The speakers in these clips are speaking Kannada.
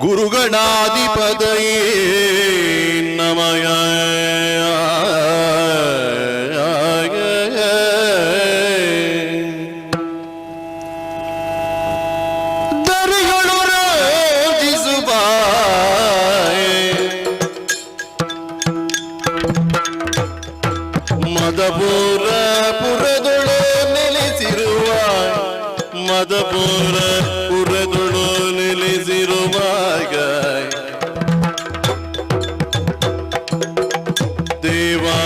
ಗುರುಗಣಾಧಿಪತಯೇ ನಮಃ. ದರಿಗಳು ರೋಜಿಸುವ ಮದಪುರ ಪುರದೊಳು ನೆಲೆಸಿರುವ ಮದಪುರ ಪುರದೊಳು ನೆಲೆಸಿರುವಾಗ ದೇವಾ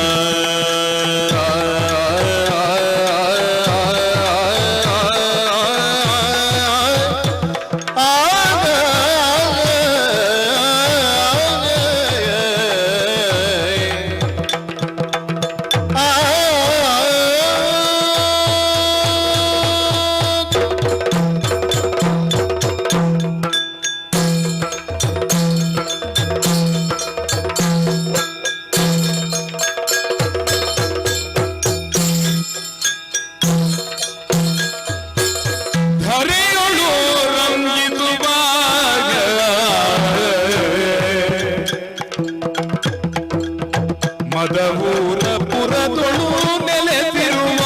ಮದಪುರ ಪುರದೊಳು ನೆಲೆಸಿರುವ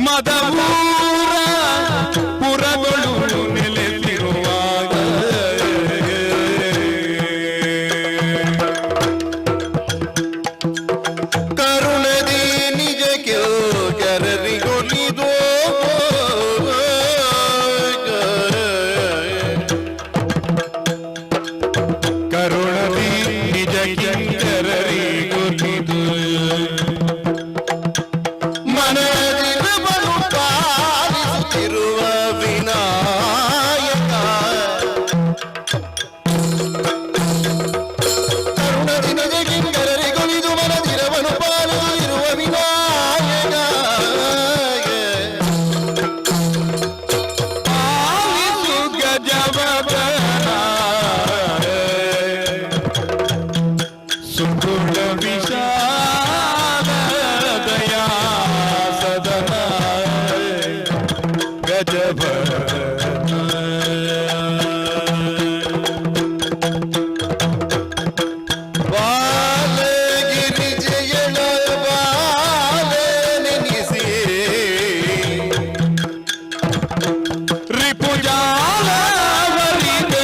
ಮದಪುರ ಪುರದೊಳು ನೆಲೆಸಿರುವಾಗ ಕರುಣದಿ ನಿಜ ಕೆರರಿಗೊಲಿದೋ ಕರುಣದಿ ನಿಜ ಕೆರರಿಗೊಲಿದು ಮನದಿರುವನು ಪಾಲಿಸುತ್ತಿರುವ ವಿನಾಯಕ ಕರುಣದಿ ನಿಜ ಕೆರರಿಗೊಲಿದು ಮನದಿರುವನು ಪಾಲಿಸುತ್ತಿರುವ ವಿನಾಯಕ ಪಾಲಿಸು ಗಜವದನ ಸುಗುಣ ವಿಶಾಲ ದಯಾ ಸದನ ಗಜವದನ ಬಾಲಗಿರಿ ಜಯಳ ಬಾಲ ನೆನೆಸಿ ರಿಪುಜಾಲ ವರಿದ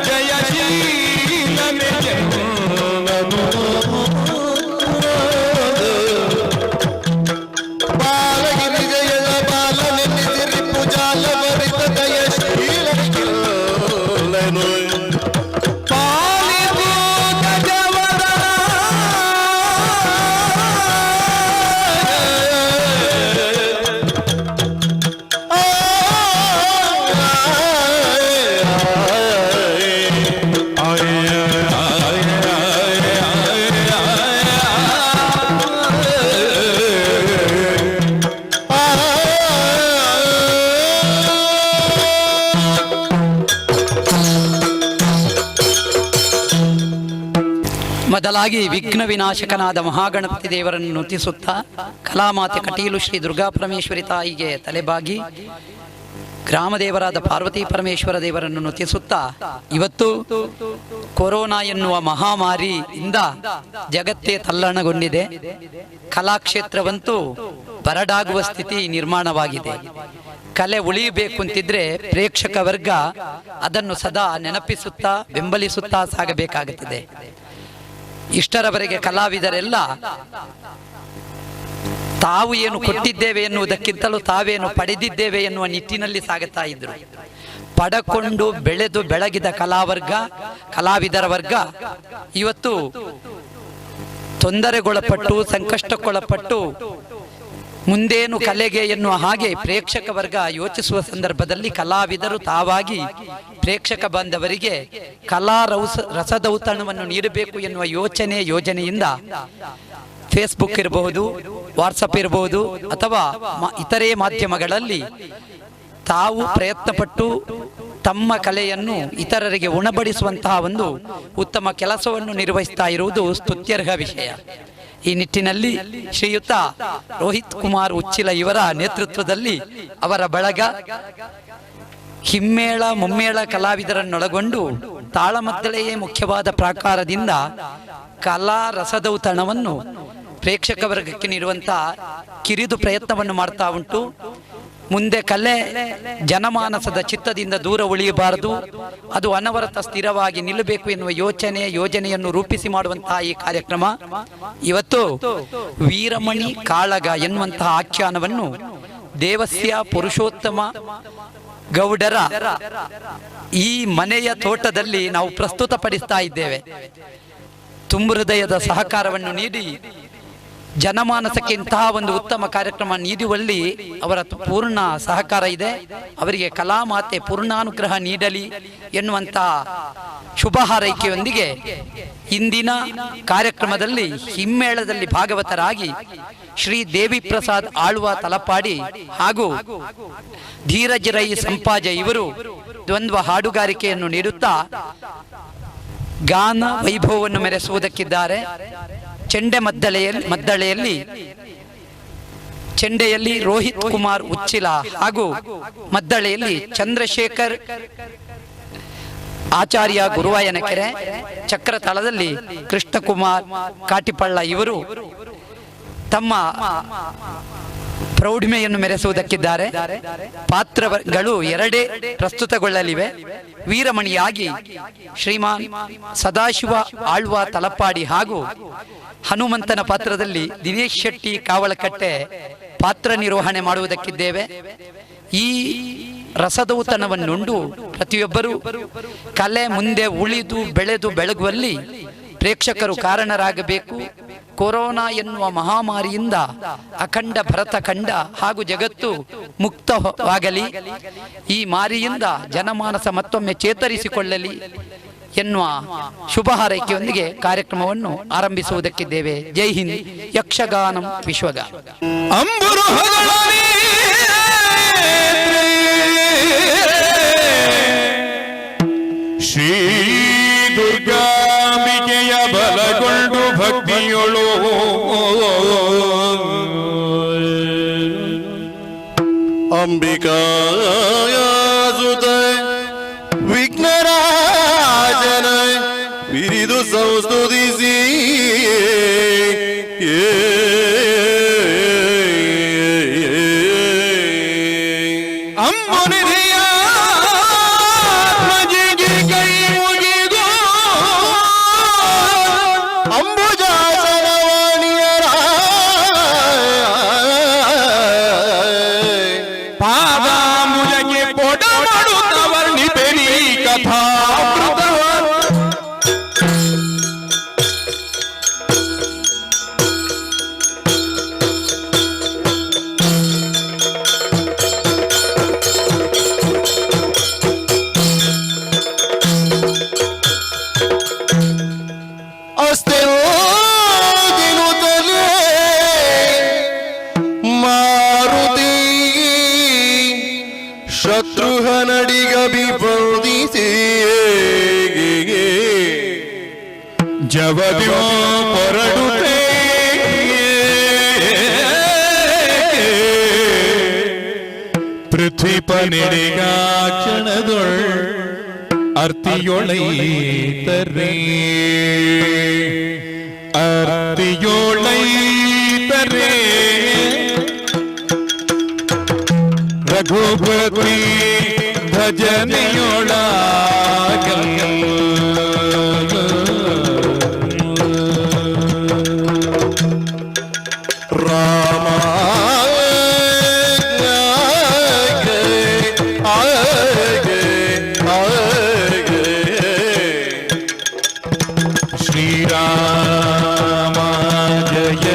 ಜಯಶೀಲನೆ ಬಾಲಗಿರಿ ಜಯಳ ಬಾಲ ನೆನೆಸಿ ರಿಪುಜಾಲ ವರಿದ ಜಯಶೀಲನು ಪಾಲಿದು ಗಜವದನ ಮೊದಲಾಗಿ ವಿಘ್ನ ವಿನಾಶಕನಾದ ಮಹಾಗಣಪತಿ ದೇವರನ್ನು ನುತಿಸುತ್ತಾ ಕಲಾಮಾತೆ ಕಟೀಲು ಶ್ರೀ ದುರ್ಗಾ ಪರಮೇಶ್ವರಿ ತಾಯಿಗೆ ತಲೆಬಾಗಿ ಗ್ರಾಮದೇವರಾದ ಪಾರ್ವತಿ ಪರಮೇಶ್ವರ ದೇವರನ್ನು ನುತಿಸುತ್ತಾ ಇವತ್ತು ಕೊರೋನಾ ಎನ್ನುವ ಮಹಾಮಾರಿಯಿಂದ ಜಗತ್ತೇ ತಲ್ಲಣಗೊಂಡಿದೆ. ಕಲಾಕ್ಷೇತ್ರವಂತೂ ಬರಡಾಗುವ ಸ್ಥಿತಿ ನಿರ್ಮಾಣವಾಗಿದೆ. ಕಲೆ ಉಳಿಯಬೇಕು ಅಂತಿದ್ರೆ ಪ್ರೇಕ್ಷಕ ವರ್ಗ ಅದನ್ನು ಸದಾ ನೆನಪಿಸುತ್ತಾ ಬೆಂಬಲಿಸುತ್ತಾ ಸಾಗಬೇಕಾಗುತ್ತದೆ. ಇಷ್ಟರವರೆಗೆ ಕಲಾವಿದರೆಲ್ಲ ತಾವು ಏನು ಕೊಟ್ಟಿದ್ದೇವೆ ಎನ್ನುವುದಕ್ಕಿಂತಲೂ ತಾವೇನು ಪಡೆದಿದ್ದೇವೆ ಎನ್ನುವ ನಿಟ್ಟಿನಲ್ಲಿ ಸಾಗುತ್ತಾ ಇದ್ರು. ಪಡಕೊಂಡು ಬೆಳೆದು ಬೆಳಗಿದ ಕಲಾವರ್ಗ ಕಲಾವಿದರ ವರ್ಗ ಇವತ್ತು ತೊಂದರೆಗೊಳಪಟ್ಟು ಸಂಕಷ್ಟಕ್ಕೊಳಪಟ್ಟು ಮುಂದೇನು ಕಲೆಗೆ ಎನ್ನುವ ಹಾಗೆ ಪ್ರೇಕ್ಷಕ ವರ್ಗ ಯೋಚಿಸುವ ಸಂದರ್ಭದಲ್ಲಿ ಕಲಾವಿದರು ತಾವಾಗಿ ಪ್ರೇಕ್ಷಕ ಬಾಂಧವರಿಗೆ ಕಲಾ ರಸದೌತಣವನ್ನು ನೀಡಬೇಕು ಎನ್ನುವ ಯೋಜನೆಯಿಂದ ಫೇಸ್ಬುಕ್ ಇರಬಹುದು, ವಾಟ್ಸಪ್ ಇರಬಹುದು ಅಥವಾ ಇತರೆ ಮಾಧ್ಯಮಗಳಲ್ಲಿ ತಾವು ಪ್ರಯತ್ನಪಟ್ಟು ತಮ್ಮ ಕಲೆಯನ್ನು ಇತರರಿಗೆ ಉಣಬಡಿಸುವಂತಹ ಒಂದು ಉತ್ತಮ ಕೆಲಸವನ್ನು ನಿರ್ವಹಿಸ್ತಾ ಇರುವುದು ಸ್ತುತ್ಯರ್ಹ ವಿಷಯ. ಈ ನಿಟ್ಟಿನಲ್ಲಿ ಶ್ರೀಯುತ ರೋಹಿತ್ ಕುಮಾರ್ ಉಚ್ಚಿಲ ಇವರ ನೇತೃತ್ವದಲ್ಲಿ ಅವರ ಬಳಗ ಹಿಮ್ಮೇಳ ಮುಮ್ಮೇಳ ಕಲಾವಿದರನ್ನೊಳಗೊಂಡು ತಾಳಮದ್ದಳೆಯೇ ಮುಖ್ಯವಾದ ಪ್ರಾಕಾರದಿಂದ ಕಲಾ ರಸದೌತಣವನ್ನು ಪ್ರೇಕ್ಷಕ ವರ್ಗಕ್ಕೆ ನೀಡುವಂಥ ಕಿರಿದು ಪ್ರಯತ್ನವನ್ನು ಮಾಡ್ತಾ ಉಂಟು. ಮುಂದೆ ಕಲೆ ಜನಮಾನಸದ ಚಿತ್ತದಿಂದ ದೂರ ಉಳಿಯಬಾರದು, ಅದು ಅನವರತ ಸ್ಥಿರವಾಗಿ ನಿಲ್ಲಬೇಕು ಎನ್ನುವ ಯೋಜನೆಯನ್ನು ರೂಪಿಸಿ ಮಾಡುವಂತಹ ಈ ಕಾರ್ಯಕ್ರಮ ಇವತ್ತು ವೀರಮಣಿ ಕಾಳಗ ಎನ್ನುವಂತಹ ಆಖ್ಯಾನವನ್ನು ದೇವಸ್ಯ ಪುರುಷೋತ್ತಮ ಗೌಡರ ಈ ಮನೆಯ ತೋಟದಲ್ಲಿ ನಾವು ಪ್ರಸ್ತುತಪಡಿಸ್ತಾ ಇದ್ದೇವೆ. ತುಂಬು ಹೃದಯದ ಸಹಕಾರವನ್ನು ನೀಡಿ ಜನಮಾನಸಕ್ಕೆ ಇಂತಹ ಒಂದು ಉತ್ತಮ ಕಾರ್ಯಕ್ರಮ ನೀಡುವಲ್ಲಿ ಅವರ ಪೂರ್ಣ ಸಹಕಾರ ಇದೆ. ಅವರಿಗೆ ಕಲಾಮಾತೆ ಪೂರ್ಣಾನುಗ್ರಹ ನೀಡಲಿ ಎನ್ನುವಂತಹ ಶುಭ ಹಾರೈಕೆಯೊಂದಿಗೆ ಇಂದಿನ ಕಾರ್ಯಕ್ರಮದಲ್ಲಿ ಹಿಮ್ಮೇಳದಲ್ಲಿ ಭಾಗವತರಾಗಿ ಶ್ರೀ ದೇವಿ ಪ್ರಸಾದ್ ಆಳ್ವ ತಲಪಾಡಿ ಹಾಗೂ ಧೀರಜ್ ರೈ ಸಂಪಾಜ ಇವರು ದ್ವಂದ್ವ ಹಾಡುಗಾರಿಕೆಯನ್ನು ನೀಡುತ್ತಾ ಗಾನ ವೈಭವವನ್ನು ಮೆರೆಸುವುದಕ್ಕಿದ್ದಾರೆ. ಚೆಂಡೆ ಚೆಂಡೆಯಲ್ಲಿ ರೋಹಿತ್ ಕುಮಾರ್ ಉಚ್ಚಿಲ ಹಾಗೂ ಮದ್ದಳೆಯಲ್ಲಿ ಚಂದ್ರಶೇಖರ್ ಆಚಾರ್ಯ ಗುರುವಾಯನಕೆರೆ, ಚಕ್ರತಾಳದಲ್ಲಿ ಕೃಷ್ಣಕುಮಾರ್ ಕಾಟಿಪಳ್ಳ ಇವರು ತಮ್ಮ ಪ್ರೌಢಿಮೆಯನ್ನು ಮೆರೆಸುವುದಕ್ಕಿದ್ದಾರೆ. ಪಾತ್ರಗಳು ಎರಡೇ ಪ್ರಸ್ತುತಗೊಳ್ಳಲಿವೆ. ವೀರಮಣಿಯಾಗಿ ಶ್ರೀಮಾನ್ ಸದಾಶಿವ ಆಳ್ವ ತಲಪಾಡಿ ಹಾಗೂ ಹನುಮಂತನ ಪಾತ್ರದಲ್ಲಿ ದಿನೇಶ್ ಶೆಟ್ಟಿ ಕಾವಳಕಟ್ಟೆ ಪಾತ್ರ ನಿರ್ವಹಣೆ ಮಾಡುವುದಕ್ಕಿದ್ದೇವೆ. ಈ ರಸದೌತಣವನ್ನುಂಡು ಪ್ರತಿಯೊಬ್ಬರೂ ಕಲೆ ಮುಂದೆ ಉಳಿದು ಬೆಳೆದು ಬೆಳಗುವಲ್ಲಿ ಪ್ರೇಕ್ಷಕರು ಕಾರಣರಾಗಬೇಕು. ಕೊರೋನಾ ಎನ್ನುವ ಮಹಾಮಾರಿಯಿಂದ ಅಖಂಡ ಭರತಖಂಡ ಹಾಗೂ ಜಗತ್ತು ಮುಕ್ತವಾಗಲಿ, ಈ ಮಾರಿಯಿಂದ ಜನಮಾನಸ ಮತ್ತೊಮ್ಮೆ ಚೇತರಿಸಿಕೊಳ್ಳಲಿ ಎನ್ನುವ ಶುಭ ಹಾರೈಕೆಯೊಂದಿಗೆ ಕಾರ್ಯಕ್ರಮವನ್ನು ಆರಂಭಿಸುವುದಕ್ಕಿದ್ದೇವೆ. ಜೈ ಹಿಂದ್. ಯಕ್ಷಗಾನಂ ವಿಶ್ವಗಾನ. ಶ್ರೀ ದುರ್ಗಾಂಬಿಕೆಯ ಬಲಗೊಂಡು ಭಕ್ತಿಯೊಳು ಅಂಬಿಕಾಯಾಸುತ ವಿಘ್ನರಾಜನ ಬಿರಿದು ಸಂಸ್ತುತಿಸಿ ಶತ್ರುಘ್ನಡಿಗ ಬಿಪರ್ದಿಸಿ ಜವದ್ಯೋ ಹೊರಡುತ್ತೆ ಪೃಥ್ವಿ ಪನೆಡೆಗ ಕ್ಷಣದೊಳ್ ಅರ್ತಿಯೊಳೈತರೇ ಅರ್ತಿಯೊಳೈತರೇ ರಘುಪತಿ ಭಜನೆಯೊಳಗಲ್ ರಾಮ ಶ್ರೀರಾಮ ಜಯ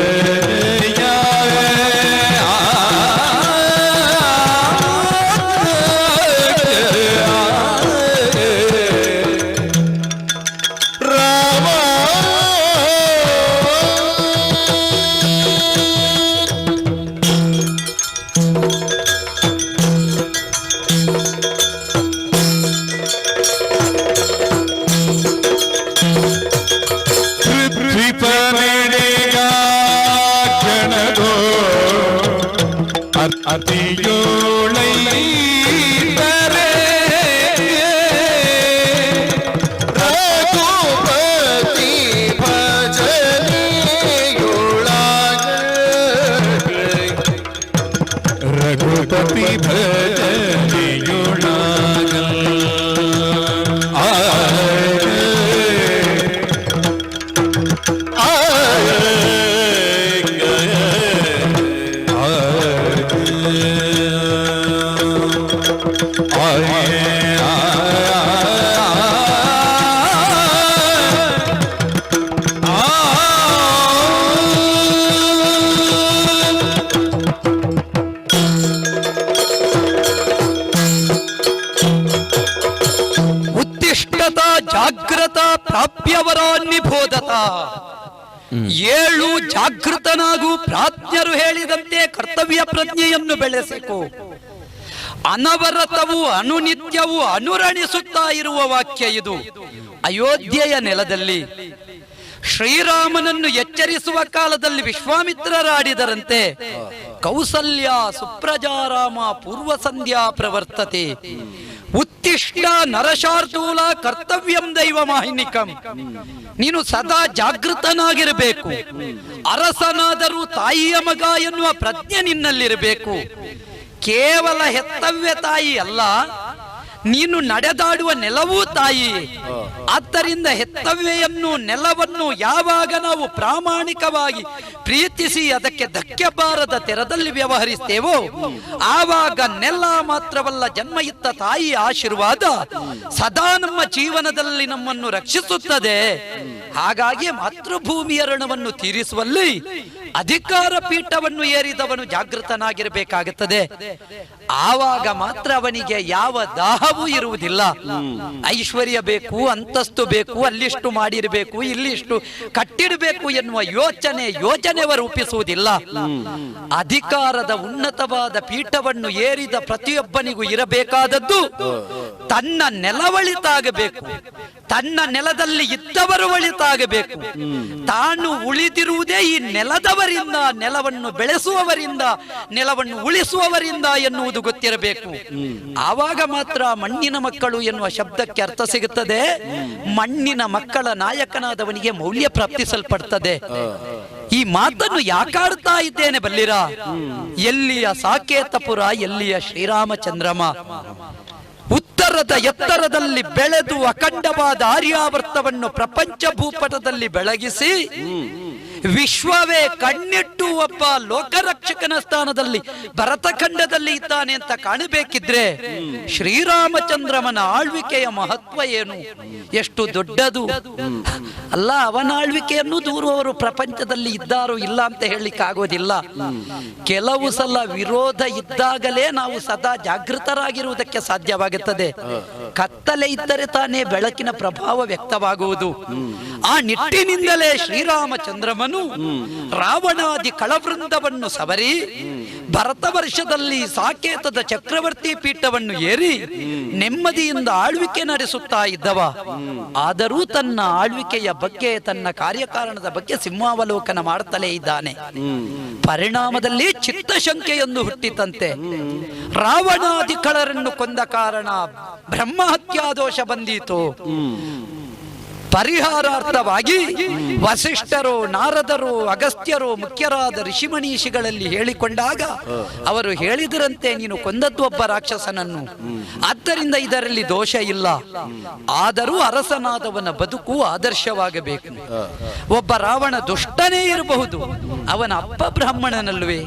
ಪತಿ ಭಜನೆಯೊಳಗಲ್ ಜಾಗ್ರತ ಪ್ರಾಪ್ಯವರಾನ್ನಿಬೋಧತ. ಏಳು ಜಾಗೃತನಾಗು, ಪ್ರಾಜ್ಞರು ಹೇಳಿದಂತೆ ಕರ್ತವ್ಯ ಪ್ರಜ್ಞೆಯನ್ನು ಬೆಳೆಸಿಕೊ. ಅನವರತವು ಅನುನಿತ್ಯವು ಅನುರಣಿಸುತ್ತಾ ಇರುವ ವಾಕ್ಯ ಇದು. ಅಯೋಧ್ಯೆಯ ನೆಲದಲ್ಲಿ ಶ್ರೀರಾಮನನ್ನು ಎಚ್ಚರಿಸುವ ಕಾಲದಲ್ಲಿ ವಿಶ್ವಾಮಿತ್ರರಾಡಿದರಂತೆ, ಕೌಸಲ್ಯ ಸುಪ್ರಜಾರಾಮ ಪೂರ್ವ ಸಂಧ್ಯಾ ಪ್ರವರ್ತತೆ, ಉತ್ತಿಷ್ಟ ನರಶಾರ್ದೂಲ ಕರ್ತವ್ಯಂ ದೈವ ಮಾಹಿನಿಕಂ. ನೀನು ಸದಾ ಜಾಗೃತನಾಗಿರಬೇಕು. ಅರಸನಾದರೂ ತಾಯಿಯ ಮಗ ಎನ್ನುವ ಪ್ರಜ್ಞೆ ನಿನ್ನಲ್ಲಿರಬೇಕು. ಕೇವಲ ಹೆತ್ತವ್ಯ ತಾಯಿ ಅಲ್ಲ, ನೀನು ನಡೆದಾಡುವ ನೆಲವೂ ತಾಯಿ. ಆದ್ದರಿಂದ ಹೆತ್ತವ್ಯೆಯನ್ನು, ನೆಲವನ್ನು ಯಾವಾಗ ನಾವು ಪ್ರಾಮಾಣಿಕವಾಗಿ ಪ್ರೀತಿಸಿ ಅದಕ್ಕೆ ಧಕ್ಕೆ ಬಾರದ ತೆರದಲ್ಲಿ ವ್ಯವಹರಿಸ್ತೇವೋ ಆವಾಗ ನೆಲ ಮಾತ್ರವಲ್ಲ, ಜನ್ಮ ಇತ್ತ ತಾಯಿಯ ಆಶೀರ್ವಾದ ಸದಾ ನಮ್ಮ ಜೀವನದಲ್ಲಿ ನಮ್ಮನ್ನು ರಕ್ಷಿಸುತ್ತದೆ. ಹಾಗಾಗಿ ಮಾತೃಭೂಮಿಯ ಋಣವನ್ನು ತೀರಿಸುವಲ್ಲಿ ಅಧಿಕಾರ ಪೀಠವನ್ನು ಏರಿದವನು ಜಾಗೃತನಾಗಿರಬೇಕಾಗುತ್ತದೆ. ಆವಾಗ ಮಾತ್ರ ಅವನಿಗೆ ಯಾವ ದಾಹವೂ ಇರುವುದಿಲ್ಲ. ಐಶ್ವರ್ಯ ಬೇಕು, ಅಂತಸ್ತು ಬೇಕು, ಅಲ್ಲಿಷ್ಟು ಮಾಡಿರಬೇಕು, ಇಲ್ಲಿಷ್ಟು ಕಟ್ಟಿಡಬೇಕು ಎನ್ನುವ ಯೋಚನೆ ರೂಪಿಸುವುದಿಲ್ಲ. ಅಧಿಕಾರದ ಉನ್ನತವಾದ ಪೀಠವನ್ನು ಏರಿದ ಪ್ರತಿಯೊಬ್ಬನಿಗೂ ಇರಬೇಕಾದದ್ದು ತನ್ನ ನೆಲ ಒಳಿತಾಗಬೇಕು, ತನ್ನ ನೆಲದಲ್ಲಿ ಇದ್ದವರು ಒಳಿತಾಗಬೇಕು. ತಾನು ಉಳಿದಿರುವುದೇ ಈ ನೆಲದವರಿಂದ, ನೆಲವನ್ನು ಬೆಳೆಸುವವರಿಂದ, ನೆಲವನ್ನು ಉಳಿಸುವವರಿಂದ ಎನ್ನುವುದು ಗೊತ್ತಿರಬೇಕು. ಆವಾಗ ಮಾತ್ರ ಮಣ್ಣಿನ ಮಕ್ಕಳು ಎನ್ನುವ ಶಬ್ದಕ್ಕೆ ಅರ್ಥ ಸಿಗುತ್ತದೆ. ಮಣ್ಣಿನ ಮಕ್ಕಳ ನಾಯಕನಾದವನಿಗೆ ಮೌಲ್ಯ ಪ್ರಾಪ್ತಿಸಲ್ಪಡ್ತದೆ. ಈ ಮಾತನ್ನು ಯಾಕಾಡ್ತಾ ಇದ್ದೇನೆ ಬಲ್ಲಿರ? ಎಲ್ಲಿಯ ಸಾಕೇತಪುರ, ಎಲ್ಲಿಯ ಶ್ರೀರಾಮಚಂದ್ರಮ. ಉತ್ತರದ ಎತ್ತರದಲ್ಲಿ ಬೆಳೆದು ಅಖಂಡವಾದ ಆರ್ಯಾವರ್ತವನ್ನು ಪ್ರಪಂಚ ಭೂಪಟದಲ್ಲಿ ಬೆಳಗಿಸಿ ವಿಶ್ವವೇ ಕಣ್ಣಿಟ್ಟು ಒಬ್ಬ ಲೋಕರಕ್ಷಕನ ಸ್ಥಾನದಲ್ಲಿ ಭರತಖಂಡದಲ್ಲಿ ಇದ್ದಾನೆ ಅಂತ ಕಾಣಬೇಕಿದ್ರೆ ಶ್ರೀರಾಮಚಂದ್ರಮನ ಆಳ್ವಿಕೆಯ ಮಹತ್ವ ಏನು, ಎಷ್ಟು ದೊಡ್ಡದು ಅಲ್ಲ. ಅವನ ಆಳ್ವಿಕೆಯನ್ನು ದೂರುವವರು ಪ್ರಪಂಚದಲ್ಲಿ ಇದ್ದಾರೋ ಇಲ್ಲ ಅಂತ ಹೇಳಲಿಕ್ಕೆ ಆಗೋದಿಲ್ಲ. ಕೆಲವು ಸಲ ವಿರೋಧ ಇದ್ದಾಗಲೇ ನಾವು ಸದಾ ಜಾಗೃತರಾಗಿರುವುದಕ್ಕೆ ಸಾಧ್ಯವಾಗುತ್ತದೆ. ಕತ್ತಲೆ ಇದ್ದರೆ ತಾನೇ ಬೆಳಕಿನ ಪ್ರಭಾವ ವ್ಯಕ್ತವಾಗುವುದು. ಆ ನಿಟ್ಟಿನಿಂದಲೇ ಶ್ರೀರಾಮಚಂದ್ರಮನು ರಾವಣಾದಿ ಕಳವೃಂದವನ್ನು ಸವರಿ ಭರತ ವರ್ಷದಲ್ಲಿ ಸಾಕೇತದ ಚಕ್ರವರ್ತಿ ಪೀಠವನ್ನು ಏರಿ ನೆಮ್ಮದಿಯಿಂದ ಆಳ್ವಿಕೆ ನಡೆಸುತ್ತಾ ಇದ್ದವ. ಆದರೂ ತನ್ನ ಆಳ್ವಿಕೆಯ ಬಗ್ಗೆ, ತನ್ನ ಕಾರ್ಯಕಾರಣದ ಬಗ್ಗೆ ಸಿಂಹಾವಲೋಕನ ಮಾಡುತ್ತಲೇ ಇದ್ದಾನೆ. ಪರಿಣಾಮದಲ್ಲಿ ಚಿತ್ತಶಂಕೆಯೊಂದು ಹುಟ್ಟಿತಂತೆ. ರಾವಣಾದಿ ಕಳರನ್ನು ಕೊಂದ ಕಾರಣ ಬ್ರಹ್ಮಹತ್ಯಾದೋಷ ಬಂದೀತು. ಪರಿಹಾರಾರ್ಥವಾಗಿ ವಸಿಷ್ಠರು, ನಾರದರು, ಅಗಸ್ತ್ಯರು ಮುಖ್ಯರಾದ ಋಷಿಮನೀಷಿಗಳಲ್ಲಿ ಹೇಳಿಕೊಂಡಾಗ ಅವರು ಹೇಳಿದರಂತೆ, ನೀನು ಕೊಂದದ್ದು ಒಬ್ಬ ರಾಕ್ಷಸನನ್ನು, ಆದ್ದರಿಂದ ಇದರಲ್ಲಿ ದೋಷ ಇಲ್ಲ. ಆದರೂ ಅರಸನಾದವನ ಬದುಕು ಆದರ್ಶವಾಗಬೇಕು. ಒಬ್ಬ ರಾವಣ ದುಷ್ಟನೇ ಇರಬಹುದು, ಅವನ ಅಪ್ಪ ಬ್ರಾಹ್ಮಣನಲ್ವೇ.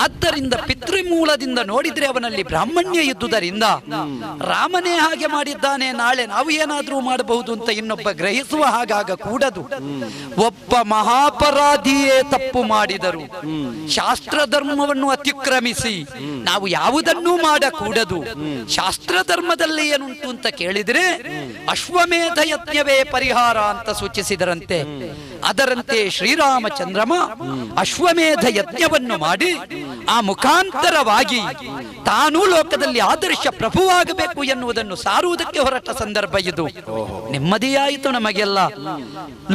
ಆದ್ದರಿಂದ ಪಿತೃಮೂಲದಿಂದ ನೋಡಿದ್ರೆ ಅವನಲ್ಲಿ ಬ್ರಾಹ್ಮಣ್ಯ ಇದ್ದುದರಿಂದ ರಾಮನೇ ಹಾಗೆ ಮಾಡಿದ್ದಾನೆ, ನಾಳೆ ನಾವು ಏನಾದ್ರೂ ಮಾಡಬಹುದು ಅಂತ ಇನ್ನೊಬ್ಬ ಗ್ರಹಿಸುವ ಹಾಗಾಗ ಕೂಡದು. ಒಬ್ಬ ಮಹಾಪರಾಧಿಯೇ ತಪ್ಪು ಮಾಡಿದರು, ಶಾಸ್ತ್ರ ಧರ್ಮವನ್ನು ಅತಿಕ್ರಮಿಸಿ ನಾವು ಯಾವುದನ್ನೂ ಮಾಡಕೂಡದು. ಶಾಸ್ತ್ರ ಧರ್ಮದಲ್ಲಿ ಏನುಂಟು ಅಂತ ಕೇಳಿದ್ರೆ ಅಶ್ವಮೇಧ ಯಜ್ಞವೇ ಪರಿಹಾರ ಅಂತ ಸೂಚಿಸಿದರಂತೆ. ಅದರಂತೆ ಶ್ರೀರಾಮಚಂದ್ರಮ ಅಶ್ವಮೇಧ ಯಜ್ಞವನ್ನು ಮಾಡಿ ಆ ಮುಖಾಂತರವಾಗಿ ತಾನೂ ಲೋಕದಲ್ಲಿ ಆದರ್ಶ ಪ್ರಭುವಾಗಬೇಕು ಎನ್ನುವುದನ್ನು ಸಾರುವುದಕ್ಕೆ ಹೊರಟ ಸಂದರ್ಭ ಇದು. ನೆಮ್ಮದಿಯಾಯಿತು ನಮಗೆಲ್ಲ.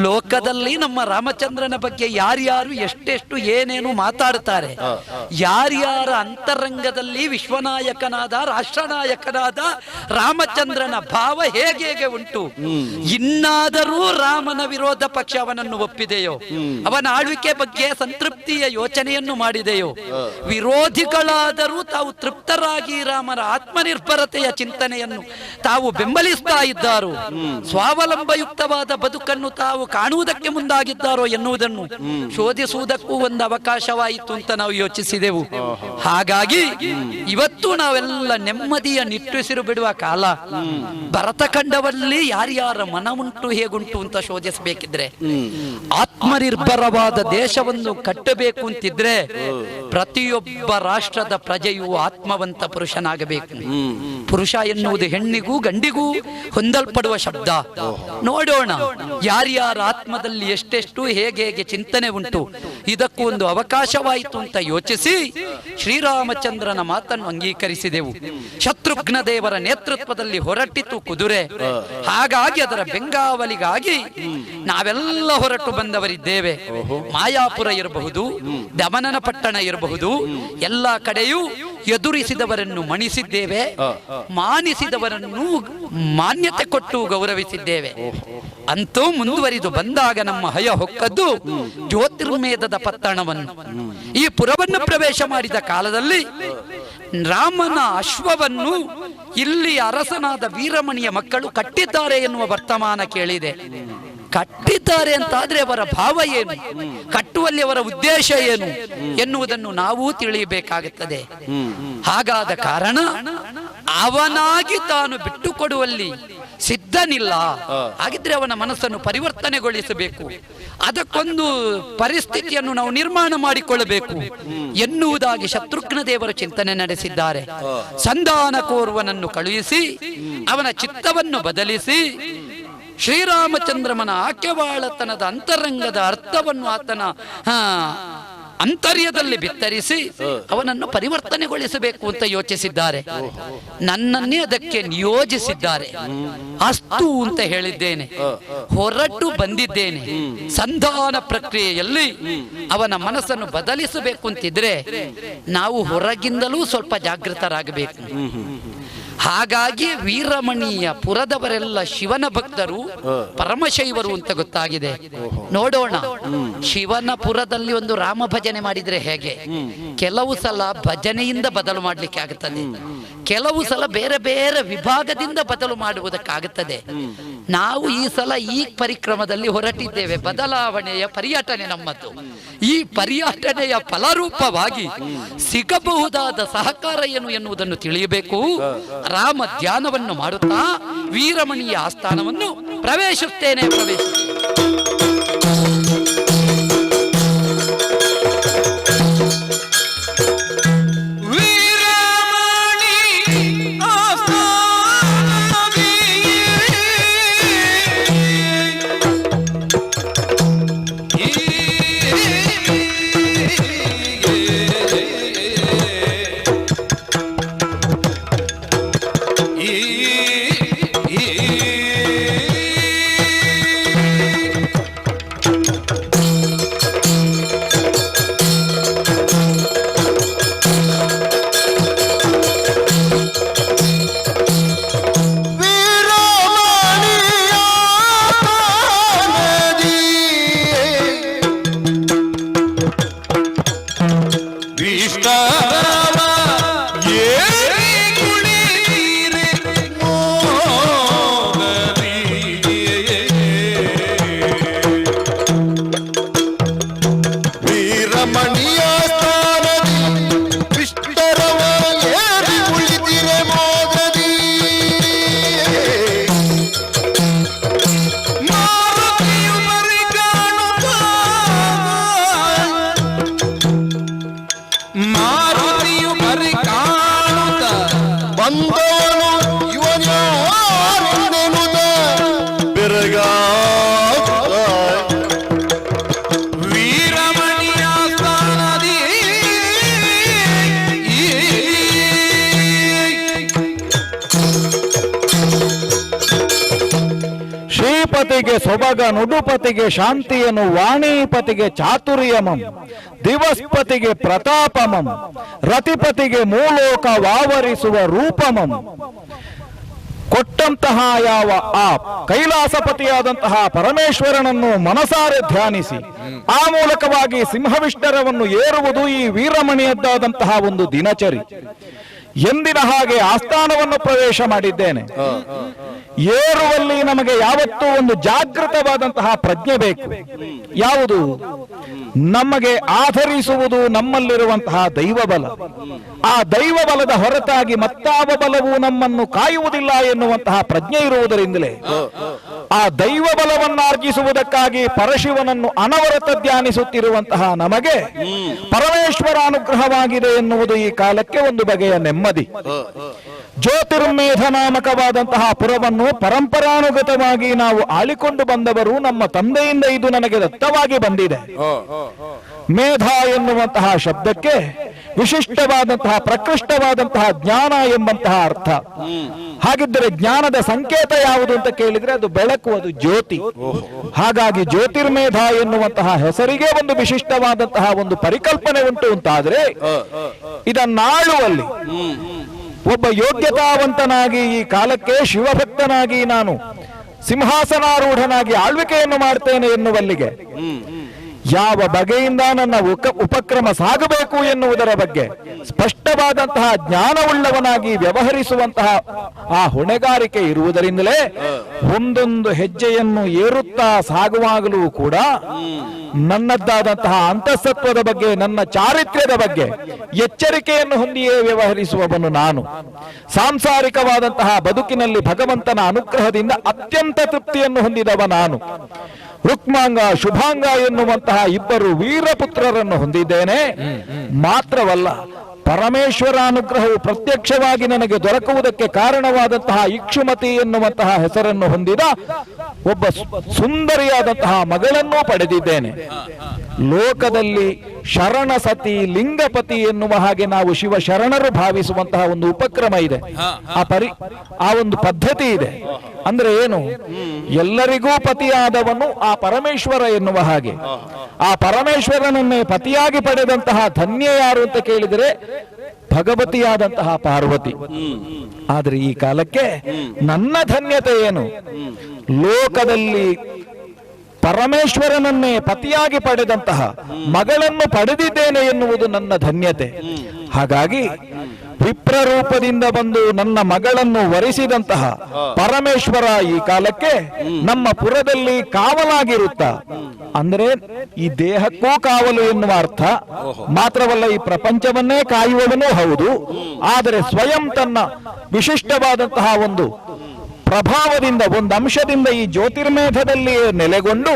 ಲೋಕದಲ್ಲಿ ನಮ್ಮ ರಾಮಚಂದ್ರನ ಬಗ್ಗೆ ಯಾರ್ಯಾರು ಎಷ್ಟೆಷ್ಟು ಏನೇನು ಮಾತಾಡ್ತಾರೆ, ಯಾರ್ಯಾರ ಅಂತರಂಗದಲ್ಲಿ ವಿಶ್ವನಾಯಕನಾದ, ರಾಷ್ಟ್ರನಾಯಕನಾದ ರಾಮಚಂದ್ರನ ಭಾವ ಹೇಗೆ ಉಂಟು. ಇನ್ನಾದರೂ ರಾಮನ ವಿರೋಧ ಪಕ್ಷ ಅವನನ್ನು ಒಪ್ಪಿದೆಯೋ, ಅವನ ಆಳ್ವಿಕೆ ಬಗ್ಗೆ ಸಂತೃಪ್ತಿಯ ಯೋಚನೆಯನ್ನು ಮಾಡಿದೆಯೋ? ವಿರೋಧಿಗಳಾದರೂ ತಾವು ತೃಪ್ತರಾಗಿ ರಾಮರ ಆತ್ಮನಿರ್ಭರತೆಯ ಚಿಂತನೆಯನ್ನು ತಾವು ಬೆಂಬಲಿಸ್ತಾ ಇದ್ದಾರೋ, ಸ್ವಾವಲಂಬಯುಕ್ತವಾದ ಬದುಕನ್ನು ತಾವು ಕಾಣುವುದಕ್ಕೆ ಮುಂದಾಗಿದ್ದಾರೋ ಎನ್ನುವುದನ್ನು ಶೋಧಿಸುವುದಕ್ಕೂ ಒಂದು ಅವಕಾಶವಾಯಿತು ಅಂತ ನಾವು ಯೋಚಿಸಿದೆವು. ಹಾಗಾಗಿ ಇವತ್ತು ನಾವೆಲ್ಲ ನೆಮ್ಮದಿಯ ನಿಟ್ಟುಸಿರು ಬಿಡುವ ಕಾಲ. ಭರತಖಂಡದಲ್ಲಿ ಯಾರ್ಯಾರ ಮನ ಉಂಟು ಹೇಗುಂಟು ಅಂತ ಶೋಧಿಸಬೇಕಿದ್ರೆ, ಆತ್ಮನಿರ್ಭರವಾದ ದೇಶವನ್ನು ಕಟ್ಟಬೇಕು ಅಂತಿದ್ರೆ ಪ್ರತಿಯೊಬ್ಬ ರಾಷ್ಟ್ರದ ಪ್ರಜೆಯು ಆತ್ಮವಂತ ಪುರುಷನಾಗಬೇಕು. ಪುರುಷ ಎನ್ನುವುದು ಹೆಣ್ಣಿಗೂ ಗಂಡಿಗೂ ಹೊಂದಲ್ಪಡುವ ಶಬ್ದ. ನೋಡೋಣ ಯಾರ್ಯಾರ ಆತ್ಮದಲ್ಲಿ ಎಷ್ಟೆಷ್ಟು ಹೇಗೆ ಚಿಂತನೆ ಉಂಟು. ಇದಕ್ಕೂ ಒಂದು ಅವಕಾಶವಾಯಿತು ಅಂತ ಯೋಚಿಸಿ ಶ್ರೀರಾಮಚಂದ್ರನ ಮಾತನ್ನು ಅಂಗೀಕರಿಸಿದೆವು. ಶತ್ರುಘ್ನ ದೇವರ ನೇತೃತ್ವದಲ್ಲಿ ಹೊರಟಿತು ಕುದುರೆ. ಹಾಗಾಗಿ ಅದರ ಬೆಂಗಾವಲಿಗಾಗಿ ನಾವೆಲ್ಲ ಹೊರಟು ಬಂದವರಿದ್ದೇವೆ. ಮಾಯಾಪುರ ಇರಬಹುದು, ದಮನನ ಪಟ್ಟಣ ಇರಬಹುದು, ಎಲ್ಲ ಕಡೆಯೂ ಎದುರಿಸಿದವರನ್ನು ಮಣಿಸಿದ್ದೇವೆ, ಮಾನಿಸಿದವರನ್ನು ಮಾನ್ಯತೆ ಕೊಟ್ಟು ಗೌರವಿಸಿದ್ದೇವೆ. ಅಂತೂ ಮುಂದುವರಿದು ಬಂದಾಗ ನಮ್ಮ ಹಯ ಹೊಕ್ಕದ್ದು ಜ್ಯೋತಿರ್ಮೇಧದ ಪಟ್ಟಣವನ್ನು. ಈ ಪುರವನ್ನು ಪ್ರವೇಶ ಮಾಡಿದ ಕಾಲದಲ್ಲಿ ರಾಮನ ಅಶ್ವವನ್ನು ಇಲ್ಲಿ ಅರಸನಾದ ವೀರಮಣಿಯ ಮಕ್ಕಳು ಕಟ್ಟಿದ್ದಾರೆ ಎನ್ನುವ ವರ್ತಮಾನ ಕೇಳಿದೆ. ಕಟ್ಟಿದ್ದಾರೆ ಅಂತಾದ್ರೆ ಅವರ ಭಾವ ಏನು, ಕಟ್ಟುವಲ್ಲಿ ಅವರ ಉದ್ದೇಶ ಏನು ಎನ್ನುವುದನ್ನು ನಾವು ತಿಳಿಯಬೇಕಾಗುತ್ತದೆ. ಹಾಗಾದ ಕಾರಣ ಅವನಾಗಿ ತಾನು ಬಿಟ್ಟುಕೊಡುವಲ್ಲಿ ಸಿದ್ಧನಿಲ್ಲ. ಹಾಗಿದ್ರೆ ಅವನ ಮನಸ್ಸನ್ನು ಪರಿವರ್ತನೆಗೊಳಿಸಬೇಕು, ಅದಕ್ಕೊಂದು ಪರಿಸ್ಥಿತಿಯನ್ನು ನಾವು ನಿರ್ಮಾಣ ಮಾಡಿಕೊಳ್ಳಬೇಕು ಎನ್ನುವುದಾಗಿ ಶತ್ರುಘ್ನ ದೇವರು ಚಿಂತನೆ ನಡೆಸಿದ್ದಾರೆ. ಸಂಧಾನ ಕೋರುವನನ್ನು ಕಳುಹಿಸಿ ಅವನ ಚಿತ್ತವನ್ನು ಬದಲಿಸಿ ಶ್ರೀರಾಮಚಂದ್ರಮನ ಆಕ್ಯವಾಳತನದ ಅಂತರಂಗದ ಅರ್ಥವನ್ನು ಆತನ ಅಂತರ್ಯದಲ್ಲಿ ಬಿತ್ತರಿಸಿ ಅವನನ್ನು ಪರಿವರ್ತನೆಗೊಳಿಸಬೇಕು ಅಂತ ಯೋಚಿಸಿದ್ದಾರೆ. ನನ್ನನ್ನೇ ಅದಕ್ಕೆ ನಿಯೋಜಿಸಿದ್ದಾರೆ. ಅಸ್ತು ಅಂತ ಹೇಳಿದ್ದೇನೆ, ಹೊರಟು ಬಂದಿದ್ದೇನೆ. ಸಂಧಾನ ಪ್ರಕ್ರಿಯೆಯಲ್ಲಿ ಅವನ ಮನಸ್ಸನ್ನು ಬದಲಿಸಬೇಕು ಅಂತಿದ್ರೆ ನಾವು ಹೊರಗಿಂದಲೂ ಸ್ವಲ್ಪ ಜಾಗೃತರಾಗಬೇಕು. ಹಾಗಾಗಿ ವೀರಮಣಿಯ ಪುರದವರೆಲ್ಲ ಶಿವನ ಭಕ್ತರು, ಪರಮಶೈವರು ಅಂತ ಗೊತ್ತಾಗಿದೆ. ನೋಡೋಣ, ಶಿವನ ಪುರದಲ್ಲಿ ಒಂದು ರಾಮ ಭಜನೆ ಮಾಡಿದ್ರೆ ಹೇಗೆ? ಕೆಲವು ಸಲ ಭಜನೆಯಿಂದ ಬದಲು ಮಾಡಲಿಕ್ಕೆ ಆಗುತ್ತದೆ, ಕೆಲವು ಸಲ ಬೇರೆ ಬೇರೆ ವಿಭಾಗದಿಂದ ಬದಲು ಮಾಡುವುದಕ್ಕಾಗುತ್ತದೆ. ನಾವು ಈ ಸಲ ಈ ಪರಿಕ್ರಮದಲ್ಲಿ ಹೊರಟಿದ್ದೇವೆ. ಬದಲಾವಣೆಯ ಪರ್ಯಟನೆ ನಮ್ಮದು. ಈ ಪರ್ಯಟನೆಯ ಫಲರೂಪವಾಗಿ ಸಿಗಬಹುದಾದ ಸಹಕಾರ ಏನು ಎನ್ನುವುದನ್ನು ತಿಳಿಯಬೇಕು. ರಾಮ ಧ್ಯಾನವನ್ನು ಮಾಡುತ್ತಾ ವೀರಮಣಿಯ ಆಸ್ಥಾನವನ್ನು ಪ್ರವೇಶಿಸುತ್ತೇನೆ. ಶ್ರೀಪತಿಗೆ ಸೊಬಗ ನುಡುಪತಿಗೆ ಶಾಂತಿಯನು ವಾಣಿಪತಿಗೆ ಚಾತುರ್ಯಮಂ ದಿವಸ್ಪತಿಗೆ ಪ್ರತಾಪಮಂ ರತಿಪತಿಗೆ ಮೂಲೋಕ ವಾವರಿಸುವ ರೂಪಮಂ. ಕೊಟ್ಟಂತಹ ಯಾವ ಆ ಕೈಲಾಸಪತಿಯಾದಂತಹ ಪರಮೇಶ್ವರನನ್ನು ಮನಸಾರೆ ಧ್ಯಾನಿಸಿ ಆ ಮೂಲಕವಾಗಿ ಸಿಂಹವಿಷ್ಟರವನ್ನು ಏರುವುದು ಈ ವೀರಮಣಿಯದ್ದಾದಂತಹ ಒಂದು ದಿನಚರಿ. ಎಂದಿನ ಹಾಗೆ ಆಸ್ಥಾನವನ್ನು ಪ್ರವೇಶ ಮಾಡಿದ್ದೇನೆ. ಏರುವಲ್ಲಿ ನಮಗೆ ಯಾವತ್ತೂ ಒಂದು ಜಾಗೃತವಾದಂತಹ ಪ್ರಜ್ಞೆ ಬೇಕು. ಯಾವುದು? ನಮಗೆ ಆಧರಿಸುವುದು ನಮ್ಮಲ್ಲಿರುವಂತಹ ದೈವ ಬಲ. ಆ ದೈವ ಬಲದ ಹೊರತಾಗಿ ಮತ್ತಾವ ಬಲವು ನಮ್ಮನ್ನು ಕಾಯುವುದಿಲ್ಲ ಎನ್ನುವಂತಹ ಪ್ರಜ್ಞೆ ಇರುವುದರಿಂದಲೇ ಆ ದೈವ ಬಲವನ್ನಾರ್ಜಿಸುವುದಕ್ಕಾಗಿ ಪರಶಿವನನ್ನು ಅನವರತ ಧ್ಯಾನಿಸುತ್ತಿರುವಂತಹ ನಮಗೆ ಪರಮೇಶ್ವರ ಅನುಗ್ರಹವಾಗಿದೆ ಎನ್ನುವುದು ಈ ಕಾಲಕ್ಕೆ ಒಂದು ಬಗೆಯ ನೆಮ್ಮದಿ. ಜ್ಯೋತಿರ್ಮೇಧ ನಾಮಕವಾದಂತಹ ಪುರವನ್ನು ಪರಂಪರಾನುಗತವಾಗಿ ನಾವು ಆಳಿಕೊಂಡು ಬಂದವರು. ನಮ್ಮ ತಂದೆಯಿಂದ ಇದು ನನಗೆ ದತ್ತವಾಗಿ ಬಂದಿದೆ. ಮೇಧ ಎನ್ನುವಂತಹ ಶಬ್ದಕ್ಕೆ ವಿಶಿಷ್ಟವಾದಂತಹ ಪ್ರಕೃಷ್ಟವಾದಂತಹ ಜ್ಞಾನ ಎಂಬಂತಹ ಅರ್ಥ. ಹಾಗಿದ್ದರೆ ಜ್ಞಾನದ ಸಂಕೇತ ಯಾವುದು ಅಂತ ಕೇಳಿದ್ರೆ ಅದು ಬೆಳಕು, ಅದು ಜ್ಯೋತಿ. ಹಾಗಾಗಿ ಜ್ಯೋತಿರ್ಮೇಧ ಎನ್ನುವಂತಹ ಹೆಸರಿಗೆ ಒಂದು ವಿಶಿಷ್ಟವಾದಂತಹ ಒಂದು ಪರಿಕಲ್ಪನೆ ಉಂಟು ಅಂತಾದ್ರೆ ಇದನ್ನಾಳುವಲ್ಲಿ ಒಬ್ಬ ಯೋಗ್ಯತಾವಂತನಾಗಿ ಈ ಕಾಲಕ್ಕೆ ಶಿವಭಕ್ತನಾಗಿ ನಾನು ಸಿಂಹಾಸನಾರೂಢನಾಗಿ ಆಳ್ವಿಕೆಯನ್ನು ಮಾಡ್ತೇನೆ ಎನ್ನುವಲ್ಲಿಗೆ ಯಾವ ಬಗೆಯಿಂದ ನನ್ನ ಉಪಕ್ರಮ ಸಾಗಬೇಕು ಎನ್ನುವುದರ ಬಗ್ಗೆ ಸ್ಪಷ್ಟವಾದಂತಹ ಜ್ಞಾನವುಳ್ಳವನಾಗಿ ವ್ಯವಹರಿಸುವಂತಹ ಆ ಹೊಣೆಗಾರಿಕೆ ಇರುವುದರಿಂದಲೇ ಒಂದೊಂದು ಹೆಜ್ಜೆಯನ್ನು ಏರುತ್ತಾ ಸಾಗುವಾಗಲೂ ಕೂಡ ನನ್ನದ್ದಾದಂತಹ ಅಂತಃಸತ್ವದ ಬಗ್ಗೆ, ನನ್ನ ಚಾರಿತ್ರ್ಯದ ಬಗ್ಗೆ ಎಚ್ಚರಿಕೆಯನ್ನು ಹೊಂದಿಯೇ ವ್ಯವಹರಿಸುವವನು ನಾನು. ಸಾಂಸಾರಿಕವಾದಂತಹ ಬದುಕಿನಲ್ಲಿ ಭಗವಂತನ ಅನುಗ್ರಹದಿಂದ ಅತ್ಯಂತ ತೃಪ್ತಿಯನ್ನು ಹೊಂದಿದವ ನಾನು. ರುಕ್ಮಾಂಗ ಶುಭಾಂಗ ಎನ್ನುವಂತಹ ಇಬ್ಬರು ವೀರಪುತ್ರರನ್ನು ಹೊಂದಿದ್ದೇನೆ. ಮಾತ್ರವಲ್ಲ, ಪರಮೇಶ್ವರ ಅನುಗ್ರಹವು ಪ್ರತ್ಯಕ್ಷವಾಗಿ ನನಗೆ ದೊರಕುವುದಕ್ಕೆ ಕಾರಣವಾದಂತಹ ಇಕ್ಷುಮತಿ ಎನ್ನುವಂತಹ ಹೆಸರನ್ನು ಹೊಂದಿದ ಒಬ್ಬ ಸುಂದರಿಯಾದಂತಹ ಮಗಳನ್ನೂ ಪಡೆದಿದ್ದೇನೆ. ಲೋಕದಲ್ಲಿ ಶರಣ ಸತಿ ಲಿಂಗಪತಿ ಎನ್ನುವ ಹಾಗೆ ನಾವು ಶಿವ ಶರಣರು ಭಾವಿಸುವಂತಹ ಒಂದು ಉಪಕ್ರಮ ಇದೆ. ಆ ಒಂದು ಪದ್ಧತಿ ಇದೆ. ಅಂದ್ರೆ ಏನು? ಎಲ್ಲರಿಗೂ ಪತಿಯಾದವನು ಆ ಪರಮೇಶ್ವರ ಎನ್ನುವ ಹಾಗೆ. ಆ ಪರಮೇಶ್ವರನನ್ನೇ ಪತಿಯಾಗಿ ಪಡೆದಂತಹ ಧನ್ಯ ಯಾರು ಅಂತ ಕೇಳಿದರೆ ಭಗವತಿಯಾದಂತಹ ಪಾರ್ವತಿ. ಆದ್ರೆ ಈ ಕಾಲಕ್ಕೆ ನನ್ನ ಧನ್ಯತೆ ಏನು? ಲೋಕದಲ್ಲಿ ಪರಮೇಶ್ವರನನ್ನೇ ಪತಿಯಾಗಿ ಪಡೆದಂತಹ ಮಗಳನ್ನು ಪಡೆದಿದ್ದೇನೆ ಎನ್ನುವುದು ನನ್ನ ಧನ್ಯತೆ. ಹಾಗಾಗಿ ವಿಪ್ರರೂಪದಿಂದ ಬಂದು ನನ್ನ ಮಗಳನ್ನು ವರಿಸಿದಂತಹ ಪರಮೇಶ್ವರ ಈ ಕಾಲಕ್ಕೆ ನಮ್ಮ ಪುರದಲ್ಲಿ ಕಾವಲಾಗಿರುತ್ತ, ಅಂದ್ರೆ ಈ ದೇಹಕ್ಕೂ ಕಾವಲು ಎನ್ನುವ ಅರ್ಥ ಮಾತ್ರವಲ್ಲ, ಈ ಪ್ರಪಂಚವನ್ನೇ ಕಾಯುವವನೂ ಹೌದು. ಆದರೆ ಸ್ವಯಂ ತನ್ನ ವಿಶಿಷ್ಟವಾದಂತಹ ಒಂದು ಪ್ರಭಾವದಿಂದ, ಒಂದು ಅಂಶದಿಂದ ಈ ಜ್ಯೋತಿರ್ಮೇಧದಲ್ಲಿ ನೆಲೆಗೊಂಡು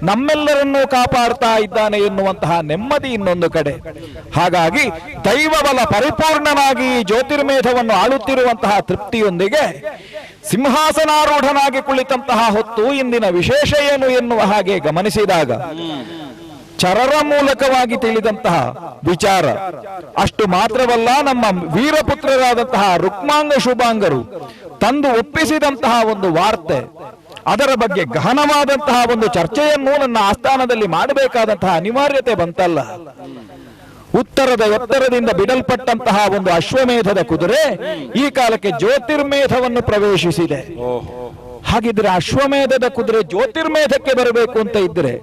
ನಮ್ಮೆಲ್ಲರನ್ನೂ ಕಾಪಾಡ್ತಾ ಇದ್ದಾನೆ ಎನ್ನುವಂತಹ ನೆಮ್ಮದಿ ಇನ್ನೊಂದು ಕಡೆ. ಹಾಗಾಗಿ ದೈವಬಲ ಪರಿಪೂರ್ಣನಾಗಿ ಈ ಜ್ಯೋತಿರ್ಮೇಧವನ್ನು ಆಳುತ್ತಿರುವಂತಹ ತೃಪ್ತಿಯೊಂದಿಗೆ ಸಿಂಹಾಸನಾರೂಢನಾಗಿ ಕುಳಿತಂತಹ ಹೊತ್ತು ಇಂದಿನ ವಿಶೇಷ ಏನು ಎನ್ನುವ ಹಾಗೆ ಗಮನಿಸಿದಾಗ ಚರರ ಮೂಲಕವಾಗಿ ತಿಳಿದಂತಹ ವಿಚಾರ ಅಷ್ಟು ಮಾತ್ರವಲ್ಲ, ನಮ್ಮ ವೀರಪುತ್ರರಾದಂತಹ ರುಕ್ಮಾಂಗ ಶುಭಾಂಗರು ತಂದು ಒಪ್ಪಿಸಿದಂತಹ ಒಂದು ವಾರ್ತೆ, ಅದರ ಬಗ್ಗೆ ಗಹನವಾದಂತಹ ಒಂದು ಚರ್ಚೆಯನ್ನು ನನ್ನ ಆಸ್ಥಾನದಲ್ಲಿ ಮಾಡಬೇಕಾದಂತಹ ಅನಿವಾರ್ಯತೆ ಬಂತಲ್ಲ. ಉತ್ತರದ ಎತ್ತರದಿಂದ ಬಿಡಲ್ಪಟ್ಟಂತಹ ಒಂದು ಅಶ್ವಮೇಧದ ಕುದುರೆ ಈ ಕಾಲಕ್ಕೆ ಜ್ಯೋತಿರ್ಮೇಧವನ್ನು ಪ್ರವೇಶಿಸಿದೆ. ಹಾಗಿದ್ರೆ ಅಶ್ವಮೇಧದ ಕುದುರೆ ಜ್ಯೋತಿರ್ಮೇಧಕ್ಕೆ ಬರಬೇಕು ಅಂತ ಇದ್ರೆ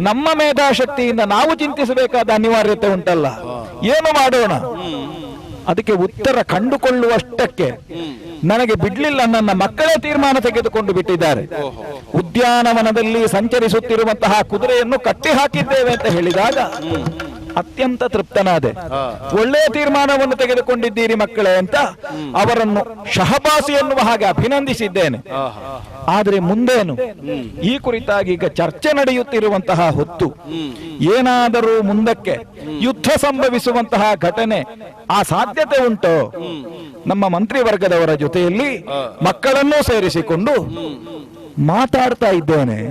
ನಮ್ಮ ಮೇಧಾಶಕ್ತಿಯಿಂದ ನಾವು ಚಿಂತಿಸಬೇಕಾದ ಅನಿವಾರ್ಯತೆ ಉಂಟಲ್ಲ. ಏನು ಮಾಡೋಣ? ಅದಕ್ಕೆ ಉತ್ತರ ಕಂಡುಕೊಳ್ಳುವಷ್ಟಕ್ಕೆ ನನಗೆ ಬಿಡ್ಲಿಲ್ಲ. ನನ್ನ ಮಕ್ಕಳೇ ತೀರ್ಮಾನ ತೆಗೆದುಕೊಂಡು ಬಿಟ್ಟಿದ್ದಾರೆ. ಉದ್ಯಾನವನದಲ್ಲಿ ಸಂಚರಿಸುತ್ತಿರುವಂತಹ ಕುದುರೆಯನ್ನು ಕಟ್ಟಿ ಹಾಕಿದ್ದೇವೆ ಅಂತ ಹೇಳಿದಾಗ ಅತ್ಯಂತ ತೃಪ್ತನಾದೆ. ಒಳ್ಳೆಯ ತೀರ್ಮಾನವನ್ನು ತೆಗೆದುಕೊಂಡಿದ್ದೀರಿ ಮಕ್ಕಳೇ ಅಂತ ಅವರನ್ನು ಶಹಬಾಸಿ ಎನ್ನುವ ಹಾಗೆ ಅಭಿನಂದಿಸಿದ್ದೇನೆ. ಆದರೆ ಮುಂದೇನು? ಈ ಕುರಿತಾಗಿ ಈಗ ಚರ್ಚೆ ನಡೆಯುತ್ತಿರುವಂತಹ ಹೊತ್ತು ಏನಾದರೂ ಮುಂದಕ್ಕೆ ಯುದ್ಧ ಸಂಭವಿಸುವಂತಹ ಘಟನೆ ಆ ಸಾಧ್ಯತೆ ಉಂಟೋ? ನಮ್ಮ ಮಂತ್ರಿವರ್ಗದವರ ಜೊತೆಯಲ್ಲಿ ಮಕ್ಕಳನ್ನೂ ಸೇರಿಸಿಕೊಂಡು ಮಾತಾಡ್ತಾ ಇದ್ದೇನೆ.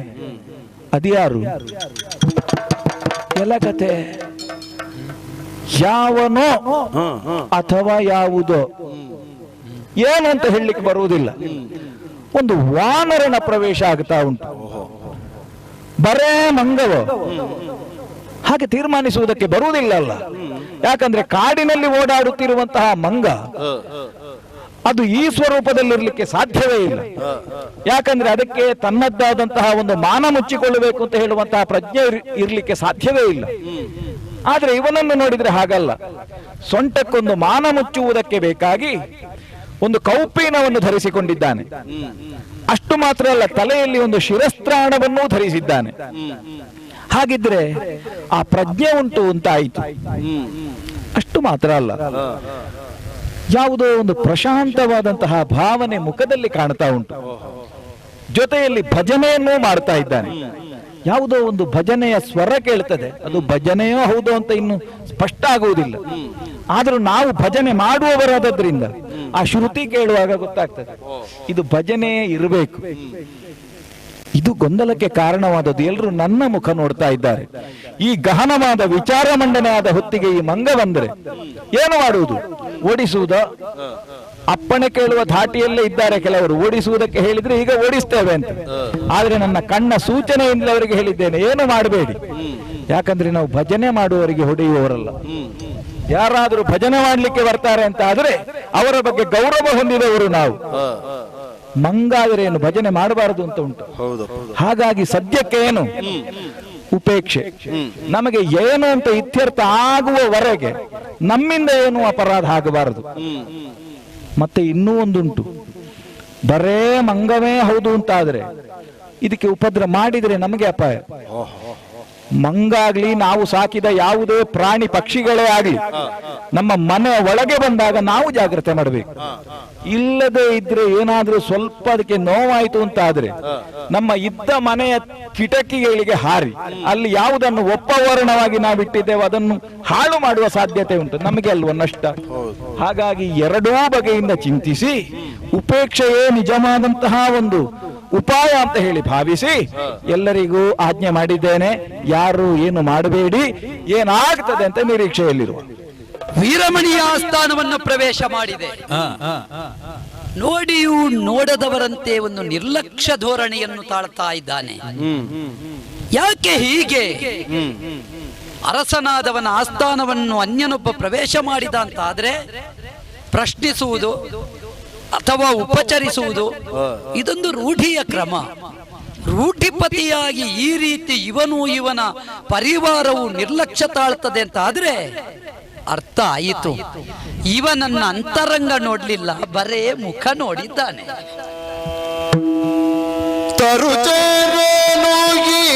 ಅದ್ಯಾರು? ಎಲ್ಲ ಕತೆ ಯಾವನೋ ಅಥವಾ ಯಾವುದೋ ಏನಂತ ಹೇಳಲಿಕ್ಕೆ ಬರುವುದಿಲ್ಲ. ಒಂದು ವಾನರನ ಪ್ರವೇಶ ಆಗ್ತಾ ಉಂಟು. ಬರೇ ಮಂಗವ ಹಾಗೆ ತೀರ್ಮಾನಿಸುವುದಕ್ಕೆ ಬರುವುದಿಲ್ಲ ಅಲ್ಲ. ಯಾಕಂದ್ರೆ ಕಾಡಿನಲ್ಲಿ ಓಡಾಡುತ್ತಿರುವಂತಹ ಮಂಗ ಅದು ಈ ಸ್ವರೂಪದಲ್ಲಿರ್ಲಿಕ್ಕೆ ಸಾಧ್ಯವೇ ಇಲ್ಲ. ಯಾಕಂದ್ರೆ ಅದಕ್ಕೆ ತನ್ನದ್ದಾದಂತಹ ಒಂದು ಮಾನ ಮುಚ್ಚಿಕೊಳ್ಳಬೇಕು ಅಂತ ಹೇಳುವಂತಹ ಪ್ರಜ್ಞೆ ಇರ್ಲಿಕ್ಕೆ ಸಾಧ್ಯವೇ ಇಲ್ಲ. ಆದ್ರೆ ಇವನನ್ನು ನೋಡಿದ್ರೆ ಹಾಗಲ್ಲ. ಸೊಂಟಕ್ಕೊಂದು ಮಾನ ಮುಚ್ಚುವುದಕ್ಕೆ ಬೇಕಾಗಿ ಒಂದು ಕೌಪೀನವನ್ನು ಧರಿಸಿಕೊಂಡಿದ್ದಾನೆ. ಅಷ್ಟು ಮಾತ್ರ ಅಲ್ಲ, ತಲೆಯಲ್ಲಿ ಒಂದು ಶಿರಸ್ತ್ರಾಣವನ್ನೂ ಧರಿಸಿದ್ದಾನೆ. ಹಾಗಿದ್ರೆ ಆ ಪ್ರಜ್ಞೆ ಉಂಟು ಅಂತಾಯಿತು. ಅಷ್ಟು ಮಾತ್ರ ಅಲ್ಲ, ಯಾವುದೋ ಒಂದು ಪ್ರಶಾಂತವಾದಂತಹ ಭಾವನೆ ಮುಖದಲ್ಲಿ ಕಾಣ್ತಾ ಉಂಟು. ಜೊತೆಯಲ್ಲಿ ಭಜನೆಯನ್ನೂ ಮಾಡ್ತಾ ಇದ್ದಾನೆ. ಯಾವುದೋ ಒಂದು ಭಜನೆಯ ಸ್ವರ ಕೇಳ್ತದೆ, ಅದು ಭಜನೆಯೋ ಹೌದು ಅಂತ ಇನ್ನು ಸ್ಪಷ್ಟ ಆಗುವುದಿಲ್ಲ. ಆದ್ರೂ ನಾವು ಭಜನೆ ಮಾಡುವವರಾದದ್ರಿಂದ ಆ ಶ್ರುತಿ ಕೇಳುವಾಗ ಗೊತ್ತಾಗ್ತದೆ ಇದು ಭಜನೆಯೇ ಇರಬೇಕು. ಇದು ಗೊಂದಲಕ್ಕೆ ಕಾರಣವಾದದ್ದು. ಎಲ್ಲರೂ ನನ್ನ ಮುಖ ನೋಡ್ತಾ ಇದ್ದಾರೆ. ಈ ಗಹನವಾದ ವಿಚಾರ ಮಂಡನೆ ಆದ ಹೊತ್ತಿಗೆ ಈ ಮಂಗ ಬಂದ್ರೆ ಏನು ಮಾಡುವುದು? ಓಡಿಸುವುದ? ಅಪ್ಪಣೆ ಕೇಳುವ ಧಾಟಿಯಲ್ಲೇ ಇದ್ದಾರೆ ಕೆಲವರು. ಓಡಿಸುವುದಕ್ಕೆ ಹೇಳಿದ್ರೆ ಈಗ ಓಡಿಸ್ತೇವೆ ಅಂತ. ಆದ್ರೆ ನನ್ನ ಕಣ್ಣ ಸೂಚನೆಯಿಂದಲೇ ಅವರಿಗೆ ಹೇಳಿದ್ದೇನೆ, ಏನು ಮಾಡಬೇಡಿ. ಯಾಕಂದ್ರೆ ನಾವು ಭಜನೆ ಮಾಡುವವರಿಗೆ ಹೊಡೆಯುವವರಲ್ಲ. ಯಾರಾದ್ರೂ ಭಜನೆ ಮಾಡ್ಲಿಕ್ಕೆ ಬರ್ತಾರೆ ಅಂತ ಆದ್ರೆ ಅವರ ಬಗ್ಗೆ ಗೌರವ ಹೊಂದಿದವರು ನಾವು. ಮಂಗಾದರೆ ಏನು ಭಜನೆ ಮಾಡಬಾರದು ಅಂತ ಉಂಟು. ಹಾಗಾಗಿ ಸದ್ಯಕ್ಕೆ ಏನು ಉಪೇಕ್ಷೆ. ನಮಗೆ ಏನು ಅಂತ ಇತ್ಯರ್ಥ ಆಗುವವರೆಗೆ ನಮ್ಮಿಂದ ಏನು ಅಪರಾಧ ಆಗಬಾರದು. ಮತ್ತೆ ಇನ್ನೂ ಒಂದುಂಟು, ಬರೇ ಮಂಗವೇ ಹೌದು ಅಂತ ಆದ್ರೆ ಇದಕ್ಕೆ ಉಪದ್ರ ಮಾಡಿದ್ರೆ ನಮಗೆ ಅಪಾಯ. ಮಂಗಾಗ್ಲಿ, ನಾವು ಸಾಕಿದ ಯಾವುದೇ ಪ್ರಾಣಿ ಪಕ್ಷಿಗಳೇ ಆಗ್ಲಿ, ನಮ್ಮ ಮನೆ ಒಳಗೆ ಬಂದಾಗ ನಾವು ಜಾಗ್ರತೆ ಮಾಡಬೇಕು. ಇಲ್ಲದೆ ಇದ್ರೆ ಏನಾದ್ರೂ ಸ್ವಲ್ಪ ಅದಕ್ಕೆ ನೋವಾಯ್ತು ಅಂತ ಆದ್ರೆ ನಮ್ಮ ಇದ್ದ ಮನೆಯ ಕಿಟಕಿಗಳಿಗೆ ಹಾರಿ ಅಲ್ಲಿ ಯಾವುದನ್ನು ಒಪ್ಪವರ್ಣವಾಗಿ ನಾವಿಟ್ಟಿದ್ದೇವೆ ಅದನ್ನು ಹಾಳು ಮಾಡುವ ಸಾಧ್ಯತೆ ಉಂಟು. ನಮಗೆ ಅಲ್ವ ನಷ್ಟ. ಹಾಗಾಗಿ ಎರಡೂ ಬಗೆಯಿಂದ ಚಿಂತಿಸಿ ಉಪೇಕ್ಷೆಯೇ ನಿಜವಾದಂತಹ ಒಂದು ಉಪಾಯ ಅಂತ ಹೇಳಿ ಭಾವಿಸಿ ಎಲ್ಲರಿಗೂ ಆಜ್ಞೆ ಮಾಡಿದ್ದೇನೆ, ಯಾರು ಏನು ಮಾಡಬೇಡಿ, ಏನಾಗ್ತದೆ ಅಂತ ನಿರೀಕ್ಷೆಯಲ್ಲಿರುವ. ವೀರಮಣಿಯ ಆಸ್ಥಾನವನ್ನು ಪ್ರವೇಶ ಮಾಡಿದೆ. ನೋಡಿಯೂ ನೋಡದವರಂತೆ ಒಂದು ನಿರ್ಲಕ್ಷ್ಯ ಧೋರಣೆಯನ್ನು ತಾಳ್ತಾ ಇದ್ದಾನೆ. ಯಾಕೆ ಹೀಗೆ? ಅರಸನಾದವನ ಆಸ್ಥಾನವನ್ನು ಅನ್ಯನೊಬ್ಬ ಪ್ರವೇಶ ಮಾಡಿದ ಅಂತ ಆದ್ರೆ ಪ್ರಶ್ನಿಸುವುದು ಅಥವಾ ಉಪಚರಿಸುವುದು ಇದೊಂದು ರೂಢಿಯ ಕ್ರಮ. ರೂಢಿಪತಿಯಾಗಿ ಈ ರೀತಿ ಇವನ ಪರಿವಾರವು ನಿರ್ಲಕ್ಷ್ಯ ತಾಳ್ತದೆ ಅಂತ ಆದ್ರೆ ಅರ್ಥ ಆಯಿತು, ಇವನನ್ನ ಅಂತರಂಗ ನೋಡ್ಲಿಲ್ಲ, ಬರೇ ಮುಖ ನೋಡಿದ್ದಾನೆ. ತರುಚೇರೇನು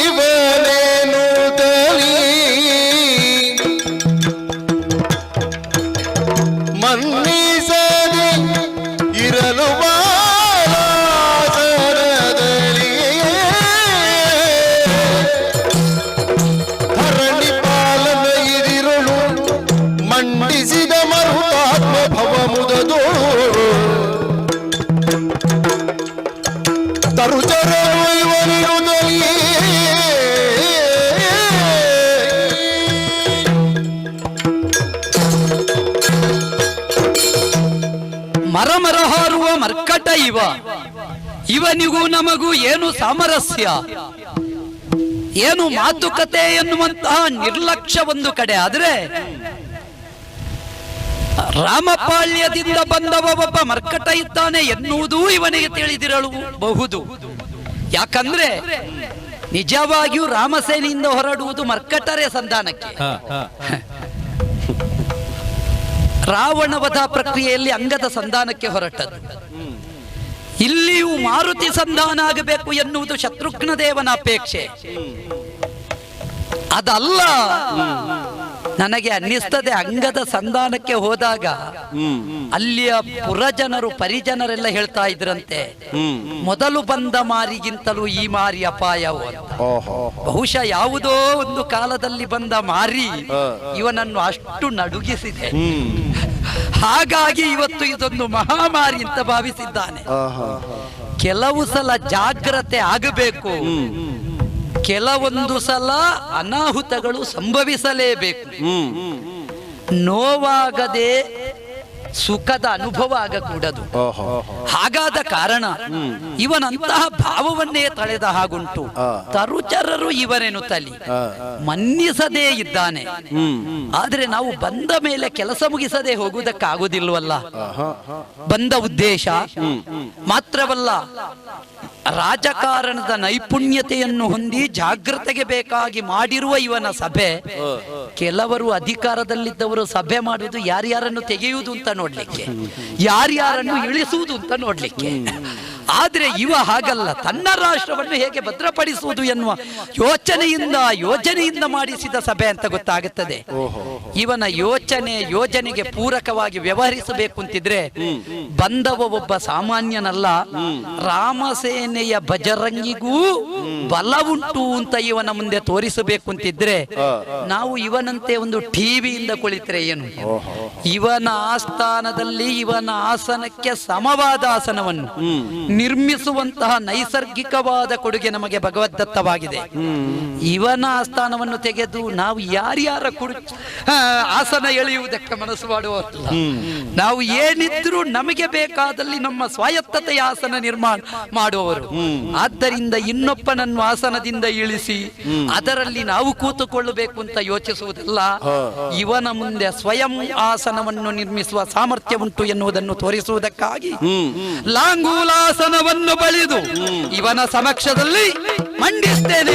ಇವನೇನು ತಲಿ ಮನ್ನಿಸದೆ ಇರಲು ಬಾರದಲ್ಲಿ ಧರಣಿ ಪಾಲನ ಇದಿರುಳು ಮಂಡಿಸಿದ ಮರುತಾತ್ಮ ಭವ ಮುದದೋಳು ತರುಚರನು ಇವನಿರುವುದಲಿ ಮರ ಹಾರುವ ಮರ್ಕಟ ಇವನಿಗೂ ನಮಗೂ ಏನು ಸಾಮರಸ್ಯ, ಏನು ಮಾತುಕತೆ ಎನ್ನುವಂತಹ ನಿರ್ಲಕ್ಷ್ಯ ಒಂದು ಕಡೆ ಆದ್ರೆ, ರಾಮಪಾಳ್ಯದಿಂದ ಬಂದವ ಒಬ್ಬ ಮರ್ಕಟ ಇದ್ದಾನೆ ಎನ್ನುವುದೂ ಇವನಿಗೆ ತಿಳಿದಿರಬಹುದು. ಯಾಕಂದ್ರೆ ನಿಜವಾಗಿಯೂ ರಾಮಸೇನೆಯಿಂದ ಹೊರಡುವುದು ಮರ್ಕಟರೇ ಸಂಧಾನಕ್ಕೆ. ರಾವಣವಧ ಪ್ರಕ್ರಿಯೆಯಲ್ಲಿ ಅಂಗದ ಸಂಧಾನಕ್ಕೆ ಹೊರಟದ್ದು. ಇಲ್ಲಿಯೂ ಮಾರುತಿ ಸಂಧಾನ ಆಗಬೇಕು ಎನ್ನುವುದು ಶತ್ರುಘ್ನ ದೇವನ ಅಪೇಕ್ಷೆ. ಅದಲ್ಲ, ನನಗೆ ಅನ್ನಿಸ್ತದೆ ಅಂಗದ ಸಂಧಾನಕ್ಕೆ ಹೋದಾಗ ಅಲ್ಲಿಯ ಪುರಜನರು ಪರಿಜನರೆಲ್ಲ ಹೇಳ್ತಾ ಇದ್ರಂತೆ, ಮೊದಲು ಬಂದ ಮಾರಿಗಿಂತಲೂ ಈ ಮಾರಿ ಅಪಾಯವು ಅಂತ. ಬಹುಶಃ ಯಾವುದೋ ಒಂದು ಕಾಲದಲ್ಲಿ ಬಂದ ಮಾರಿ ಇವನನ್ನು ಅಷ್ಟು ನಡುಗಿಸಿದೆ. ಹಾಗಾಗಿ ಇವತ್ತು ಇದೊಂದು ಮಹಾಮಾರಿ ಅಂತ ಭಾವಿಸಿದ್ದಾನೆ. ಕೆಲವು ಸಲ ಜಾಗ್ರತೆ ಆಗಬೇಕು, ಕೆಲವೊಂದು ಸಲ ಅನಾಹುತಗಳು ಸಂಭವಿಸಲೇಬೇಕು. ನೋವಾಗದೆ ಸುಖದ ಅನುಭವ ಆಗಕೂಡದು. ಹಾಗಾದ ಕಾರಣ ಇವನಂತಹ ಭಾವವನ್ನೇ ತಳೆದ ಹಾಗುಂಟು. ತರುಚರರು ಇವನೇನು ತಲಿ ಮನ್ನಿಸದೇ ಇದ್ದಾನೆ. ಆದ್ರೆ ನಾವು ಬಂದ ಮೇಲೆ ಕೆಲಸ ಮುಗಿಸದೆ ಹೋಗುವುದಕ್ಕಾಗುವುದಿಲ್ವಲ್ಲ. ಬಂದ ಉದ್ದೇಶ ಮಾತ್ರವಲ್ಲ, ರಾಜಕಾರಣದ ನೈಪುಣ್ಯತೆಯನ್ನು ಹೊಂದಿ ಜಾಗ್ರತೆಗೆ ಬೇಕಾಗಿ ಮಾಡಿರುವ ಇವನ ಸಭೆ ಕೆಲವರು ಅಧಿಕಾರದಲ್ಲಿದ್ದವರು ಸಭೆ ಮಾಡುವುದು ಯಾರ್ಯಾರನ್ನು ತೆಗೆಯುವುದು ಅಂತ ನೋಡ್ಲಿಕ್ಕೆ, ಯಾರ್ಯಾರನ್ನು ಇಳಿಸುವುದು ಅಂತ ನೋಡ್ಲಿಕ್ಕೆ. ಆದ್ರೆ ಇವ ಹಾಗಲ್ಲ, ತನ್ನ ರಾಷ್ಟ್ರವನ್ನು ಹೇಗೆ ಭದ್ರಪಡಿಸುವುದು ಎನ್ನುವ ಯೋಜನೆಯಿಂದ ಮಾಡಿಸಿದ ಸಭೆ ಅಂತ ಗೊತ್ತಾಗುತ್ತದೆ. ಇವನ ಯೋಜನೆಗೆ ಪೂರಕವಾಗಿ ವ್ಯವಹರಿಸಬೇಕು ಅಂತಿದ್ರೆ ಬಂದವ ಒಬ್ಬ ಸಾಮಾನ್ಯನಲ್ಲ, ರಾಮಸೇನೆಯ ಬಜರಂಗಿಗೂ ಬಲವುಂಟು ಅಂತ ಇವನ ಮುಂದೆ ತೋರಿಸಬೇಕು ಅಂತಿದ್ರೆ ನಾವು ಇವನಂತೆ ಒಂದು ಟಿವಿಯಿಂದ ಕುಳಿತರೆ ಏನು, ಇವನ ಆಸ್ಥಾನದಲ್ಲಿ ಇವನ ಆಸನಕ್ಕೆ ಸಮವಾದ ಆಸನವನ್ನು ನಿರ್ಮಿಸುವಂತಹ ನೈಸರ್ಗಿಕವಾದ ಕೊಡುಗೆ ನಮಗೆ ಭಗವದ್ದತ್ತವಾಗಿದೆ. ಇವನ ಆಸ್ಥಾನವನ್ನು ತೆಗೆದು ನಾವು ಯಾರ್ಯಾರ ಆಸನ ಎಳೆಯುವುದಕ್ಕೆ ಮನಸ್ಸು ಮಾಡುವಲ್ಲ. ನಾವು ಏನಿದ್ರೂ ನಮಗೆ ಬೇಕಾದಲ್ಲಿ ನಮ್ಮ ಸ್ವಾಯತ್ತತೆಯ ಆಸನ ನಿರ್ಮಾಣ ಮಾಡುವವರು. ಆದ್ದರಿಂದ ಇನ್ನೊಬ್ಬನನ್ನು ಆಸನದಿಂದ ಇಳಿಸಿ ಅದರಲ್ಲಿ ನಾವು ಕೂತುಕೊಳ್ಳಬೇಕು ಅಂತ ಯೋಚಿಸುವುದಲ್ಲ, ಇವನ ಮುಂದೆ ಸ್ವಯಂ ಆಸನವನ್ನು ನಿರ್ಮಿಸುವ ಸಾಮರ್ಥ್ಯ ಉಂಟು ಎನ್ನುವುದನ್ನು ತೋರಿಸುವುದಕ್ಕಾಗಿ ಲಾಂಗೂಲಾಸನವನ್ನು ಬಳಿದು ಇವನ ಸಮಕ್ಷದಲ್ಲಿ ಮಂಡಿಸ್ತೇನೆ.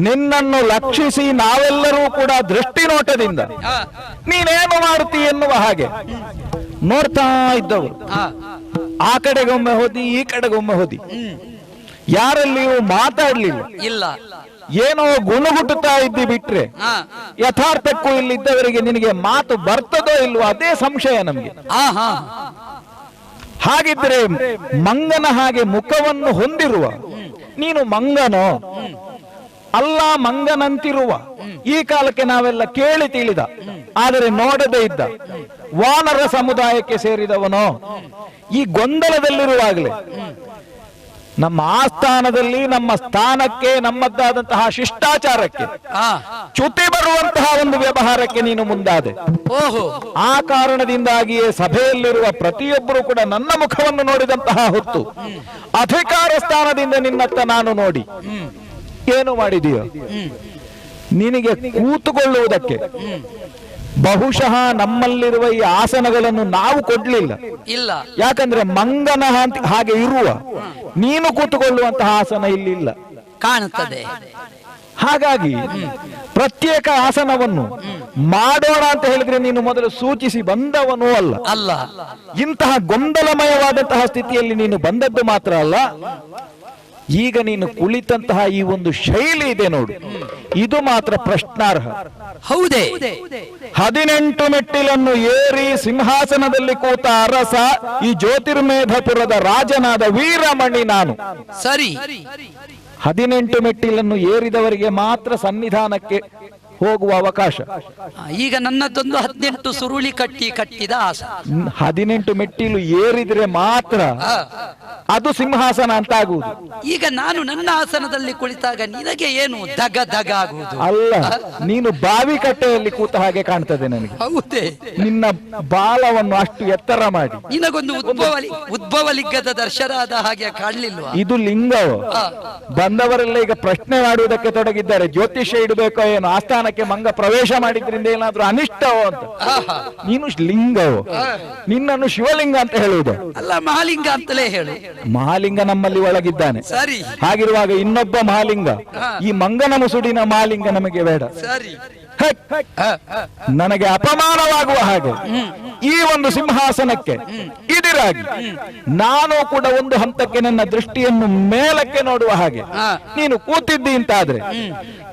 ನಿನ್ನನ್ನು ಲಕ್ಷಿಸಿ ನಾವೆಲ್ಲರೂ ಕೂಡ ದೃಷ್ಟಿ ನೋಟದಿಂದ ನೀನೇನು ಮಾಡುತ್ತಿ ಎನ್ನುವ ಹಾಗೆ ನೋಡ್ತಾ ಇದ್ದವರು. ಆ ಕಡೆಗೊಮ್ಮೆ ಹೋದಿ, ಈ ಕಡೆಗೊಮ್ಮೆ ಹೋದಿ, ಯಾರಲ್ಲಿಯೂ ಮಾತಾಡ್ಲಿಲ್ಲ. ಇಲ್ಲ, ಏನೋ ಗುಣಗುಟ್ಟುತ್ತಾ ಇದ್ದಿ ಬಿಟ್ರೆ ಯಥಾರ್ಥಕ್ಕೂ ಇಲ್ಲಿದ್ದವರಿಗೆ ನಿನಗೆ ಮಾತು ಬರ್ತದೋ ಇಲ್ವೋ ಅದೇ ಸಂಶಯ ನಮ್ಗೆ. ಹಾಗಿದ್ರೆ ಮಂಗನ ಹಾಗೆ ಮುಖವನ್ನು ಹೊಂದಿರುವ ನೀನು ಮಂಗನೋ ಅಲ್ಲ ಮಂಗನಂತಿರುವ ಈ ಕಾಲಕ್ಕೆ ನಾವೆಲ್ಲ ಕೇಳಿ ತಿಳಿದ ಆದರೆ ನೋಡದೇ ಇದ್ದ ವಾನರ ಸಮುದಾಯಕ್ಕೆ ಸೇರಿದವನೋ? ಈ ಗೊಂದಲದಲ್ಲಿರುವಾಗಲೇ ನಮ್ಮ ಆಸ್ಥಾನದಲ್ಲಿ ನಮ್ಮ ಸ್ಥಾನಕ್ಕೆ ನಮ್ಮದ್ದಾದಂತಹ ಶಿಷ್ಟಾಚಾರಕ್ಕೆ ಚ್ಯುತಿ ಬರುವಂತಹ ಒಂದು ವ್ಯವಹಾರಕ್ಕೆ ನೀನು ಮುಂದಾದೆ. ಆ ಕಾರಣದಿಂದಾಗಿಯೇ ಸಭೆಯಲ್ಲಿರುವ ಪ್ರತಿಯೊಬ್ಬರು ಕೂಡ ನನ್ನ ಮುಖವನ್ನು ನೋಡಿದಂತಹ ಹೊತ್ತು ಅಧಿಕಾರ ಸ್ಥಾನದಿಂದ ನಿನ್ನತ್ತ ನಾನು ನೋಡಿ ಏನು ಮಾಡಿದೆಯೋ? ನಿನಗೆ ಕೂತುಕೊಳ್ಳುವುದಕ್ಕೆ ಬಹುಶಃ ನಮ್ಮಲ್ಲಿರುವ ಈ ಆಸನಗಳನ್ನು ನಾವು ಕೊಡ್ಲಿಲ್ಲ. ಇಲ್ಲ, ಯಾಕಂದ್ರೆ ಮಂಗನ ಹಾಗೆ ಇರುವ ನೀನು ಕೂತುಕೊಳ್ಳುವಂತಹ ಆಸನ ಇಲ್ಲಿಲ್ಲ ಕಾಣುತ್ತದೆ. ಹಾಗಾಗಿ ಪ್ರತ್ಯೇಕ ಆಸನವನ್ನು ಮಾಡೋಣ ಅಂತ ಹೇಳಿದ್ರೆ ನೀನು ಮೊದಲು ಸೂಚಿಸಿ ಬಂದವನೂ ಅಲ್ಲ. ಇಂತಹ ಗೊಂದಲಮಯವಾದಂತಹ ಸ್ಥಿತಿಯಲ್ಲಿ ನೀನು ಬಂದದ್ದು ಮಾತ್ರ ಅಲ್ಲ, ಈಗ ನೀನು ಕುಳಿತಂತಹ ಈ ಒಂದು ಶೈಲಿ ಇದೆ ನೋಡು, ಇದು ಮಾತ್ರ ಪ್ರಶ್ನಾರ್ಹ. ಹೌದೇ? 18 ಮೆಟ್ಟಿಲನ್ನು ಏರಿ ಸಿಂಹಾಸನದಲ್ಲಿ ಕೂತ ಅರಸ, ಈ ಜ್ಯೋತಿರ್ಮೇಧಪುರದ ರಾಜನಾದ ವೀರಮಣಿ ನಾನು. ಸರಿ, 18 ಮೆಟ್ಟಿಲನ್ನು ಏರಿದವರಿಗೆ ಮಾತ್ರ ಸನ್ನಿಧಾನಕ್ಕೆ ಹೋಗುವ ಅವಕಾಶ. ಈಗ ನನ್ನದೊಂದು 18 ಸುರುಳಿ ಕಟ್ಟಿದ ಆಸನ. 18 ಮೆಟ್ಟಿಲು ಏರಿದ್ರೆ ಮಾತ್ರ ಅದು ಸಿಂಹಾಸನ ಅಂತ ಆಗುವುದು. ಈಗ ನಾನು ನನ್ನ ಆಸನದಲ್ಲಿ ಕುಳಿತಾಗ ನಿನಗೆ ಏನು ದಗ ಆಗುವುದು? ಅಲ್ಲ, ನೀನು ಬಾವಿ ಕಟ್ಟೆಯಲ್ಲಿ ಕೂತ ಹಾಗೆ ಕಾಣ್ತದೆ ನನಗೆ. ಹೌದೇ? ನಿನ್ನ ಬಾಲವನ್ನು ಅಷ್ಟು ಎತ್ತರ ಮಾಡಿ ನಿನಗೊಂದು ಉದ್ಭವ ಲಿಂಗದ ದರ್ಶನ ಆದ ಹಾಗೆ ಕಾಣಲಿಲ್ವಾ? ಇದು ಲಿಂಗವು. ಬಂದವರೆಲ್ಲ ಈಗ ಪ್ರಶ್ನೆ ಮಾಡುವುದಕ್ಕೆ ತೊಡಗಿದ್ದಾರೆ, ಜ್ಯೋತಿಷ್ಯ ಇಡಬೇಕೋ ಏನು, ಆಸ್ಥಾನಕ್ಕೆ ಮಂಗ ಪ್ರವೇಶ ಮಾಡಿದ್ರಿಂದ ಏನಾದ್ರೂ ಅನಿಷ್ಟವೋ ಅಂತ. ನೀನು ಲಿಂಗವು, ನಿನ್ನನ್ನು ಶಿವಲಿಂಗ ಅಂತ ಹೇಳುವುದು ಅಲ್ಲ, ಮಹಾಲಿಂಗ ಅಂತಲೇ ಹೇಳು. ಮಹಾಲಿಂಗ ನಮ್ಮಲ್ಲಿ ಒಳಗಿದ್ದಾನೆ. ಸರಿ, ಹಾಗಿರುವಾಗ ಇನ್ನೊಬ್ಬ ಮಹಾಲಿಂಗ, ಈ ಮಂಗನ ಮುಸುಡಿನ ಮಹಾಲಿಂಗ ನಮಗೆ ಬೇಡ. ಸರಿ, ನನಗೆ ಅಪಮಾನವಾಗುವ ಹಾಗೆ ಈ ಒಂದು ಸಿಂಹಾಸನಕ್ಕೆ ಇದಿರಾಗಿ ನಾನು ಕೂಡ ಒಂದು ಹಂತಕ್ಕೆ ನನ್ನ ದೃಷ್ಟಿಯನ್ನು ಮೇಲಕ್ಕೆ ನೋಡುವ ಹಾಗೆ ನೀನು ಕೂತಿದ್ದಿ ಅಂತಾದ್ರೆ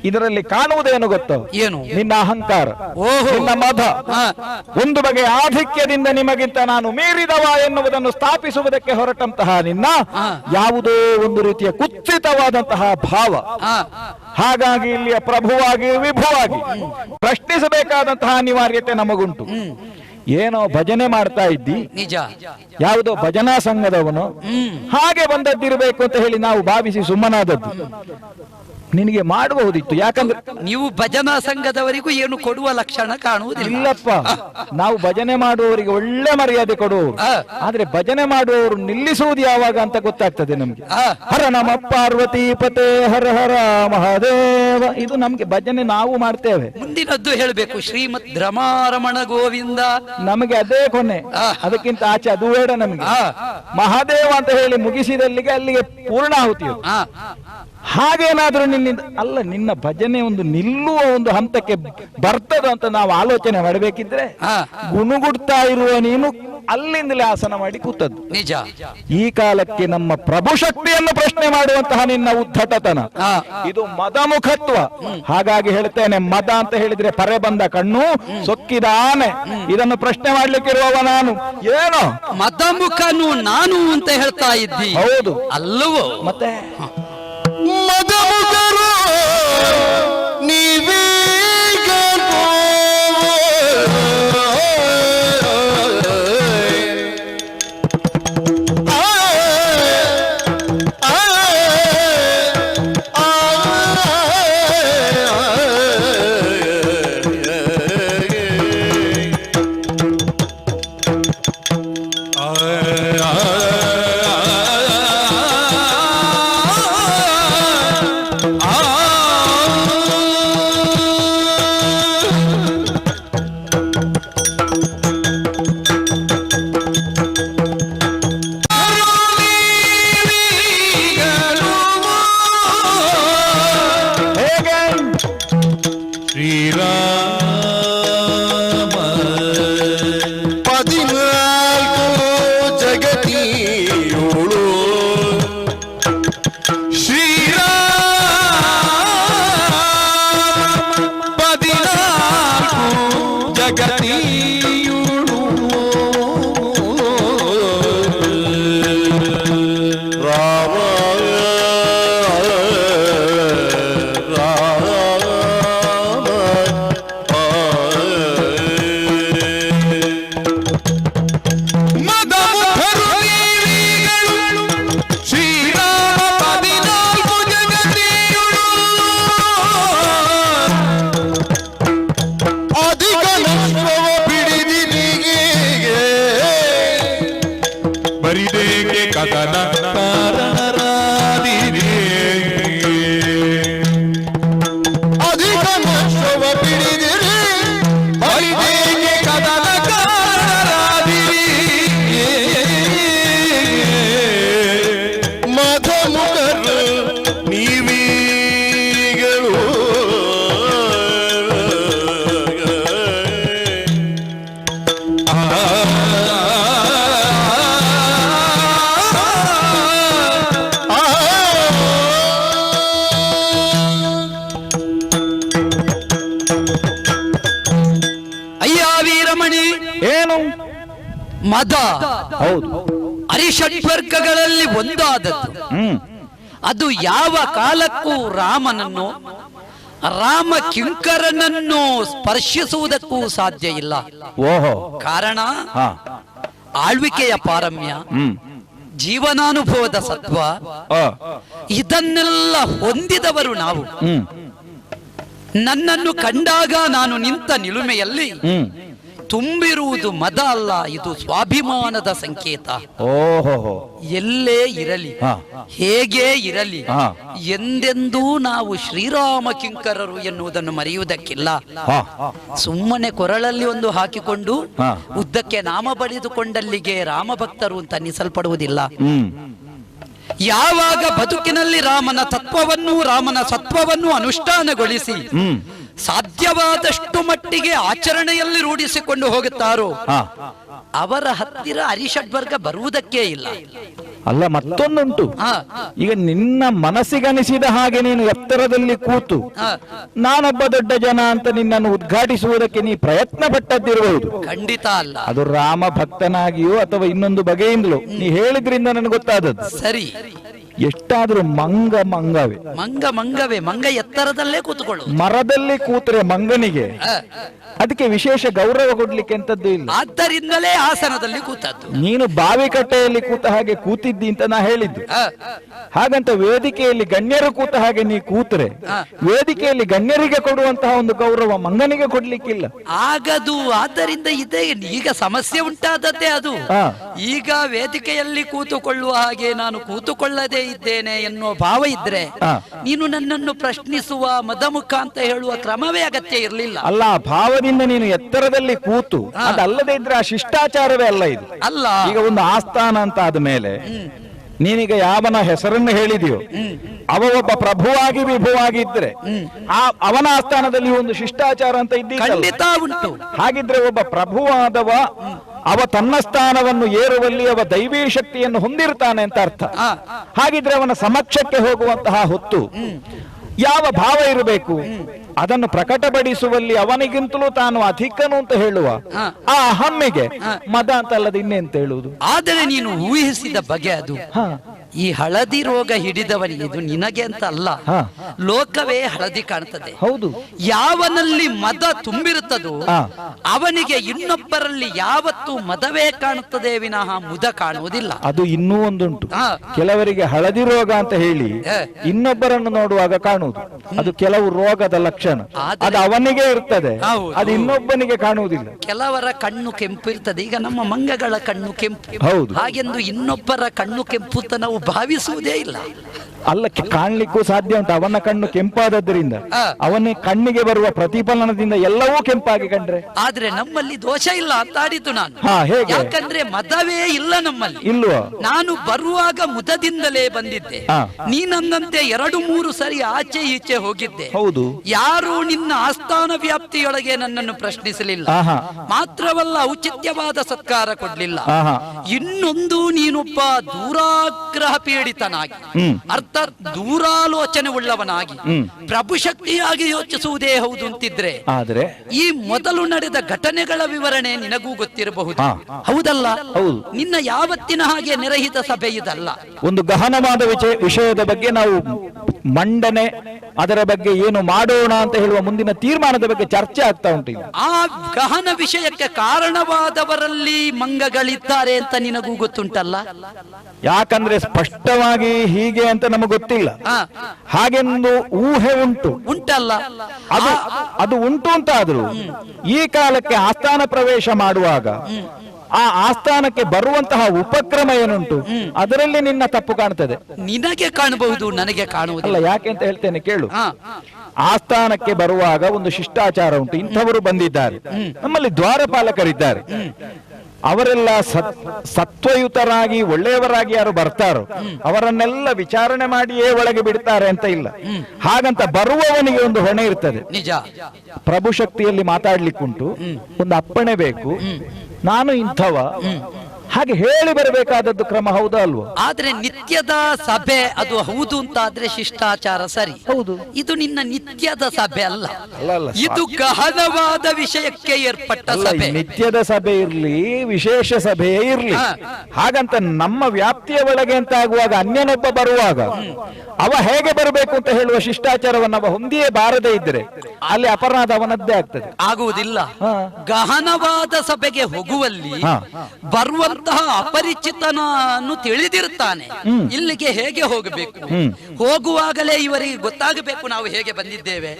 ಇದರಲ್ಲಿ ಕಾಣುವುದೇನು ಗೊತ್ತೋ? ಏನು? ನಿನ್ನ ಅಹಂಕಾರ, ನಿನ್ನ ಮದ, ಒಂದು ಬಗೆಯ ಆಧಿಕ್ಯದಿಂದ ನಿಮಗಿಂತ ನಾನು ಮೀರಿದವ ಎನ್ನುವುದನ್ನು ಸ್ಥಾಪಿಸುವುದಕ್ಕೆ ಹೊರಟಂತಹ ನಿನ್ನ ಯಾವುದೋ ಒಂದು ರೀತಿಯ ಕುತ್ಸಿತವಾದಂತಹ ಭಾವ. ಹಾಗಾಗಿ ಇಲ್ಲಿಯ ಪ್ರಭುವಾಗಿ ವಿಭುವಾಗಿ ಪ್ರಶ್ನಿಸಬೇಕಾದಂತಹ ಅನಿವಾರ್ಯತೆ ನಮಗುಂಟು. ಏನೋ ಭಜನೆ ಮಾಡ್ತಾ ಇದ್ದಿ, ನಿಜ, ಯಾವುದೋ ಭಜನಾ ಸಂಘದವನು ಹಾಗೆ ಬಂದದ್ದಿರಬೇಕು ಅಂತ ಹೇಳಿ ನಾವು ಭಾವಿಸಿ ಸುಮ್ಮನಾದದ್ದು. ನಿನಗೆ ಮಾಡಬಹುದಿತ್ತು, ಯಾಕಂದ್ರೆ ನೀವು ಭಜನಾ ಸಂಘದವರಿಗೂ ಏನು ಕೊಡುವ ಲಕ್ಷಣ ಕಾಣುವುದಿಲ್ಲ. ಇಲ್ಲಪ್ಪ, ನಾವು ಭಜನೆ ಮಾಡುವವರಿಗೆ ಒಳ್ಳೆ ಮರ್ಯಾದೆ ಕೊಡುವವರು. ಆದ್ರೆ ಭಜನೆ ಮಾಡುವವರು ನಿಲ್ಲಿಸುವುದು ಯಾವಾಗ ಅಂತ ಗೊತ್ತಾಗ್ತದೆ ನಮ್ಗೆ. ಹರ ನಮ ಪಾರ್ವತಿ ಪತೆ ಹರ ಹರ ಮಹಾದೇವ, ಇದು ನಮ್ಗೆ ಭಜನೆ ನಾವು ಮಾಡ್ತೇವೆ. ಮುಂದಿನದ್ದು ಹೇಳಬೇಕು, ಶ್ರೀಮದ್ ರಮಾರಮಣ ಗೋವಿಂದ, ನಮಗೆ ಅದೇ ಕೊನೆ, ಅದಕ್ಕಿಂತ ಆಚೆ ಅದು ಬೇಡ ನಮ್ಗೆ. ಮಹಾದೇವ ಅಂತ ಹೇಳಿ ಮುಗಿಸಿದಲ್ಲಿಗೆ ಅಲ್ಲಿಗೆ ಪೂರ್ಣಾಹುತಿ. ಹಾಗೇನಾದ್ರೂ ನಿನ್ನಿಂದ ಅಲ್ಲ, ನಿನ್ನ ಭಜನೆ ಒಂದು ನಿಲ್ಲುವ ಒಂದು ಹಂತಕ್ಕೆ ಬರ್ತದ ಅಂತ ನಾವು ಆಲೋಚನೆ ಮಾಡಬೇಕಿದ್ರೆ ಗುಣಗುಡ್ತಾ ಇರುವ ನೀನು ಅಲ್ಲಿಂದಲೇ ಆಸನ ಮಾಡಿ ಕೂತದ್ದು. ನಿಜ, ಈ ಕಾಲಕ್ಕೆ ನಮ್ಮ ಪ್ರಭು ಶಕ್ತಿಯನ್ನು ಪ್ರಶ್ನೆ ಮಾಡುವಂತಹ ನಿನ್ನ ಉದ್ಧಟತನ, ಇದು ಮದಮುಖತ್ವ. ಹಾಗಾಗಿ ಹೇಳ್ತೇನೆ, ಮದ ಅಂತ ಹೇಳಿದ್ರೆ ಪರೆ ಬಂದ ಕಣ್ಣು, ಸೊಕ್ಕಿದ ಆನೆ, ಇದನ್ನು ಪ್ರಶ್ನೆ ಮಾಡ್ಲಿಕ್ಕಿರುವವ ನಾನು. ಏನೋ ಮದಮುಖನು ನಾನು ಅಂತ ಹೇಳ್ತಾ ಇದ್ದಿ? ಹೌದು ಅಲ್ಲವೋ? ಮತ್ತೆ ಮದಮುಖರು ನೀವೀಗ ಮದ ಹೌದು ಅರಿಷಡ್ವರ್ಗಗಳಲ್ಲಿ ಒಂದಾದದ್ದು. ಅದು ಯಾವ ಕಾಲಕ್ಕೂ ರಾಮನನ್ನು ರಾಮ ಕಿಂಕರನನ್ನು ಸ್ಪರ್ಶಿಸುವುದಕ್ಕೂ ಸಾಧ್ಯ ಇಲ್ಲ. ಓಹೋ, ಕಾರಣ ಆಳ್ವಿಕೆಯ ಪಾರಮ್ಯ, ಜೀವನಾನುಭವದ ಸತ್ವ, ಇದನ್ನೆಲ್ಲ ಹೊಂದಿದವರು ನಾವು. ನನ್ನನ್ನು ಕಂಡಾಗ ನಾನು ನಿಂತ ನಿಲುಮೆಯಲ್ಲಿ ತುಂಬಿರುವುದು ಮದ ಅಲ್ಲ, ಇದು ಸ್ವಾಭಿಮಾನದ ಸಂಕೇತ. ಓಹೋ, ಎಲ್ಲೇ ಇರಲಿ, ಹೇಗೆ ಇರಲಿ, ಎಂದೆಂದೂ ನಾವು ಶ್ರೀರಾಮ ಕಿಂಕರರು ಎನ್ನುವುದನ್ನು ಮರೆಯುವುದಕ್ಕಿಲ್ಲ. ಸುಮ್ಮನೆ ಕೊರಳಲ್ಲಿ ಒಂದು ಹಾಕಿಕೊಂಡು ಉದ್ದಕ್ಕೆ ನಾಮ ಬಳಿದುಕೊಂಡಲ್ಲಿಗೆ ರಾಮ ಭಕ್ತರು ಅಂತ ಅನ್ನಿಸಲ್ಪಡುವುದಿಲ್ಲ. ಯಾವಾಗ ಬದುಕಿನಲ್ಲಿ ರಾಮನ ತತ್ವವನ್ನು ರಾಮನ ಸತ್ವವನ್ನು ಅನುಷ್ಠಾನಗೊಳಿಸಿ ಸಾಧ್ಯವಾದಷ್ಟು ಮಟ್ಟಿಗೆ ಆಚರಣೆಯಲ್ಲಿ ರೂಢಿಸಿಕೊಂಡು ಹೋಗುತ್ತಾರೋ ಅವರ ಹತ್ತಿರ ಅರಿಷಡ್ವರ್ಗ ಬರುವುದಕ್ಕೇ ಇಲ್ಲ. ಅಲ್ಲ, ಮತ್ತೊಂದುಂಟು. ಈಗ ನಿನ್ನ ಮನಸ್ಸಿಗನಿಸಿದ ಹಾಗೆ ನೀನು ಎತ್ತರದಲ್ಲಿ ಕೂತು ನಾನೊಬ್ಬ ದೊಡ್ಡ ಜನ ಅಂತ ನಿನ್ನನ್ನು ಉದ್ಘಾಟಿಸುವುದಕ್ಕೆ ನೀ ಪ್ರಯತ್ನ ಪಟ್ಟದ್ದಿರಬಹುದು. ಖಂಡಿತ ಅಲ್ಲ. ಅದು ರಾಮ ಭಕ್ತನಾಗಿಯೋ ಅಥವಾ ಇನ್ನೊಂದು ಬಗೆಯಿಂದಲೋ ನೀ ಹೇಳಿದ್ರಿಂದ ನನಗೆ ಗೊತ್ತಾದದ್ದು. ಸರಿ, ಎಷ್ಟಾದ್ರೂ ಮಂಗವೇ. ಮಂಗವೇ ಮಂಗ ಎತ್ತರದಲ್ಲೇ ಕೂತ್ಕೊಳ್ಳು. ಮರದಲ್ಲಿ ಕೂತ್ರೆ ಮಂಗನಿಗೆ ಅದಕ್ಕೆ ವಿಶೇಷ ಗೌರವ ಕೊಡ್ಲಿಕ್ಕೆ ಎಂತದ್ದು ಇಲ್ಲ. ಆದ್ದರಿಂದಲೇ ಆಸನದಲ್ಲಿ ಕೂತದ್ದು. ನೀನು ಬಾವಿಕಟ್ಟೆಯಲ್ಲಿ ಕೂತ ಹಾಗೆ ಕೂತಿದ್ದಿ ಅಂತ ನಾ ಹೇಳಿದ್ದು. ಹಾಗಂತ ವೇದಿಕೆಯಲ್ಲಿ ಗಣ್ಯರು ಕೂತ ಹಾಗೆ ನೀ ಕೂತ್ರೆ ವೇದಿಕೆಯಲ್ಲಿ ಗಣ್ಯರಿಗೆ ಕೊಡುವಂತಹ ಒಂದು ಗೌರವ ಮಂಗನಿಗೆ ಕೊಡ್ಲಿಕ್ಕಿಲ್ಲ. ಆಗದು. ಆದ್ದರಿಂದ ಇದೆ ಈಗ ಸಮಸ್ಯೆ ಉಂಟಾದದ್ದೇ ಅದು. ಈಗ ವೇದಿಕೆಯಲ್ಲಿ ಕೂತುಕೊಳ್ಳುವ ಹಾಗೆ ನಾನು ಕೂತುಕೊಳ್ಳದೇ ಇದ್ದೇನೆ ಎನ್ನುವ ಭಾವ ಇದ್ರೆ ನೀನು ನನ್ನನ್ನು ಪ್ರಶ್ನಿಸುವ ಮದಮುಖ ಅಂತ ಹೇಳುವ ಕ್ರಮವೇ ಅಗತ್ಯ ಇರಲಿಲ್ಲ. ಅಲ್ಲ, ಭಾವದಿಂದ ನೀನು ಎತ್ತರದಲ್ಲಿ ಕೂತು ಅದಲ್ಲದೆ ಇದ್ರೆ ಆ ಶಿಷ್ಟಾಚಾರವೇ ಅಲ್ಲ ಇದು. ಅಲ್ಲ, ಈಗ ಒಂದು ಆಸ್ಥಾನ ಅಂತ ಆದ ಮೇಲೆ ನೀನೀಗ ಯಾವನ ಹೆಸರನ್ನು ಹೇಳಿದೆಯೋ ಅವ ಒಬ್ಬ ಪ್ರಭುವಾಗಿ ವಿಭುವಾಗಿ ಇದ್ರೆ ಅವನ ಆಸ್ಥಾನದಲ್ಲಿ ಒಂದು ಶಿಷ್ಟಾಚಾರ ಅಂತ ಖಂಡಿತ ಉಂಟು. ಹಾಗಿದ್ರೆ ಒಬ್ಬ ಪ್ರಭುವಾದವ ಅವ ತನ್ನ ಸ್ಥಾನವನ್ನು ಏರುವಲ್ಲಿ ಅವ ದೈವೀ ಶಕ್ತಿಯನ್ನು ಹೊಂದಿರ್ತಾನೆ ಅಂತ ಅರ್ಥ. ಹಾಗಿದ್ರೆ ಅವನ ಸಮಕ್ಷಕ್ಕೆ ಹೋಗುವಂತಹ ಹೊತ್ತು ಯಾವ ಭಾವ ಇರಬೇಕು? ಅದನ್ನು ಪ್ರಕಟಪಡಿಸುವಲ್ಲಿ ಅವನಿಗಿಂತಲೂ ತಾನು ಅಧಿಕನು ಅಂತ ಹೇಳುವ ಆ ಅಹಮ್ಮಿಗೆ ಮದ ಅಂತ ಅಲ್ಲದ ಇನ್ನೆಂತ ಹೇಳುವುದು. ಆದರೆ ನೀನು ಊಹಿಸಿದ ಬಗೆ ಅದು. ಈ ಹಳದಿ ರೋಗ ಹಿಡಿದವನಿಗೆ ಇದು ನಿನಗೆ ಅಂತ ಅಲ್ಲ, ಲೋಕವೇ ಹಳದಿ ಕಾಣ್ತದೆ. ಹೌದು. ಯಾವನಲ್ಲಿ ಮದ ತುಂಬಿರುತ್ತದೋ ಅವನಿಗೆ ಇನ್ನೊಬ್ಬರಲ್ಲಿ ಯಾವತ್ತೂ ಮದವೇ ಕಾಣುತ್ತದೆ ವಿನಃ ಮುದ ಕಾಣುವುದಿಲ್ಲ. ಅದು ಇನ್ನೂ ಒಂದುಂಟು. ಕೆಲವರಿಗೆ ಹಳದಿ ರೋಗ ಅಂತ ಹೇಳಿ ಇನ್ನೊಬ್ಬರನ್ನು ನೋಡುವಾಗ ಕಾಣುವುದು. ಅದು ಕೆಲವು ರೋಗದ ಲಕ್ಷಣ. ಅದು ಅವನಿಗೆ ಇರ್ತದೆ, ಅದು ಇನ್ನೊಬ್ಬನಿಗೆ ಕಾಣುವುದಿಲ್ಲ. ಕೆಲವರ ಕಣ್ಣು ಕೆಂಪು ಇರ್ತದೆ. ಈಗ ನಮ್ಮ ಮಂಗಗಳ ಕಣ್ಣು ಕೆಂಪು. ಹೌದು. ಹಾಗೆಂದು ಇನ್ನೊಬ್ಬರ ಕಣ್ಣು ಕೆಂಪು ಅಂತ ನಾವು ಭಾವಿಸುವುದೇ ಇಲ್ಲ. ಅಲ್ಲ, ಕಾಣ್ಲಿಕ್ಕೂ ಸಾಧ್ಯ ಉಂಟು. ಅವನ ಕಣ್ಣು ಕೆಂಪಾದದ್ರಿಂದ ಅವನ ಕಣ್ಣಿಗೆ ಬರುವ ಪ್ರತಿಫಲನದಿಂದ ಎಲ್ಲವೂ ಕೆಂಪಾಗಿ ಕಂಡ್ರೆ. ಆದ್ರೆ ನಮ್ಮಲ್ಲಿ ದೋಷ ಇಲ್ಲ ಅಂತ ಆಡಿತು ನಾನು. ಯಾಕಂದ್ರೆ ಮದವೇ ಇಲ್ಲ ನಮ್ಮಲ್ಲಿ. ಇಲ್ವಾ? ನಾನು ಬರುವಾಗ ಮುದದಿಂದಲೇ ಬಂದಿದ್ದೆ. ನೀನಂದಂತೆ 2-3 ಸರಿ ಆಚೆ ಈಚೆ ಹೋಗಿದ್ದೆ. ಹೌದು. ಯಾರು ನಿನ್ನ ಆಸ್ಥಾನ ವ್ಯಾಪ್ತಿಯೊಳಗೆ ನನ್ನನ್ನು ಪ್ರಶ್ನಿಸಲಿಲ್ಲ. ಮಾತ್ರವಲ್ಲ, ಔಚಿತ್ಯವಾದ ಸತ್ಕಾರ ಕೊಡ್ಲಿಲ್ಲ. ಇನ್ನೊಂದು, ನೀನೊಬ್ಬ ದೂರಾಗ್ರಹ ಪೀಡಿತನಾಗಿ, ಅರ್ಥಾತ್ ದೂರಾಲೋಚನೆ ಉಳ್ಳವನಾಗಿ, ಪ್ರಭುಶಕ್ತಿಯಾಗಿ ಯೋಚಿಸುವುದೇ ಹೌದು ಅಂತಿದ್ರೆ ಆದ್ರೆ ಈ ಮೊದಲು ನಡೆದ ಘಟನೆಗಳ ವಿವರಣೆ ನಿನಗೂ ಗೊತ್ತಿರಬಹುದು. ಹೌದಲ್ಲ? ಹೌದು. ನಿನ್ನ ಯಾವತ್ತಿನ ಹಾಗೆ ನೆರಹಿತ ಸಭೆ ಇದಲ್ಲ. ಒಂದು ಗಹನವಾದ ವಿಷಯದ ಬಗ್ಗೆ ನಾವು ಮಂಡನೆ, ಅದರ ಬಗ್ಗೆ ಏನು ಮಾಡೋಣ ಅಂತ ಹೇಳುವ ಮುಂದಿನ ತೀರ್ಮಾನದ ಬಗ್ಗೆ ಚರ್ಚೆ ಆಗ್ತಾ ಉಂಟು. ಆ ಗಹನ ವಿಷಯಕ್ಕೆ ಕಾರಣವಾದವರಲ್ಲಿ ಮಂಗಗಳಿದ್ದಾರೆ ಅಂತ ನಿನಗೂ ಗೊತ್ತುಂಟಲ್ಲ. ಯಾಕಂದ್ರೆ ಸ್ಪಷ್ಟವಾಗಿ ಹೀಗೆ ಅಂತ ನಮಗೆ ಗೊತ್ತಿಲ್ಲ. ಹಾಗೆಂದು ಊಹೆ ಉಂಟಲ್ಲ. ಅದು ಉಂಟು ಅಂತ ಆದ್ರೂ ಈ ಕಾಲಕ್ಕೆ ಆಸ್ಥಾನ ಪ್ರವೇಶ ಮಾಡುವಾಗ ಆ ಆಸ್ಥಾನಕ್ಕೆ ಬರುವಂತಹ ಉಪಕ್ರಮ ಏನುಂಟು ಅದರಲ್ಲಿ ನಿನ್ನ ತಪ್ಪು ಕಾಣ್ತದೆ. ನಿನಗೆ ಕಾಣಬಹುದು, ನನಗೆ ಕಾಣುವುದಿಲ್ಲ. ಯಾಕೆ ಅಂತ ಹೇಳ್ತೇನೆ ಕೇಳು. ಆಸ್ಥಾನಕ್ಕೆ ಬರುವಾಗ ಒಂದು ಶಿಷ್ಟಾಚಾರ ಉಂಟು. ಇಂಥವರು ಬಂದಿದ್ದಾರೆ, ನಮ್ಮಲ್ಲಿ ದ್ವಾರಪಾಲಕರಿದ್ದಾರೆ. ಅವರೆಲ್ಲ ಸತ್ವಯುತರಾಗಿ ಒಳ್ಳೆಯವರಾಗಿ ಯಾರು ಬರ್ತಾರೋ ಅವರನ್ನೆಲ್ಲ ವಿಚಾರಣೆ ಮಾಡಿಯೇ ಒಳಗೆ ಬಿಡ್ತಾರೆ ಅಂತ ಇಲ್ಲ. ಹಾಗಂತ ಬರುವವನಿಗೆ ಒಂದು ಹೊಣೆ ಇರ್ತದೆ. ನಿಜ. ಪ್ರಭು ಶಕ್ತಿಯಲ್ಲಿ ಮಾತಾಡ್ಲಿಕ್ಕುಂಟು, ಒಂದು ಅಪ್ಪಣೆ ಬೇಕು, ನಾನು ಇಂಥವ ಹಾಗೆ ಹೇಳಿ ಬರಬೇಕಾದದ್ದು ಕ್ರಮ. ಹೌದಾ ಅಲ್ವೋ? ಆದ್ರೆ ನಿತ್ಯದ ಸಭೆ ಅದು ಹೌದು ಅಂತ ಆದ್ರೆ ಶಿಷ್ಟಾಚಾರ ಸರಿ. ಹೌದು. ಇದು ನಿನ್ನ ನಿತ್ಯದ ಸಭೆ ಅಲ್ಲ, ಇದು ಗಹನವಾದ ವಿಷಯಕ್ಕೆ ಏರ್ಪಟ್ಟ ಸಭೆ. ನಿತ್ಯದ ಸಭೆ ಇರ್ಲಿ, ವಿಶೇಷ ಸಭೆಯೇ ಇರ್ಲಿ, ಹಾಗಂತ ನಮ್ಮ ವ್ಯಾಪ್ತಿಯ ಒಳಗೆ ಅಂತ ಆಗುವಾಗ ಅನ್ಯನೊಬ್ಬ ಬರುವಾಗ ಅವ ಹೇಗೆ ಬರಬೇಕು ಅಂತ ಹೇಳುವ ಶಿಷ್ಟಾಚಾರವನ್ನು ಅವ ಹೊಂದಿಯೇ ಬಾರದೇ ಇದ್ರೆ ಅಲ್ಲಿ ಅಪರಾಧ ಅವನದ್ದೇ ಆಗ್ತದೆ. ಆಗುವುದಿಲ್ಲ. ಗಹನವಾದ ಸಭೆಗೆ ಹೋಗುವಲ್ಲಿ ಬರುವಂತಹ ಅಪರಿಚಿತನನ್ನು ತಿಳಿದಿರುತ್ತಾನೆ. ಇಲ್ಲಿಗೆ ಹೇಗೆ ಹೋಗಬೇಕು, ಹೋಗುವಾಗಲೇ ಇವರಿಗೆ ಗೊತ್ತಾಗಬೇಕು ನಾವು ಹೇಗೆ ಬಂದಿದ್ದೇವೆ.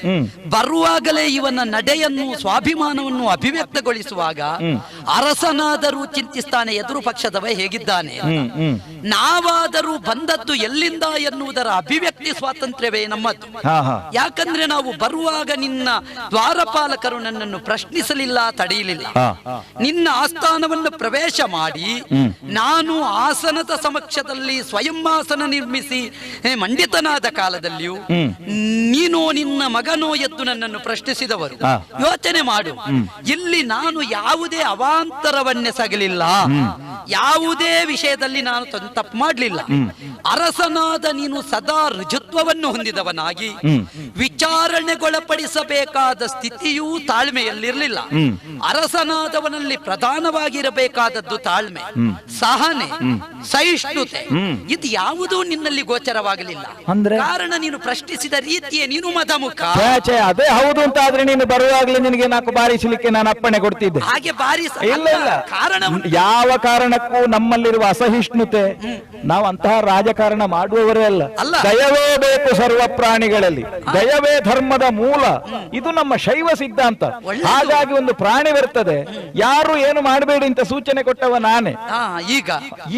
ಬರುವಾಗಲೇ ಇವನ ನಡೆಯನ್ನು, ಸ್ವಾಭಿಮಾನವನ್ನು ಅಭಿವ್ಯಕ್ತಗೊಳಿಸುವಾಗ ಅರಸನಾದರೂ ಚಿಂತಿಸ್ತಾನೆ ಎದುರು ಪಕ್ಷದವ ಹೇಗಿದ್ದಾನೆ. ನಾವಾದರೂ ಬಂದದ್ದು ಎಲ್ಲಿಂದ ಎನ್ನುವುದರ ಅಭಿವ್ಯಕ್ತಿ ಸ್ವಾತಂತ್ರ್ಯವೇ ನಮ್ಮದು. ಯಾಕಂದ್ರೆ ನಾವು ಬರುವಾಗ ನಿನ್ನ ದ್ವಾರಪಾಲಕರು ನನ್ನನ್ನು ಪ್ರಶ್ನಿಸಲಿಲ್ಲ, ತಡೆಯಲಿಲ್ಲ. ನಿನ್ನ ಆಸ್ಥಾನವನ್ನು ಪ್ರವೇಶ ಮಾಡಿ ನಾನು ಆಸನದ ಸಮಕ್ಷದಲ್ಲಿ ಸ್ವಯಂ ಆಸನ ನಿರ್ಮಿಸಿ ಮಂಡಿತನಾದ ಕಾಲದಲ್ಲಿಯೂ ನೀನು ನಿನ್ನ ಮಗನೋ ಎದ್ದು ನನ್ನನ್ನು ಪ್ರಶ್ನಿಸಿದವರು. ಯೋಚನೆ ಮಾಡು, ಇಲ್ಲಿ ನಾನು ಯಾವುದೇ ಅವಾಂತರವನ್ನೆಸಗಲಿಲ್ಲ, ಯಾವುದೇ ವಿಷಯದಲ್ಲಿ ನಾನು ತಪ್ಪು ಮಾಡಲಿಲ್ಲ. ಅರಸನಾದ ನೀನು ಸದಾ ಋಜುತ್ವವನ್ನು ಹೊಂದಿದವನಾಗಿ ವಿಚಾರಣೆಗೊಳಪಡಿಸಬೇಕಾದ ಸ್ಥಿತಿಯೂ ತಾಳ್ಮೆಯಲ್ಲಿರಲಿಲ್ಲ. ಅರಸನಾದವನಲ್ಲಿ ಪ್ರಧಾನವಾಗಿರಬೇಕಾದದ್ದು ತಾಳ್ಮೆ. ಸಹನೆ, ಸಹಿಷ್ಣುತೆ ಇದು ಯಾವುದೂ ನಿನ್ನಲ್ಲಿ ಗೋಚರವಾಗಲಿಲ್ಲ. ಅಂದ್ರೆ? ಕಾರಣ ನೀನು ಪ್ರಶ್ನಿಸಿದ ರೀತಿಯೇ ನೀನು ಮದಮುಖ. ಅದೇ ಹೌದು ಅಂತ ಆದ್ರೆ ನೀನು ಬರುವಾಗ್ಲೇ ನಿನಗೆ 4 ಬಾರಿಸಲಿಕ್ಕೆ ನಾನು ಅಪ್ಪಣೆ ಕೊಡ್ತಿದ್ದೆ. ಹಾಗೆ ಬಾರಿ ಇಲ್ಲ ಇಲ್ಲ, ಕಾರಣ ಯಾವ ಕಾರಣಕ್ಕೂ ನಮ್ಮಲ್ಲಿರುವ ಅಸಹಿಷ್ಣುತೆ, ನಾವು ಅಂತಹ ರಾಜಕಾರಣ ಮಾಡುವವರೇ ಅಲ್ಲ. ದಯವೇ ಬೇಕು ಸರ್ವ ಪ್ರಾಣಿಗಳಲ್ಲಿ, ದಯವೇ ಧರ್ಮದ ಮೂಲ, ಇದು ನಮ್ಮ ಶೈವ ಸಿದ್ಧಾಂತ. ಹಾಗಾಗಿ ಒಂದು ಪ್ರಾಣಿ ಬರ್ತದೆ, ಯಾರು ಏನು ಮಾಡಬೇಡಿ ಅಂತ ಸೂಚನೆ ಕೊಟ್ಟವ ನಾನೇ.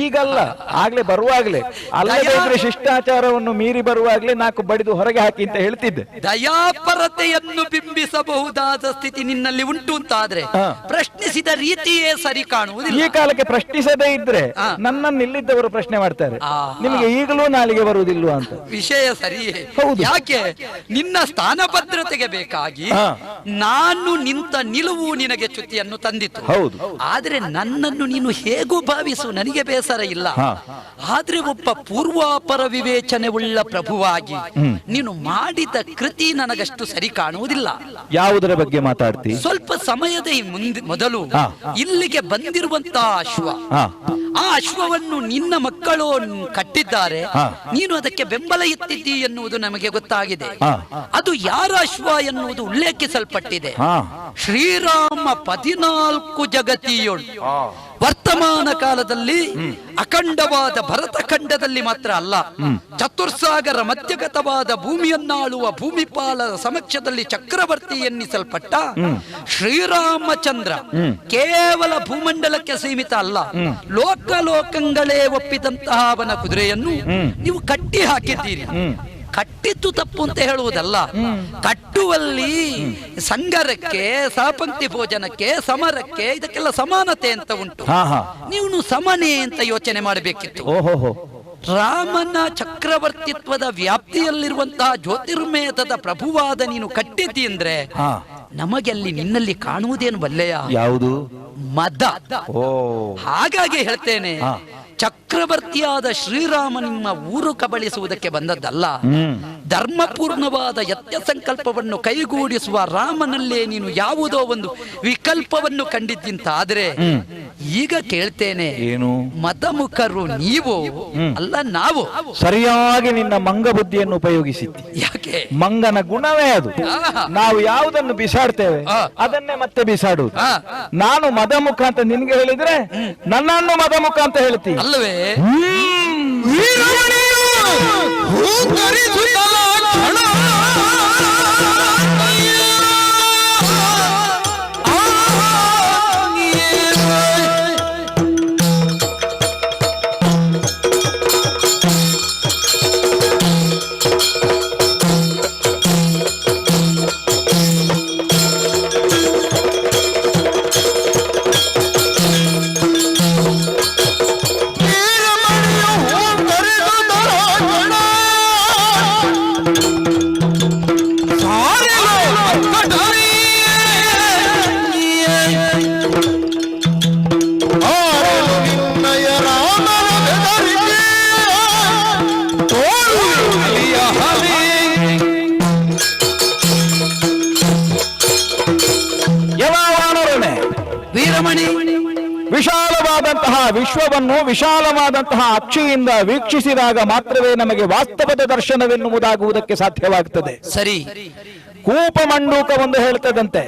ಈಗಲ್ಲ, ಆಗ್ಲೇ ಬರುವಾಗ್ಲೇ, ಅಲ್ಲದೇ ಇದ್ರೆ ಶಿಷ್ಟಾಚಾರವನ್ನು ಮೀರಿ ಬರುವಾಗ್ಲೇ 4 ಬಡಿದು ಹೊರಗೆ ಹಾಕಿ ಅಂತ ಹೇಳ್ತಿದ್ದೆ. ದಯಾಪರತೆಯನ್ನು ಬಿಂಬಿಸಬಹುದಾದ ಸ್ಥಿತಿ ನಿನ್ನಲ್ಲಿ ಉಂಟು ಅಂತಾದ್ರೆ ಪ್ರಶ್ನಿಸಿದ ರೀತಿಯೇ ಸರಿ ಕಾಣುವುದಿಲ್ಲ. ಈ ಕಾಲಕ್ಕೆ ಪ್ರಶ್ನಿಸದೇ ಇದ್ರೆ ನನ್ನನ್ನು ಇಲ್ಲಿದ್ದವರು ಪ್ರಶ್ನೆ ಮಾಡ್ತಾರೆ, ನಿಮಗೆ ಈಗಲೂ ನಾಲಿಗೆ ಬರುವುದಿಲ್ವಾ ಅಂತ. ವಿಷಯ ಸರಿಯೇ. ಯಾಕೆ? ನಿನ್ನ ಸ್ಥಾನ ಭದ್ರತೆಗೆ ಬೇಕಾಗಿ ನಾನು ನಿಂತ ನಿಲುವು ನಿನಗೆ ಚ್ಯುತಿಯನ್ನು ತಂದಿತು. ಆದ್ರೆ ನನ್ನನ್ನು ನೀನು ಹೇಗೂ ಭಾವಿಸು, ನನಗೆ ಬೇಸರ ಇಲ್ಲ. ಆದ್ರೆ ಒಬ್ಬ ಪೂರ್ವಾಪರ ವಿವೇಚನೆ ಉಳ್ಳ ಪ್ರಭುವಾಗಿ ನೀನು ಮಾಡಿದ ಕೃತಿ ನನಗಷ್ಟು ಸರಿ ಕಾಣುವುದಿಲ್ಲ. ಯಾವುದರ ಬಗ್ಗೆ ಮಾತಾಡ್ತಿ? ಸ್ವಲ್ಪ ಸಮಯದ ಮೊದಲು ಇಲ್ಲಿಗೆ ಬಂದಿರುವಂತಹ ಅಶ್ವ, ಆ ಅಶ್ವವನ್ನು ನಿನ್ನ ಮಕ್ಕಳು ಕಟ್ಟಿದ್ದಾರೆ, ನೀನು ಅದಕ್ಕೆ ಬೆಂಬಲ ಎತ್ತಿದ್ದಿ ಎನ್ನುವುದು ನಮಗೆ ಗೊತ್ತಾಗಿದೆ. ಅದು ಯಾರ ಅಶ್ವ ಎನ್ನುವುದು ಉಲ್ಲೇಖಿಸಲ್ಪಟ್ಟಿದೆ. ಶ್ರೀರಾಮ 14 ಜಗತಿಯೋಳು. ವರ್ತಮಾನ ಕಾಲದಲ್ಲಿ ಅಖಂಡವಾದ ಭರತ ಖಂಡದಲ್ಲಿ ಮಾತ್ರ ಅಲ್ಲ, ಚತುರ್ಸಾಗರ ಮಧ್ಯಗತವಾದ ಭೂಮಿಯನ್ನಾಳುವ ಭೂಮಿಪಾಲರ ಸಮಕ್ಷದಲ್ಲಿ ಚಕ್ರವರ್ತಿ ಎನ್ನಿಸಲ್ಪಟ್ಟ ಶ್ರೀರಾಮಚಂದ್ರ ಕೇವಲ ಭೂಮಂಡಲಕ್ಕೆ ಸೀಮಿತ ಅಲ್ಲ, ಲೋಕಲೋಕಗಳೇ ಒಪ್ಪಿದಂತಹ ಅವನ ಕುದುರೆಯನ್ನು ನೀವು ಕಟ್ಟಿ ಹಾಕಿದ್ದೀರಿ. ಕಟ್ಟಿದ್ದು ತಪ್ಪು ಅಂತ ಹೇಳುವುದಲ್ಲ, ಕಟ್ಟುವಲ್ಲಿ ಸಂಗರಕ್ಕೆ, ಸಹಪಂಕ್ತಿ ಭೋಜನಕ್ಕೆ, ಸಮರಕ್ಕೆ ಇದಕ್ಕೆಲ್ಲ ಸಮಾನತೆ ಅಂತ ಉಂಟು. ನೀವು ಸಮನೆ ಅಂತ ಯೋಚನೆ ಮಾಡಬೇಕಿತ್ತು. ರಾಮನ ಚಕ್ರವರ್ತಿತ್ವದ ವ್ಯಾಪ್ತಿಯಲ್ಲಿರುವಂತಹ ಜ್ಯೋತಿರ್ಮೇಧದ ಪ್ರಭುವಾದ ನೀನು ಕಟ್ಟಿದ್ದಿ ಅಂದ್ರೆ ನಮಗೆ ಅಲ್ಲಿ ನಿನ್ನಲ್ಲಿ ಕಾಣುವುದೇನು ಬಲ್ಲೆಯ? ಯಾವುದು? ಮದ. ಹಾಗಾಗಿ ಹೇಳ್ತೇನೆ, ಚಕ್ರವರ್ತಿಯಾದ ಶ್ರೀರಾಮ ನಿಮ್ಮ ಊರು ಕಬಳಿಸುವುದಕ್ಕೆ ಬಂದದ್ದಲ್ಲ, ಧರ್ಮಪೂರ್ಣವಾದ ಯತ್ನ ಸಂಕಲ್ಪವನ್ನು ಕೈಗೂಡಿಸುವ ರಾಮನಲ್ಲೇ ನೀನು ಯಾವುದೋ ಒಂದು ವಿಕಲ್ಪವನ್ನು ಕಂಡಿದ್ದಿಂತಾದ್ರೆ ಈಗ ಕೇಳ್ತೇನೆ, ಏನು ಮತಮುಖರು ನೀವು ಅಲ್ಲ ನಾವು. ಸರಿಯಾಗಿ ನಿನ್ನ ಮಂಗ ಬುದ್ಧಿಯನ್ನು ಉಪಯೋಗಿಸಿದ್ದಿ. ಯಾಕೆ? ಮಂಗನ ಗುಣವೇ ಅದು. ನಾವು ಯಾವುದನ್ನು ಬಿಸಾಡ್ತೇವೆ ಅದನ್ನೇ ಮತ್ತೆ ಬಿಸಾಡುವುದು. ನಾನು ಮದಮುಖ ಅಂತ ನಿನ್ಗೆ ಹೇಳಿದ್ರೆ ನನ್ನನ್ನು ಮದಮುಖ ಅಂತ ಹೇಳ್ತೀನಿ ಅಲ್ಲವೇ? ವಿಶಾಲವಾದಂತಹ ವಿಶ್ವವನ್ನು ವಿಶಾಲವಾದಂತಹ ಅಕ್ಷಿಯಿಂದ ವೀಕ್ಷಿಸಿದಾಗ ಮಾತ್ರವೇ ನಮಗೆ ವಾಸ್ತವದ ದರ್ಶನವೆನ್ನುವುದಾಗುವುದಕ್ಕೆ ಸಾಧ್ಯವಾಗುತ್ತದೆ. ಸರಿ. ಕೂಪಮಂಡೂಕ ಒಂದು ಹೇಳ್ತದಂತೆ,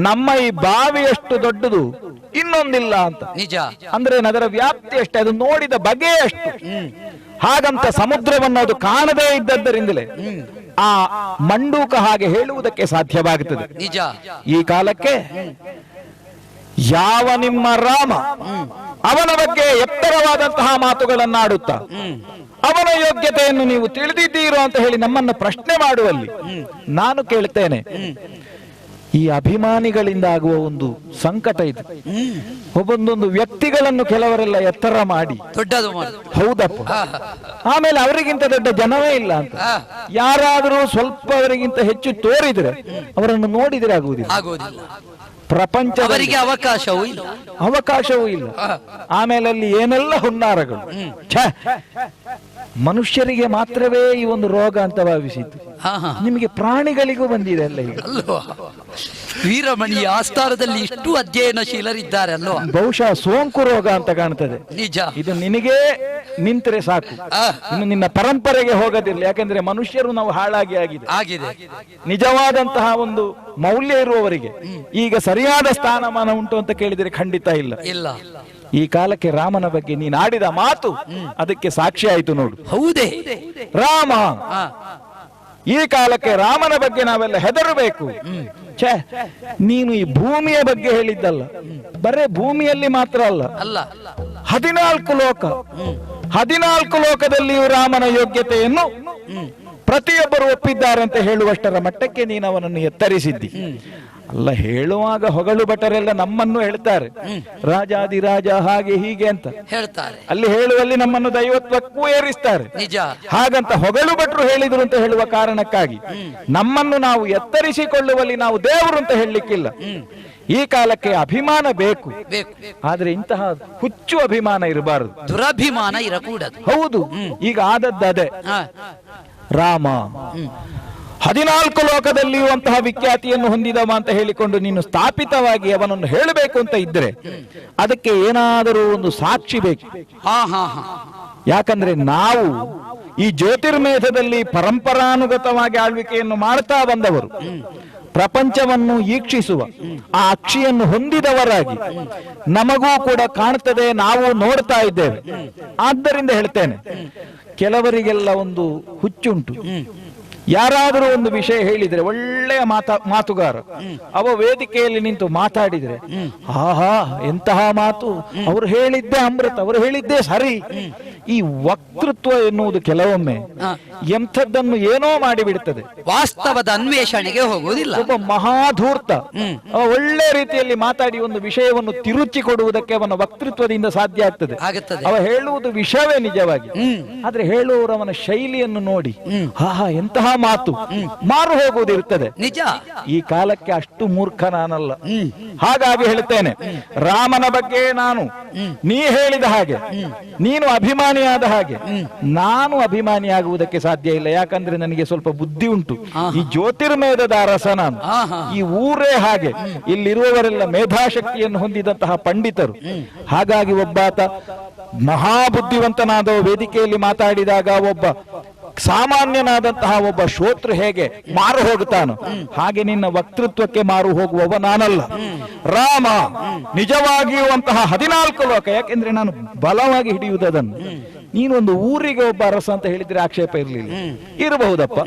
ನಮ್ಮ ಈ ಬಾವಿಯಷ್ಟು ದೊಡ್ಡದು ಇನ್ನೊಂದಿಲ್ಲ ಅಂತ. ನಿಜ. ಅಂದ್ರೆ ಅದರ ವ್ಯಾಪ್ತಿ ಅಷ್ಟೇ, ಅದು ನೋಡಿದ ಬಗೆ ಅಷ್ಟು. ಹಾಗಂತ ಸಮುದ್ರವನ್ನು ಅದು ಕಾಣದೇ ಇದ್ದದ್ದರಿಂದಲೇ ಆ ಮಂಡೂಕ ಹಾಗೆ ಹೇಳುವುದಕ್ಕೆ ಸಾಧ್ಯವಾಗುತ್ತದೆ. ನಿಜ. ಈ ಕಾಲಕ್ಕೆ ಯಾವ ನಿಮ್ಮ ರಾಮ ಅವನ ಬಗ್ಗೆ ಎತ್ತರವಾದಂತಹ ಮಾತುಗಳನ್ನಾಡುತ್ತಾ ಅವನ ಯೋಗ್ಯತೆಯನ್ನು ನೀವು ತಿಳಿದಿದ್ದೀರೋ ಅಂತ ಹೇಳಿ ನಮ್ಮನ್ನು ಪ್ರಶ್ನೆ ಮಾಡುವಲ್ಲಿ ನಾನು ಕೇಳ್ತೇನೆ, ಈ ಅಭಿಮಾನಿಗಳಿಂದ ಆಗುವ ಒಂದು ಸಂಕಟ ಇದು. ಒಬ್ಬೊಂದೊಂದು ವ್ಯಕ್ತಿಗಳನ್ನು ಕೆಲವರೆಲ್ಲ ಎತ್ತರ ಮಾಡಿ ದೊಡ್ಡದು ಹೌದಪ್ಪ, ಆಮೇಲೆ ಅವರಿಗಿಂತ ದೊಡ್ಡ ಜನವೇ ಇಲ್ಲ ಅಂತ ಯಾರಾದರೂ ಸ್ವಲ್ಪ ಅವರಿಗಿಂತ ಹೆಚ್ಚು ತೋರಿದ್ರೆ ಅವರನ್ನು ನೋಡಿದ್ರೆ ಆಗುವುದಿಲ್ಲ. ಪ್ರಪಂಚದವರಿಗೆ ಅವಕಾಶವೂ ಇಲ್ಲ. ಆಮೇಲೆ ಅಲ್ಲಿ ಏನೆಲ್ಲ ಹುನ್ನಾರಗಳು. ಮನುಷ್ಯರಿಗೆ ಮಾತ್ರವೇ ಈ ಒಂದು ರೋಗ ಅಂತ ಭಾವಿಸಿತು. ಹಾ ಹಾ ನಿಮಗೆ ಪ್ರಾಣಿಗಳಿಗೂ ಬಂದಿದೆ ಅಲ್ಲ ಈಗ. ಅಲ್ವಾ, ವೀರಮಣಿಯ ಆಸ್ಥಾನದಲ್ಲಿ ಇಷ್ಟು ಅಧ್ಯಯನಶೀಲರಿದ್ದಾರೆ ಅಲ್ವಾ. ಬಹುಶಃ ಸೋಂಕು ರೋಗ ಅಂತ ಕಾಣ್ತದೆ. ನಿಜ. ಇದು ನಿನಗೆ ನಿಂತರೆ ಸಾಕು, ಇನ್ನು ನಿನ್ನ ಪರಂಪರೆಗೆ ಹೋಗದಿರಲಿ. ಯಾಕಂದ್ರೆ ಮನುಷ್ಯರು ನಾವು ಹಾಳಾಗಿ ಆಗಿದೆ. ನಿಜವಾದಂತಹ ಒಂದು ಮೌಲ್ಯ ಇರುವವರಿಗೆ ಈಗ ಸರಿಯಾದ ಸ್ಥಾನಮಾನ ಉಂಟು ಅಂತ ಕೇಳಿದರೆ ಖಂಡಿತ ಇಲ್ಲ. ಈ ಕಾಲಕ್ಕೆ ರಾಮನ ಬಗ್ಗೆ ನೀನು ಆಡಿದ ಮಾತು ಅದಕ್ಕೆ ಸಾಕ್ಷಿ ಆಯ್ತು ನೋಡು. ಹೌದೇ ರಾಮ, ಈ ಕಾಲಕ್ಕೆ ರಾಮನ ಬಗ್ಗೆ ನಾವೆಲ್ಲ ಹೆದರಬೇಕು. ಛೇ, ನೀನು ಈ ಭೂಮಿಯ ಬಗ್ಗೆ ಹೇಳಿದ್ದಲ್ಲ, ಬರೇ ಭೂಮಿಯಲ್ಲಿ ಮಾತ್ರ ಅಲ್ಲ, 14 ಲೋಕ, 14 ಲೋಕದಲ್ಲಿಯೂ ರಾಮನ ಯೋಗ್ಯತೆಯನ್ನು ಪ್ರತಿಯೊಬ್ಬರು ಒಪ್ಪಿದ್ದಾರೆ ಅಂತ ಹೇಳುವಷ್ಟರ ಮಟ್ಟಕ್ಕೆ ನೀನು ಅವನನ್ನು ಎತ್ತರಿಸಿದ್ದಿ. ಅಲ್ಲ, ಹೇಳುವಾಗ ಹೊಗಳು ಭಟರೆಲ್ಲ ನಮ್ಮನ್ನು ಹೇಳ್ತಾರೆ, ರಾಜಾದಿರಾಜ ಹಾಗೆ ಹೀಗೆ ಅಂತ ಹೇಳ್ತಾರೆ. ಅಲ್ಲಿ ಹೇಳುವಲ್ಲಿ ನಮ್ಮನ್ನು ದೈವತ್ವಕ್ಕೂ ಏರಿಸ್ತಾರೆ. ನಿಜ. ಹಾಗಂತ ಹೊಗಳು ಭಟ್ರು ಹೇಳಿದ್ರು ಅಂತ ಹೇಳುವ ಕಾರಣಕ್ಕಾಗಿ ನಮ್ಮನ್ನು ನಾವು ಎತ್ತರಿಸಿಕೊಳ್ಳುವಲ್ಲಿ ನಾವು ದೇವರು ಅಂತ ಹೇಳಲಿಕ್ಕಿಲ್ಲ. ಈ ಕಾಲಕ್ಕೆ ಅಭಿಮಾನ ಬೇಕು, ಆದ್ರೆ ಇಂತಹ ಹುಚ್ಚು ಅಭಿಮಾನ ಇರಬಾರದು, ದುರಭಿಮಾನ ಇರಕೂಡದು. ಹೌದು, ಈಗ ಆದದ್ದೇ ರಾಮ 14 ಲೋಕದಲ್ಲಿಯೂ ಅಂತಹ ವಿಖ್ಯಾತಿಯನ್ನು ಹೊಂದಿದವ ಅಂತ ಹೇಳಿಕೊಂಡು ನೀನು ಸ್ಥಾಪಿತವಾಗಿ ಅವನನ್ನು ಹೇಳಬೇಕು ಅಂತ ಇದ್ರೆ ಅದಕ್ಕೆ ಏನಾದರೂ ಒಂದು ಸಾಕ್ಷಿ ಬೇಕು. ಯಾಕಂದ್ರೆ ನಾವು ಈ ಜ್ಯೋತಿರ್ಮೇಧದಲ್ಲಿ ಪರಂಪರಾನುಗತವಾಗಿ ಆಳ್ವಿಕೆಯನ್ನು ಮಾಡ್ತಾ ಬಂದವರು, ಪ್ರಪಂಚವನ್ನು ಈಕ್ಷಿಸುವ ಆ ಅಕ್ಷಿಯನ್ನು ಹೊಂದಿದವರಾಗಿ ನಮಗೂ ಕೂಡ ಕಾಣ್ತದೆ, ನಾವು ನೋಡ್ತಾ ಇದ್ದೇವೆ. ಆದ್ದರಿಂದ ಹೇಳ್ತೇನೆ, ಕೆಲವರಿಗೆಲ್ಲ ಒಂದು ಹುಚ್ಚುಂಟು. ಯಾರಾದರೂ ಒಂದು ವಿಷಯ ಹೇಳಿದ್ರೆ, ಒಳ್ಳೆಯ ಮಾತುಗಾರ ಅವ ವೇದಿಕೆಯಲ್ಲಿ ನಿಂತು ಮಾತಾಡಿದ್ರೆ, ಆಹಾ ಎಂತಹ ಮಾತು, ಅವರು ಹೇಳಿದ್ದೇ ಅಮೃತ, ಅವರು ಹೇಳಿದ್ದೇ ಸರಿ. ಈ ವಕ್ತೃತ್ವ ಎನ್ನುವುದು ಕೆಲವೊಮ್ಮೆ ಎಂಥದ್ದನ್ನು ಏನೋ ಮಾಡಿಬಿಡ್ತದೆ, ವಾಸ್ತವದ ಅನ್ವೇಷಣೆಗೆ ಹೋಗುವುದಿಲ್ಲ. ಒಬ್ಬ ಮಹಾಧೂರ್ತ ಒಳ್ಳೆ ರೀತಿಯಲ್ಲಿ ಮಾತಾಡಿ ಒಂದು ವಿಷಯವನ್ನು ತಿರುಚಿ ಕೊಡುವುದಕ್ಕೆ ಅವನ ವಕ್ತೃತ್ವದಿಂದ ಸಾಧ್ಯ ಆಗ್ತದೆ. ಅವ ಹೇಳುವುದು ವಿಷಯವೇ ನಿಜವಾಗಿ, ಆದ್ರೆ ಹೇಳುವವರವನ ಶೈಲಿಯನ್ನು ನೋಡಿ ಆಹಾ ಎಂತಹ ಮಾತು, ಮಾರು ಹೋಗುವುದಿರುತ್ತದೆ. ನಿಜ. ಈ ಕಾಲಕ್ಕೆ ಅಷ್ಟು ಮೂರ್ಖ ನಾನಲ್ಲ. ಹಾಗಾಗಿ ಹೇಳ್ತೇನೆ, ರಾಮನ ಬಗ್ಗೆ ನಾನು ನೀ ಹೇಳಿದ ಹಾಗೆ, ನೀನು ಅಭಿಮಾನಿಯಾದ ಹಾಗೆ ನಾನು ಅಭಿಮಾನಿಯಾಗುವುದಕ್ಕೆ ಸಾಧ್ಯ ಇಲ್ಲ. ಯಾಕಂದ್ರೆ ನನಗೆ ಸ್ವಲ್ಪ ಬುದ್ಧಿ ಉಂಟು. ಈ ಜ್ಯೋತಿರ್ಮೇಧದ ಅರಸ ನಾನು. ಈ ಊರೇ ಹಾಗೆ, ಇಲ್ಲಿರುವವರೆಲ್ಲ ಮೇಧಾಶಕ್ತಿಯನ್ನು ಹೊಂದಿದಂತಹ ಪಂಡಿತರು. ಹಾಗಾಗಿ ಒಬ್ಬಾತ ಮಹಾಬುದ್ಧಿವಂತನಾದ ವೇದಿಕೆಯಲ್ಲಿ ಮಾತಾಡಿದಾಗ ಒಬ್ಬ ಸಾಮಾನ್ಯನಾದಂತಹ ಒಬ್ಬ ಶ್ರೋತೃ ಹೇಗೆ ಮಾರು ಹೋಗುತ್ತಾನೋ ಹಾಗೆ ನಿನ್ನ ವಕ್ತೃತ್ವಕ್ಕೆ ಮಾರು ಹೋಗುವವ ನಾನಲ್ಲ. ರಾಮ ನಿಜವಾಗಿಯೂ ಅಂತಹ 14 ಲೋಕ, ಯಾಕೆಂದ್ರೆ ನಾನು ಬಲವಾಗಿ ಹಿಡಿಯುವುದನ್ನು. ನೀನು ಒಂದು ಊರಿಗೆ ಒಬ್ಬ ಅರಸ ಅಂತ ಹೇಳಿದ್ರೆ ಆಕ್ಷೇಪ ಇರಬಹುದಪ್ಪ,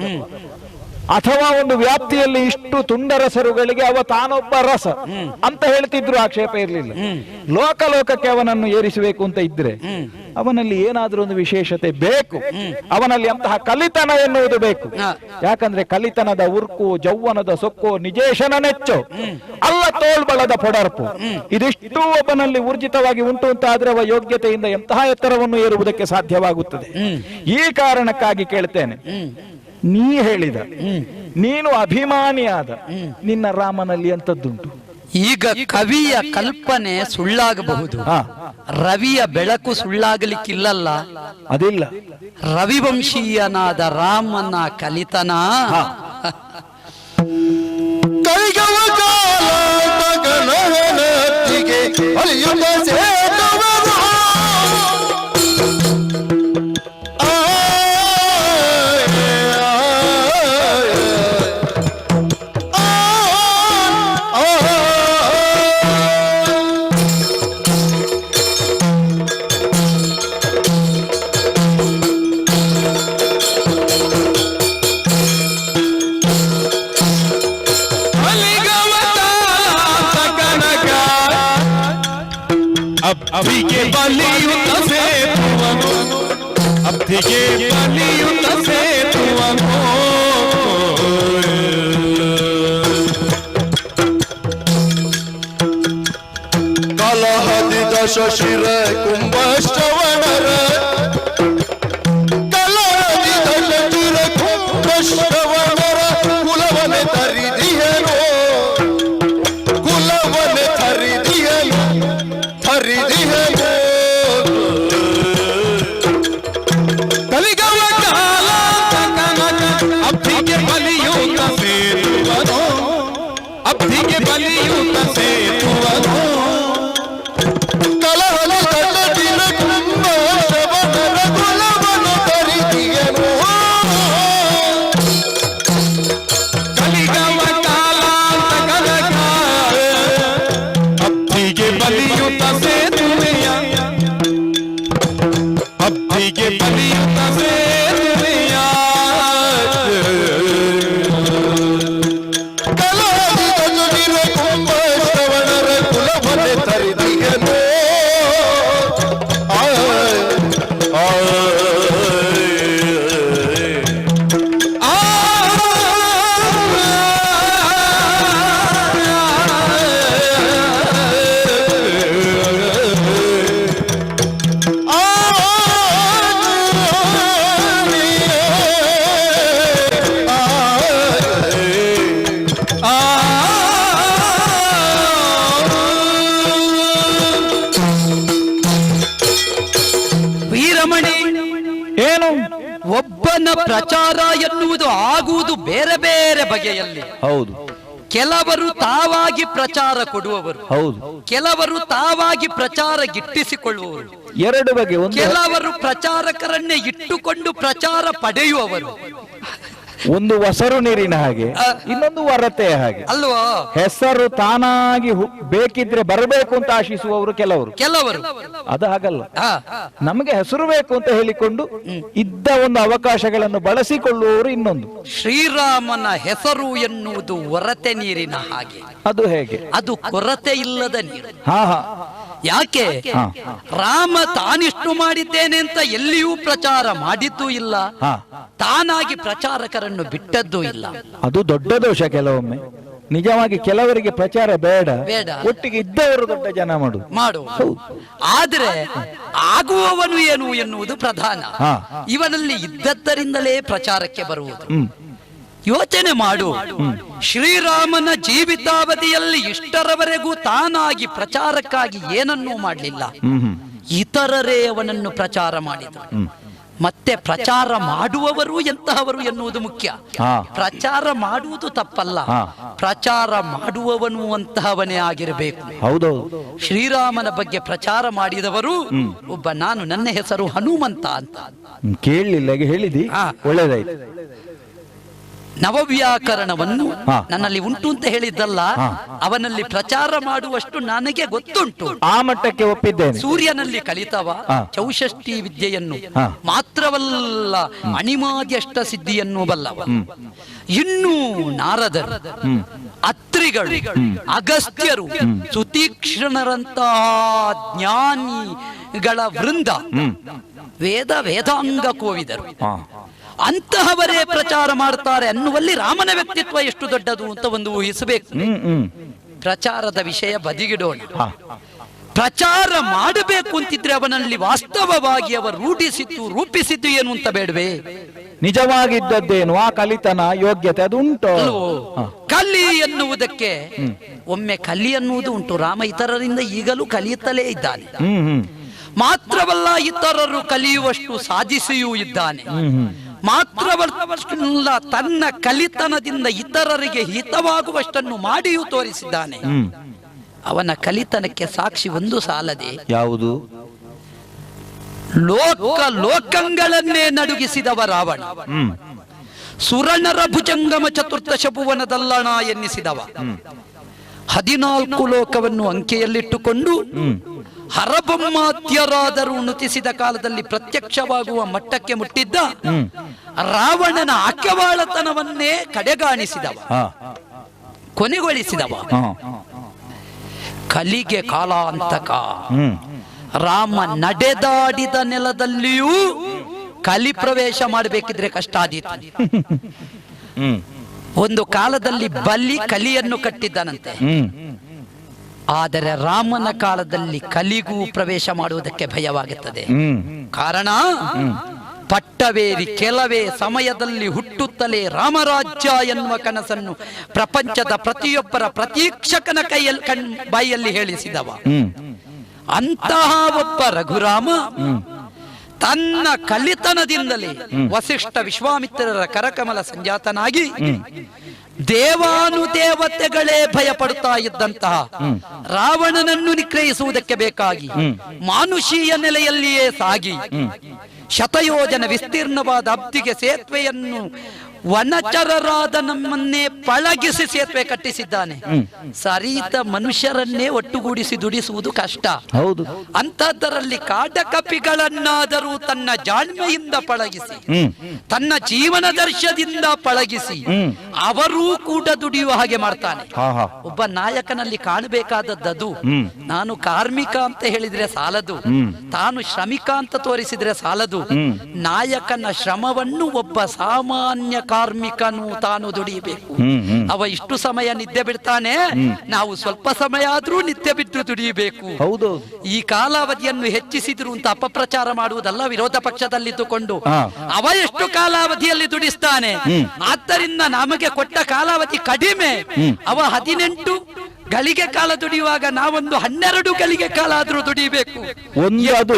ಅಥವಾ ಒಂದು ವ್ಯಾಪ್ತಿಯಲ್ಲಿ ಇಷ್ಟು ತುಂಡರಸರುಗಳಿಗೆ ಅವ ತಾನೊಬ್ಬ ರಸ ಅಂತ ಹೇಳ್ತಿದ್ರು, ಆಕ್ಷೇಪ ಇರಲಿಲ್ಲ. ಲೋಕಕ್ಕೆ ಅವನನ್ನು ಏರಿಸಬೇಕು ಅಂತ ಇದ್ರೆ ಅವನಲ್ಲಿ ಏನಾದ್ರೂ ಒಂದು ವಿಶೇಷತೆ ಬೇಕು, ಅವನಲ್ಲಿ ಅಂತಹ ಕಲಿತನ ಎನ್ನುವುದು ಬೇಕು. ಯಾಕಂದ್ರೆ ಕಲಿತನದ ಉರ್ಕು, ಜೌವನದ ಸೊಕ್ಕು, ನಿಜೇಶನ ನೆಚ್ಚು ಅಲ್ಲ ತೋಳ್ಬಳದ ಪೊಡರ್ಪು, ಇದಿಷ್ಟು ಒಬ್ಬನಲ್ಲಿ ಊರ್ಜಿತವಾಗಿ ಉಂಟು ಅಂತ ಆದ್ರೆ ಅವ ಯೋಗ್ಯತೆಯಿಂದ ಎಂತಹ ಎತ್ತರವನ್ನು ಏರುವುದಕ್ಕೆ ಸಾಧ್ಯವಾಗುತ್ತದೆ. ಈ ಕಾರಣಕ್ಕಾಗಿ ಕೇಳ್ತೇನೆ, ನೀ ಹೇಳಿದ, ನೀನು ಅಭಿಮಾನಿಯಾದ ನಿನ್ನ ರಾಮನಲ್ಲಿ ಅಂತದ್ದುಂಟು. ಈಗ ಕವಿಯ ಕಲ್ಪನೆ ಸುಳ್ಳಾಗಬಹುದು, ರವಿಯ ಬೆಳಕು ಸುಳ್ಳಾಗಲಿಕ್ಕಿಲ್ಲಲ್ಲ. ಅದಿಲ್ಲ. ರವಿವಂಶೀಯನಾದ ರಾಮನ ಕಲಿತನ ಕೈಗವ ಕಾಲ ಗಗನಹನತ್ತಿಗೆ ಅಲಿಯುತ್ತ ಸೇತುವರು. ಅಬ್ಧಿಗೆ ಬಲಿಯುತ್ತ ಸೇತುವನು, ಅಬ್ಧಿಗೆ ಬಲಿಯುತ್ತ ಸೇತುವನು. ಕಲಹದಿ ದಶಶಿರ ಕುಂಭಶ್ರವಣರ, ಕಲಹದಿ ದಶಶಿರ ಕುಂಭಶ್ರವಣರ ಕುಲವನೆ ತರಿದಿಯನು, ಕುಲವನೆ ತರಿದಿಯನು, ಹರಿದಿಹನು. ಕಲಿಗವ ಕಾಲ ಅಬ್ಧಿಗೆ ಏನು? ಒಬ್ಬನ ಪ್ರಚಾರ ಎನ್ನುವುದು ಆಗುವುದು ಬೇರೆ ಬೇರೆ ಬಗೆಯಲ್ಲಿ. ಹೌದು. ಕೆಲವರು ತಾವಾಗಿ ಪ್ರಚಾರ ಕೊಡುವವರು, ಹೌದು. ಕೆಲವರು ತಾವಾಗಿ ಪ್ರಚಾರ ಗಿಟ್ಟಿಸಿಕೊಳ್ಳುವವರು, ಎರಡು ಬಗೆ. ಒಂದು, ಕೆಲವರು ಪ್ರಚಾರಕರನ್ನೇ ಇಟ್ಟುಕೊಂಡು ಪ್ರಚಾರ ಪಡೆಯುವವರು. ಒಂದು ಹೊಸರು ನೀರಿನ ಹಾಗೆ, ಇನ್ನೊಂದು ಹೊರತೆಯ ಹಾಗೆ ಅಲ್ವಾ? ಹೆಸರು ತಾನಾಗಿ ಬೇಕಿದ್ರೆ ಬರಬೇಕು ಅಂತ ಆಶಿಸುವವರು ಕೆಲವರು. ಅದು ಹಾಗಲ್ಲ. ನಮಗೆ ಹೆಸರು ಬೇಕು ಅಂತ ಹೇಳಿಕೊಂಡು ಇದ್ದ ಒಂದು ಅವಕಾಶಗಳನ್ನು ಬಳಸಿಕೊಳ್ಳುವವರು ಇನ್ನೊಂದು. ಶ್ರೀರಾಮನ ಹೆಸರು ಎನ್ನುವುದು ಹೊರತೆ ನೀರಿನ ಹಾಗೆ. ಅದು ಹೇಗೆ? ಅದು ಕೊರತೆ ಇಲ್ಲದ ನೀರು. ಯಾಕೆ? ರಾಮ ತಾನಿಷ್ಟು ಮಾಡಿದ್ದೇನೆ ಅಂತ ಎಲ್ಲಿಯೂ ಪ್ರಚಾರ ಮಾಡಿದ್ದೂ ಇಲ್ಲ, ತಾನಾಗಿ ಪ್ರಚಾರಕರನ್ನು ಬಿಟ್ಟದ್ದೂ ಇಲ್ಲ. ಅದು ದೊಡ್ಡ ದೋಷ. ಕೆಲವೊಮ್ಮೆ ನಿಜವಾಗಿ ಕೆಲವರಿಗೆ ಪ್ರಚಾರ ಬೇಡ, ಒಟ್ಟಿಗೆ ಇದ್ದವರು ದೊಡ್ಡ ಜನ ಮಾಡು. ಆದ್ರೆ ಆಗುವವನು ಏನು ಎನ್ನುವುದು ಪ್ರಧಾನ. ಇವನಲ್ಲಿ ಇದ್ದದ್ದರಿಂದಲೇ ಪ್ರಚಾರಕ್ಕೆ ಬರುವುದು. ಯೋಚನೆ ಮಾಡು. ಶ್ರೀರಾಮನ ಜೀವಿತಾವಧಿಯಲ್ಲಿ ಇಷ್ಟರವರೆಗೂ ತಾನಾಗಿ ಪ್ರಚಾರಕ್ಕಾಗಿ ಏನನ್ನೂ ಮಾಡಲಿಲ್ಲ, ಇತರರೇ ಅವನನ್ನು ಪ್ರಚಾರ ಮಾಡಿದರು. ಮತ್ತೆ ಪ್ರಚಾರ ಮಾಡುವವರು ಎಂತಹವರು ಎನ್ನುವುದು ಮುಖ್ಯ. ಪ್ರಚಾರ ಮಾಡುವುದು ತಪ್ಪಲ್ಲ, ಪ್ರಚಾರ ಮಾಡುವವನು ಅಂತಹವನೇ ಆಗಿರಬೇಕು. ಶ್ರೀರಾಮನ ಬಗ್ಗೆ ಪ್ರಚಾರ ಮಾಡಿದವರು ಒಬ್ಬ, ನನ್ನ ಹೆಸರು ಹನುಮಂತ ಅಂತ. ಕೇಳಲಿಲ್ಲ, ಹೇಳಿದಿ, ಒಳ್ಳೆದಾಯ್ತು. ನವವ್ಯಾಕರಣವನ್ನು ನನ್ನಲ್ಲಿ ಉಂಟು ಅಂತ ಹೇಳಿದ್ದಲ್ಲ, ಅವನಲ್ಲಿ ಪ್ರಚಾರ ಮಾಡುವಷ್ಟು ನನಗೆ ಗೊತ್ತುಂಟು. ಆ ಮಟ್ಟಕ್ಕೆ ಒಪ್ಪಿದ್ದೇನೆ. ಸೂರ್ಯನಲ್ಲಿ ಕಲಿತವ ಚೌಷಷ್ಠಿ ವಿದ್ಯೆಯನ್ನು ಮಾತ್ರವಲ್ಲ, ಅಣಿಮಾದ್ಯಷ್ಟ ಸಿದ್ಧಿಯನ್ನು ಬಲ್ಲವ. ಇನ್ನೂ ನಾರದರು, ಅತ್ರಿಗಳು, ಅಗಸ್ತ್ಯರು, ಸುತೀಕ್ಷ್ಣರಂತಹ ಜ್ಞಾನಿಗಳ ವೃಂದ, ವೇದಾಂಗ ಕೋವಿದರು, ಅಂತಹವರೇ ಪ್ರಚಾರ ಮಾಡ್ತಾರೆ ಅನ್ನುವಲ್ಲಿ ರಾಮನ ವ್ಯಕ್ತಿತ್ವ ಎಷ್ಟು ದೊಡ್ಡದು ಅಂತ ಒಂದು ಊಹಿಸಬೇಕು. ಪ್ರಚಾರದ ವಿಷಯ ಬದಿಗಿಡೋಣ. ಪ್ರಚಾರ ಮಾಡಬೇಕು ಅಂತಿದ್ರೆ ಅವನಲ್ಲಿ ವಾಸ್ತವವಾಗಿ ಅವರು ರೂಪಿಸಿದ್ದು ಏನು ಅಂತ ಬೇಡವೇ? ನಿಜವಾಗಿದ್ದದ್ದೇನು? ಆ ಕಲಿತನ, ಯೋಗ್ಯತೆ ಅದು ಉಂಟು. ಕಲಿ ಎನ್ನುವುದಕ್ಕೆ ಒಮ್ಮೆ ಕಲಿ ಅನ್ನುವುದು ಉಂಟು. ರಾಮ ಇತರರಿಂದ ಈಗಲೂ ಕಲಿಯುತ್ತಲೇ ಇದ್ದಾನೆ. ಮಾತ್ರವಲ್ಲ, ಇತರರು ಕಲಿಯುವಷ್ಟು ಸಾಧಿಸಿಯೂ ಇದ್ದಾನೆ. ಮಾತ್ರವಲ್ಲ, ತನ್ನ ಕಲಿತನದಿಂದ ಇತರರಿಗೆ ಹಿತವಾಗುವಷ್ಟನ್ನು ಮಾಡಿಯೂ ತೋರಿಸಿದ್ದಾನೆ. ಅವನ ಕಲಿತನಕ್ಕೆ ಸಾಕ್ಷಿ ಒಂದು ಸಾಲದೆ. ಯಾವುದು? ಲೋಕಂಗಳನ್ನೇ ನಡುಗಿಸಿದವ ರಾವಣ, ಸುರನರ ಭುಜಂಗಮ ಚತುರ್ದಶ ಭುವನದಲ್ಲಣ ಎನ್ನಿಸಿದವ, 14 ಲೋಕವನ್ನು ಅಂಕೆಯಲ್ಲಿಟ್ಟುಕೊಂಡು ಹರಬೊಮ್ಮಾತ್ಯರಾದರೂ ನುತಿಸಿದ ಕಾಲದಲ್ಲಿ ಪ್ರತ್ಯಕ್ಷವಾಗುವ ಮಟ್ಟಕ್ಕೆ ಮುಟ್ಟಿದ್ದ ರಾವಣನ ಅಕ್ಕವಾಳತನವನ್ನೇ ಕಡೆಗಾಣಿಸಿದವ, ಕೊನೆಗೊಳಿಸಿದವ. ಕಲಿಗೆ ಕಾಲಾಂತಕ. ರಾಮ ನಡೆದಾಡಿದ ನೆಲದಲ್ಲಿಯೂ ಕಲಿ ಪ್ರವೇಶ ಮಾಡಬೇಕಿದ್ರೆ ಕಷ್ಟ ಆದೀತು. ಒಂದು ಕಾಲದಲ್ಲಿ ಬಲಿ ಕಲಿಯನ್ನು ಕಟ್ಟಿದ್ದಾನಂತೆ, ಆದರೆ ರಾಮನ ಕಾಲದಲ್ಲಿ ಕಲಿಗೂ ಪ್ರವೇಶ ಮಾಡುವುದಕ್ಕೆ ಭಯವಾಗುತ್ತದೆ. ಕಾರಣ, ಪಟ್ಟವೇರಿ ಕೆಲವೇ ಸಮಯದಲ್ಲಿ ಹುಟ್ಟುತ್ತಲೇ ರಾಮರಾಜ್ಯ ಎನ್ನುವ ಕನಸನ್ನು ಪ್ರಪಂಚದ ಪ್ರತಿಯೊಬ್ಬರ ಪ್ರತೀಕ್ಷಕನ ಬಾಯಲ್ಲಿ ಹೇಳಿಸಿದವ. ಅಂತಹ ಒಬ್ಬ ರಘುರಾಮ ತನ್ನ ಕಲಿತನದಿಂದಲೇ ವಸಿಷ್ಠ ವಿಶ್ವಾಮಿತ್ರರ ಕರಕಮಲ ಸಂಜಾತನಾಗಿ ದೇವಾನುದೇವತೆಗಳೇ ಭಯಪಡುತ್ತಾ ಇದ್ದಂತಹ ರಾವಣನನ್ನು ನಿಗ್ರಹಿಸುವುದಕ್ಕೆ ಬೇಕಾಗಿ ಮಾನುಷೀಯ ನೆಲೆಯಲ್ಲಿಯೇ ಸಾಗಿ ಶತಯೋಜನ ವಿಸ್ತೀರ್ಣವಾದ ಅಬ್ದಿಗೆ ಸೇತುವೆಯನ್ನು ವನಚರರಾದ ನಮ್ಮನ್ನೇ ಪಳಗಿಸಿ ಸೇತುವೆ ಕಟ್ಟಿಸಿದ್ದಾನೆ. ಸರಿತ ಮನುಷ್ಯರನ್ನೇ ಒಟ್ಟುಗೂಡಿಸಿ ದುಡಿಸುವುದು ಕಷ್ಟ. ಹೌದು. ಅಂತದ್ದರಲ್ಲಿ ಕಾಡಕಪಿಗಳನ್ನಾದರೂ ತನ್ನ ಜಾಣ್ಮೆಯಿಂದ ಪಳಗಿಸಿ, ತನ್ನ ಜೀವನ ದರ್ಶದಿಂದ ಪಳಗಿಸಿ ಅವರೂ ಕೂಡ ದುಡಿಯುವ ಹಾಗೆ ಮಾಡ್ತಾನೆ. ಒಬ್ಬ ನಾಯಕನಲ್ಲಿ ಕಾಣಬೇಕಾದದ್ದು, ನಾನು ಕಾರ್ಮಿಕ ಅಂತ ಹೇಳಿದ್ರೆ ಸಾಲದು, ತಾನು ಶ್ರಮಿಕ ಅಂತ ತೋರಿಸಿದ್ರೆ ಸಾಲದು. ನಾಯಕನ ಶ್ರಮವನ್ನು ಒಬ್ಬ ಸಾಮಾನ್ಯ ಕಾರ್ಮಿಕನು ತಾನು ದುಡಿಯಬೇಕು. ಅವ ಇಷ್ಟು ಸಮಯ ನಿದ್ದೆ ಬಿಡ್ತಾನೆ, ನಾವು ಸ್ವಲ್ಪ ಸಮಯ ಆದ್ರೂ ನಿದ್ದೆ ಬಿಟ್ಟು ದುಡಿಯಬೇಕು. ಹೌದು. ಈ ಕಾಲಾವಧಿಯನ್ನು ಹೆಚ್ಚಿಸಿದ್ರು ಅಂತ ಅಪಪ್ರಚಾರ ಮಾಡುವುದಲ್ಲ. ವಿರೋಧ ಪಕ್ಷದಲ್ಲಿದ್ದುಕೊಂಡು ಅವ ಎಷ್ಟು ಕಾಲಾವಧಿಯಲ್ಲಿ ದುಡಿಸ್ತಾನೆ, ಆದ್ದರಿಂದ ನಮಗೆ ಕೊಟ್ಟ ಕಾಲಾವಧಿ ಕಡಿಮೆ. ಅವ 18 ಗಳಿಗೆ ಕಾಲ ದುಡಿಯುವಾಗ ನಾವೊಂದು 12 ಗಳಿಗೆ ಕಾಲ ಆದ್ರೂ ದುಡಿಬೇಕು. ಒಂದು ಅದು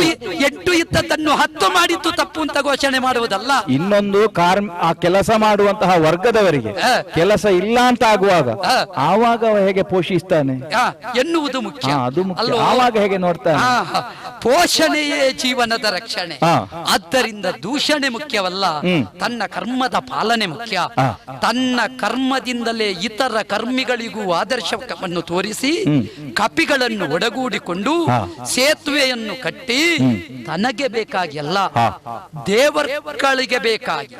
8 ಇದ್ದದ್ದನ್ನು 10 ಮಾಡಿದ್ದು ತಪ್ಪು ಅಂತ ಘೋಷಣೆ ಮಾಡುವುದಲ್ಲ. ಇನ್ನೊಂದು ಆ ಕೆಲಸ ಮಾಡುವಂತಹ ವರ್ಗದವರಿಗೆ ಕೆಲಸ ಇಲ್ಲ ಅಂತ ಆಗುವಾಗ ಆವಾಗ ಹೇಗೆ ಪೋಷಿಸ್ತಾನೆ ಎನ್ನುವುದು ಮುಖ್ಯ. ಅದು ಮುಖ್ಯ. ಆವಾಗ ಹೇಗೆ ನೋಡ್ತಾನೆ? ಪೋಷಣೆಯೇ ಜೀವನದ ರಕ್ಷಣೆ. ಆದ್ದರಿಂದ ದೂಷಣೆ ಮುಖ್ಯವಲ್ಲ, ತನ್ನ ಕರ್ಮದ ಪಾಲನೆ ಮುಖ್ಯ. ತನ್ನ ಕರ್ಮದಿಂದಲೇ ಇತರ ಕರ್ಮಿಗಳಿಗೂ ಆದರ್ಶವನ್ನು ತೋರಿಸಿ ಕಪಿಗಳನ್ನು ಒಡಗೂಡಿಕೊಂಡು ಸೇತುವೆಯನ್ನು ಕಟ್ಟಿ ತನಗೆ ಬೇಕಾಗಿ ಅಲ್ಲ ದೇವರುಗಳಿಗೆ ಬೇಕಾಗಿ,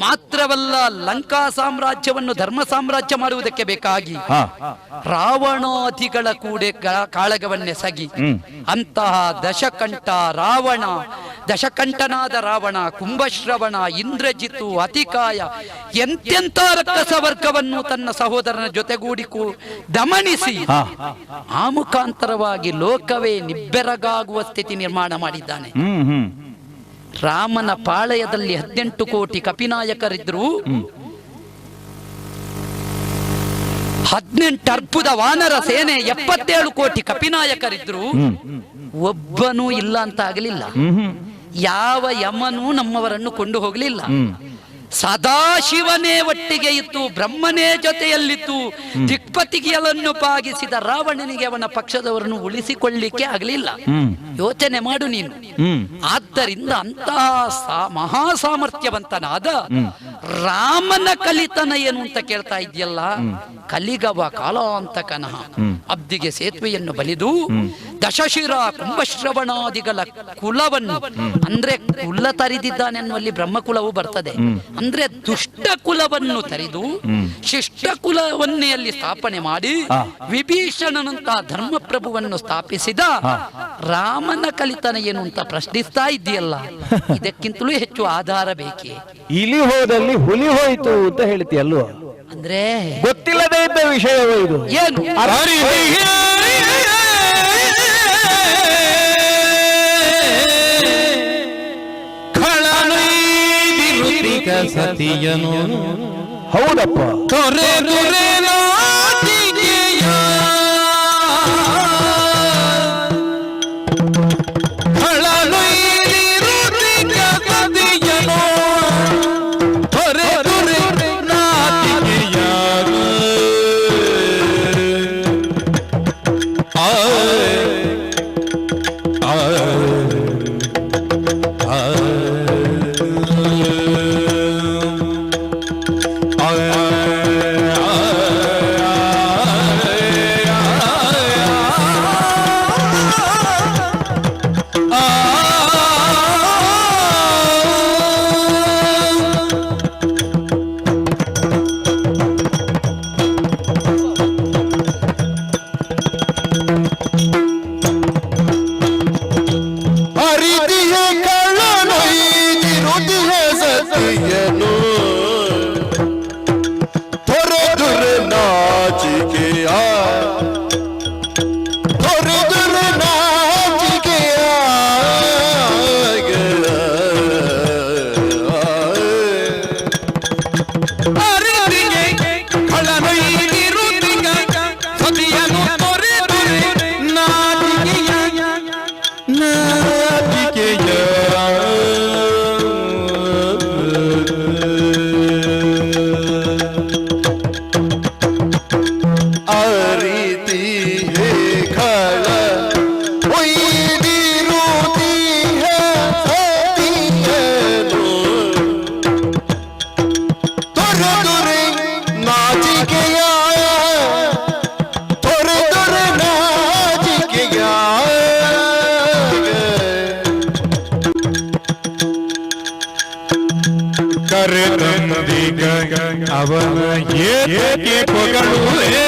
ಮಾತ್ರವಲ್ಲ ಲಂಕಾ ಸಾಮ್ರಾಜ್ಯವನ್ನು ಧರ್ಮ ಸಾಮ್ರಾಜ್ಯ ಮಾಡುವುದಕ್ಕೆ ಬೇಕಾಗಿ ರಾವಣಾದಿಗಳ ಕೂಡೆ ಕಾಳಗವನ್ನೆಸಗಿ ಅಂತಹ ದಶಕಂಠನಾದ ರಾವಣ, ಕುಂಭಶ್ರವಣ, ಇಂದ್ರಜಿತು, ಅತಿಕಾಯ ಎಂತೆಂಥ ರಕ್ಕಸ ವರ್ಗವನ್ನು ತನ್ನ ಸಹೋದರನ ಜೊತೆಗೂಡಿ ದಮನಿಸಿ ಆ ಮುಖಾಂತರವಾಗಿ ಲೋಕವೇ ನಿಬ್ಬೆರಗಾಗುವ ಸ್ಥಿತಿ ನಿರ್ಮಾಣ ಮಾಡಿದ್ದಾನೆ. ರಾಮನ ಪಾಳಯದಲ್ಲಿ 18 ಕೋಟಿ ಕಪಿನಾಯಕರಿದ್ರು, 18 ಅರ್ಬುದ ವಾನರ ಸೇನೆ, 77 ಕೋಟಿ ಕಪಿನಾಯಕರಿದ್ರು, ಒಬ್ಬನೂ ಇಲ್ಲ ಅಂತ ಆಗಲಿಲ್ಲ. ಯಾವ ಯಮನೂ ನಮ್ಮವರನ್ನು ಕೊಂಡು ಹೋಗಲಿಲ್ಲ. ಸದಾಶಿವನೇ ಒಟ್ಟಿಗೆ ಇತ್ತು, ಬ್ರಹ್ಮನೇ ಜೊತೆಯಲ್ಲಿತ್ತು. ದಿಕ್ಪತಿಗೆಯನ್ನು ಪಾಗಿಸಿದ ರಾವಣನಿಗೆ ಅವನ ಪಕ್ಷದವರನ್ನು ಉಳಿಸಿಕೊಳ್ಳಿಕ್ಕೆ ಆಗಲಿಲ್ಲ. ಯೋಚನೆ ಮಾಡು ನೀನು. ಆದ್ದರಿಂದ ಅಂತಹ ಮಹಾ ಸಾಮರ್ಥ್ಯವಂತನಾದ ರಾಮನ ಕಲಿತನ ಏನು ಅಂತ ಕೇಳ್ತಾ ಇದೆಯಲ್ಲ. ಕಲಿಗವ ಕಾಲಾಂತಕನಃ ಅಬ್ದಿಗೆ ಸೇತುವೆಯನ್ನು ಬಲಿದು ದಶಶಿರ ಕುಂಭಶ್ರವಣಾದಿಗಳ ಕುಲವನ್ನು, ಅಂದ್ರೆ ಕುಲ ತರಿದಿದ್ದಾನೆನ್ನುವಲ್ಲಿ ಬ್ರಹ್ಮಕುಲವು ಬರ್ತದೆ. ಅಂದ್ರೆ ದುಷ್ಟ ಕುಲವನ್ನು ತರಿದು ಶಿಷ್ಟ ಕುಲವನ್ನೇ ಅಲ್ಲಿ ಸ್ಥಾಪನೆ ಮಾಡಿ ವಿಭೀಷಣನಂತಹ ಧರ್ಮಪ್ರಭುವನ್ನು ಸ್ಥಾಪಿಸಿದ ರಾಮನ ಕಲಿತನ ಏನು ಅಂತ ಪ್ರಶ್ನಿಸ್ತಾ ಇದೆಯಲ್ಲ. ಇದಕ್ಕಿಂತಲೂ ಹೆಚ್ಚು ಆಧಾರ ಬೇಕೇ? ಇಲಿ ಹೋದಲ್ಲಿ ಹುಲಿ ಹೋಯಿತು ಅಂತ ಹೇಳ್ತೀಯಲ್ವ? ಅಂದ್ರೆ ಗೊತ್ತಿಲ್ಲದೇ ಇದ್ದ ವಿಷಯವೇ ಇದು. ಏನು? ಸತಿಯನು ಹೌದಪ್ಪ. ತೊರೆ ತೊರೆ ನಾಟಿಗೆಯ ಖಳಲೊಯ್ದಿರುತ್ತಿಗ ಸತಿಯನು ತೊರೆ ತೊರೆ ನಾಟಿಗೆಯ ಅವನ ಏಕೆ ಪೊಗಳುವೆ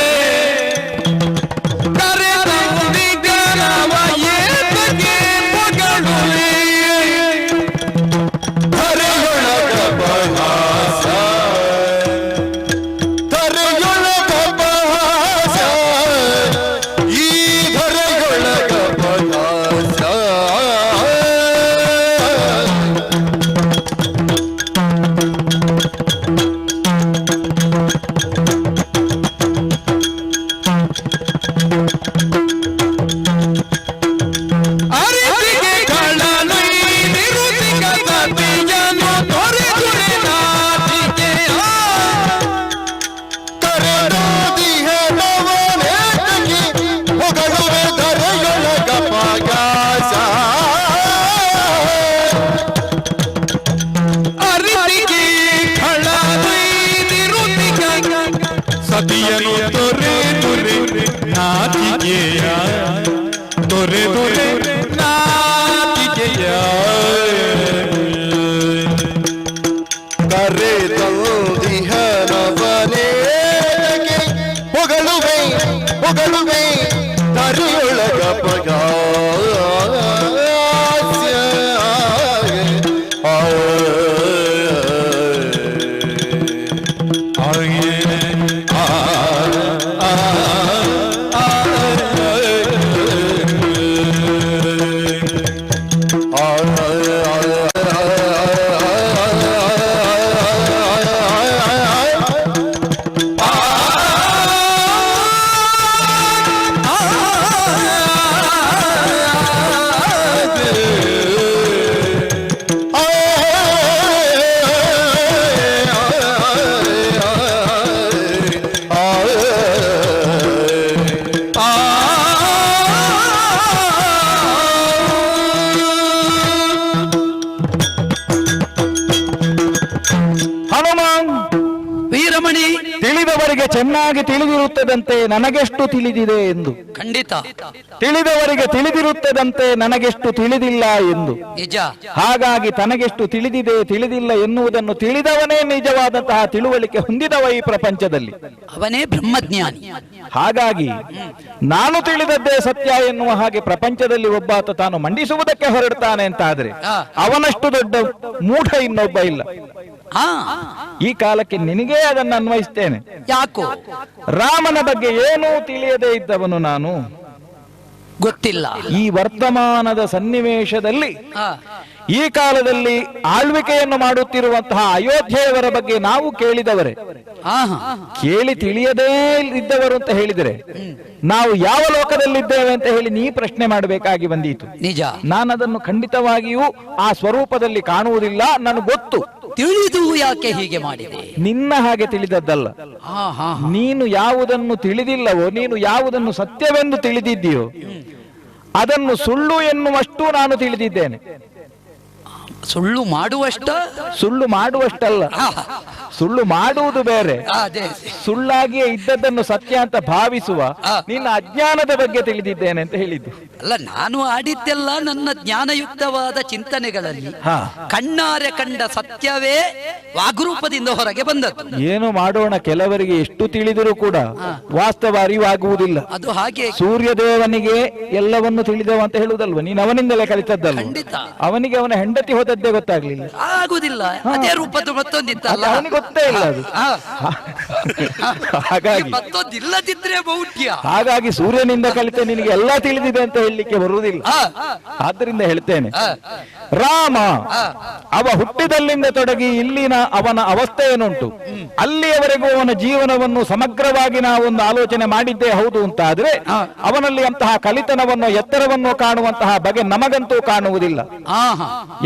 ವೀರಮಣಿ, ತಿಳಿದವರಿಗೆ ಚೆನ್ನಾಗಿ ತಿಳಿದಿರುತ್ತದಂತೆ ನನಗೆಷ್ಟು ತಿಳಿದಿದೆ ಎಂದು. ಖಂಡಿತ ತಿಳಿದವರಿಗೆ ತಿಳಿದಿರುತ್ತದಂತೆ ನನಗೆಷ್ಟು ತಿಳಿದಿಲ್ಲ ಎಂದು. ನಿಜ. ಹಾಗಾಗಿ ತನಗೆಷ್ಟು ತಿಳಿದಿದೆ ತಿಳಿದಿಲ್ಲ ಎನ್ನುವುದನ್ನು ತಿಳಿದವನೇ ನಿಜವಾದಂತಹ ತಿಳುವಳಿಕೆ ಹೊಂದಿದವ ಈ ಪ್ರಪಂಚದಲ್ಲಿ. ಅವನೇ ಬ್ರಹ್ಮಜ್ಞಾನಿ. ಹಾಗಾಗಿ ನಾನು ತಿಳಿದದ್ದೇ ಸತ್ಯ ಎನ್ನುವ ಹಾಗೆ ಪ್ರಪಂಚದಲ್ಲಿ ಒಬ್ಬಾತ ತಾನು ಮಂಡಿಸುವುದಕ್ಕೆ ಹೊರಡ್ತಾನೆ ಅಂತಾದ್ರೆ ಅವನಷ್ಟು ದೊಡ್ಡ ಮೂಢ ಇನ್ನೊಬ್ಬ ಇಲ್ಲ. ಈ ಕಾಲಕ್ಕೆ ನಿನಗೇ ಅದನ್ನು ಅನ್ವಯಿಸ್ತೇನೆ. ಯಾಕೋ? ರಾಮನ ಬಗ್ಗೆ ಏನೂ ತಿಳಿಯದೇ ಇದ್ದವನು ನಾನು. ಗೊತ್ತಿಲ್ಲ. ಈ ವರ್ತಮಾನದ ಸನ್ನಿವೇಶದಲ್ಲಿ ಈ ಕಾಲದಲ್ಲಿ ಆಳ್ವಿಕೆಯನ್ನು ಮಾಡುತ್ತಿರುವಂತಹ ಅಯೋಧ್ಯೆಯವರ ಬಗ್ಗೆ ನಾವು ಕೇಳಿದವರೇ. ಕೇಳಿ ತಿಳಿಯದೇ ಇದ್ದವರು ಅಂತ ಹೇಳಿದರೆ ನಾವು ಯಾವ ಲೋಕದಲ್ಲಿದ್ದೇವೆ ಅಂತ ಹೇಳಿ ನೀ ಪ್ರಶ್ನೆ ಮಾಡಬೇಕಾಗಿ ಬಂದೀತು. ನಿಜ. ನಾನದನ್ನು ಖಂಡಿತವಾಗಿಯೂ ಆ ಸ್ವರೂಪದಲ್ಲಿ ಕಾಣುವುದಿಲ್ಲ. ನನಗೆ ಗೊತ್ತು. ತಿಳಿದು ಯಾಕೆ ಹೀಗೆ ಮಾಡಿದೆ? ನಿನ್ನ ಹಾಗೆ ತಿಳಿದದ್ದಲ್ಲ. ನೀನು ಯಾವುದನ್ನು ತಿಳಿದಿಲ್ಲವೋ, ನೀನು ಯಾವುದನ್ನು ಸತ್ಯವೆಂದು ತಿಳಿದಿದ್ದೀಯೋ ಅದನ್ನು ಸುಳ್ಳು ಎನ್ನುವಷ್ಟು ನಾನು ತಿಳಿದಿದ್ದೇನೆ. ಸುಳ್ಳು ಮಾಡುವಷ್ಟಲ್ಲ, ಸುಳ್ಳು ಮಾಡುವುದು ಬೇರೆ. ಸುಳ್ಳಾಗಿಯೇ ಇದ್ದದ್ದನ್ನು ಸತ್ಯ ಅಂತ ಭಾವಿಸುವ ನಿನ್ನ ಅಜ್ಞಾನದ ಬಗ್ಗೆ ತಿಳಿದಿದ್ದೇನೆ ಅಂತ ಹೇಳಿದ್ದು. ಅಲ್ಲ, ನಾನು ಆಡಿದ್ದೆಲ್ಲ ನನ್ನ ಜ್ಞಾನಯುಕ್ತವಾದ ಚಿಂತನೆಗಳಲ್ಲಿ ಕಣ್ಣಾರೆ ಕಂಡ ಸತ್ಯವೇ ವಾಗ್ರೂಪದಿಂದ ಹೊರಗೆ ಬಂದದ್ದು. ಏನು ಮಾಡೋಣ, ಕೆಲವರಿಗೆ ಎಷ್ಟು ತಿಳಿದರೂ ಕೂಡ ವಾಸ್ತವ ಅರಿವಾಗುವುದಿಲ್ಲ. ಅದು ಹಾಗೆ. ಸೂರ್ಯದೇವನಿಗೆ ಎಲ್ಲವನ್ನು ತಿಳಿದವ ಅಂತ ಹೇಳುವುದಲ್ವ, ನೀನು ಅವನಿಂದಲೇ ಕಲಿತದ್ದಲ್ಲ. ಅವನಿಗೆ ಅವನ ಹೆಂಡತಿ ಹೋದದ್ದೇ ಗೊತ್ತಾಗ್ಲಿಲ್ಲ. ಆಗುದಿಲ್ಲ, ಅದೇ ರೂಪದ್ದು ಮತ್ತೊಂದಿತ್ತಲ್ಲ, ಅವನಿಗೆ ಗೊತ್ತೇ ಇಲ್ಲ ಅದು. ಹಾಗಾಗಿ ಮತ್ತೊಂದಿಲ್ಲದಿದ್ರೆ ಮೌಢ್ಯ. ಹಾಗಾಗಿ ಸೂರ್ಯನಿಂದ ಕಲಿತ ನಿನಗೆ ಎಲ್ಲಾ ತಿಳಿದಿದೆ ಅಂತ ಹೇಳಲಿಕ್ಕೆ ಬರುವುದಿಲ್ಲ. ಆದ್ದರಿಂದ ಹೇಳ್ತೇನೆ, ರಾಮ ಅವ ಹುಟ್ಟಿದಲ್ಲಿಂದ ತೊಡಗಿ ಇಲ್ಲಿನ ಅವನ ಅವಸ್ಥೆ ಏನುಂಟು ಅಲ್ಲಿಯವರೆಗೂ ಅವನ ಜೀವನವನ್ನು ಸಮಗ್ರವಾಗಿ ನಾವೊಂದು ಆಲೋಚನೆ ಮಾಡಿದ್ದೇ ಹೌದು ಅಂತಾದ್ರೆ ಅವನಲ್ಲಿ ಅಂತಹ ಕಲಿತನವನ್ನು ಎತ್ತರವನ್ನು ಕಾಣುವಂತಹ ಬಗೆ ನಮಗಂತೂ ಕಾಣುವುದಿಲ್ಲ.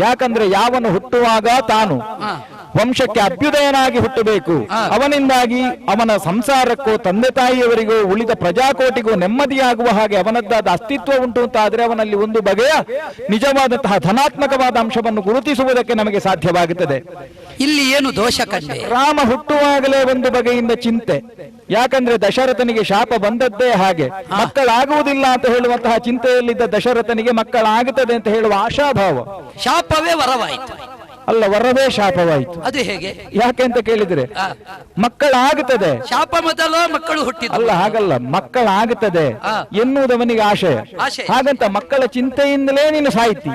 ಯಾಕಂದ್ರೆ ಯಾವನು ಹುಟ್ಟುವಾಗ ತಾನು ವಂಶಕ್ಕೆ ಅಭ್ಯುದಯನಾಗಿ ಹುಟ್ಟಬೇಕು, ಅವನಿಂದಾಗಿ ಅವನ ಸಂಸಾರಕ್ಕೂ ತಂದೆ ತಾಯಿಯವರಿಗೂ ಉಳಿದ ಪ್ರಜಾಕೋಟಿಗೂ ನೆಮ್ಮದಿಯಾಗುವ ಹಾಗೆ ಅವನದ್ದಾದ ಅಸ್ತಿತ್ವ ಉಂಟು ಅಂತ ಆದ್ರೆ ಅವನಲ್ಲಿ ಒಂದು ಬಗೆಯ ನಿಜವಾದಂತಹ ಧನಾತ್ಮಕವಾದ ಅಂಶವನ್ನು ಗುರುತಿಸುವುದಕ್ಕೆ ನಮಗೆ ಸಾಧ್ಯವಾಗುತ್ತದೆ. ಇಲ್ಲಿ ಏನು ದೋಷ ಕಂಡೆ? ರಾಮ ಹುಟ್ಟುವಾಗಲೇ ಒಂದು ಬಗೆಯಿಂದ ಚಿಂತೆ. ಯಾಕಂದ್ರೆ ದಶರಥನಿಗೆ ಶಾಪ ಬಂದದ್ದೇ ಹಾಗೆ, ಮಕ್ಕಳಾಗುವುದಿಲ್ಲ ಅಂತ ಹೇಳುವಂತಹ ಚಿಂತೆಯಲ್ಲಿದ್ದ ದಶರಥನಿಗೆ ಮಕ್ಕಳಾಗುತ್ತದೆ ಅಂತ ಹೇಳುವ ಆಶಾಭಾವ. ಶಾಪವೇ ವರವಾಯಿತು. ಅಲ್ಲ, ವರವೇ ಶಾಪವಾಯಿತು. ಅದು ಹೇಗೆ? ಯಾಕೆ ಅಂತ ಕೇಳಿದ್ರೆ ಮಕ್ಕಳಾಗುತ್ತದೆ. ಶಾಪ ಮೊದಲು ಮಕ್ಕಳು ಹುಟ್ಟಿದ ಅಲ್ಲ, ಹಾಗಲ್ಲ, ಮಕ್ಕಳಾಗುತ್ತದೆ ಎನ್ನುವುದವನಿಗೆ ಆಶಯ. ಹಾಗಂತ ಮಕ್ಕಳ ಚಿಂತೆಯಿಂದಲೇ ನೀನು ಸಾಯ್ತಿ,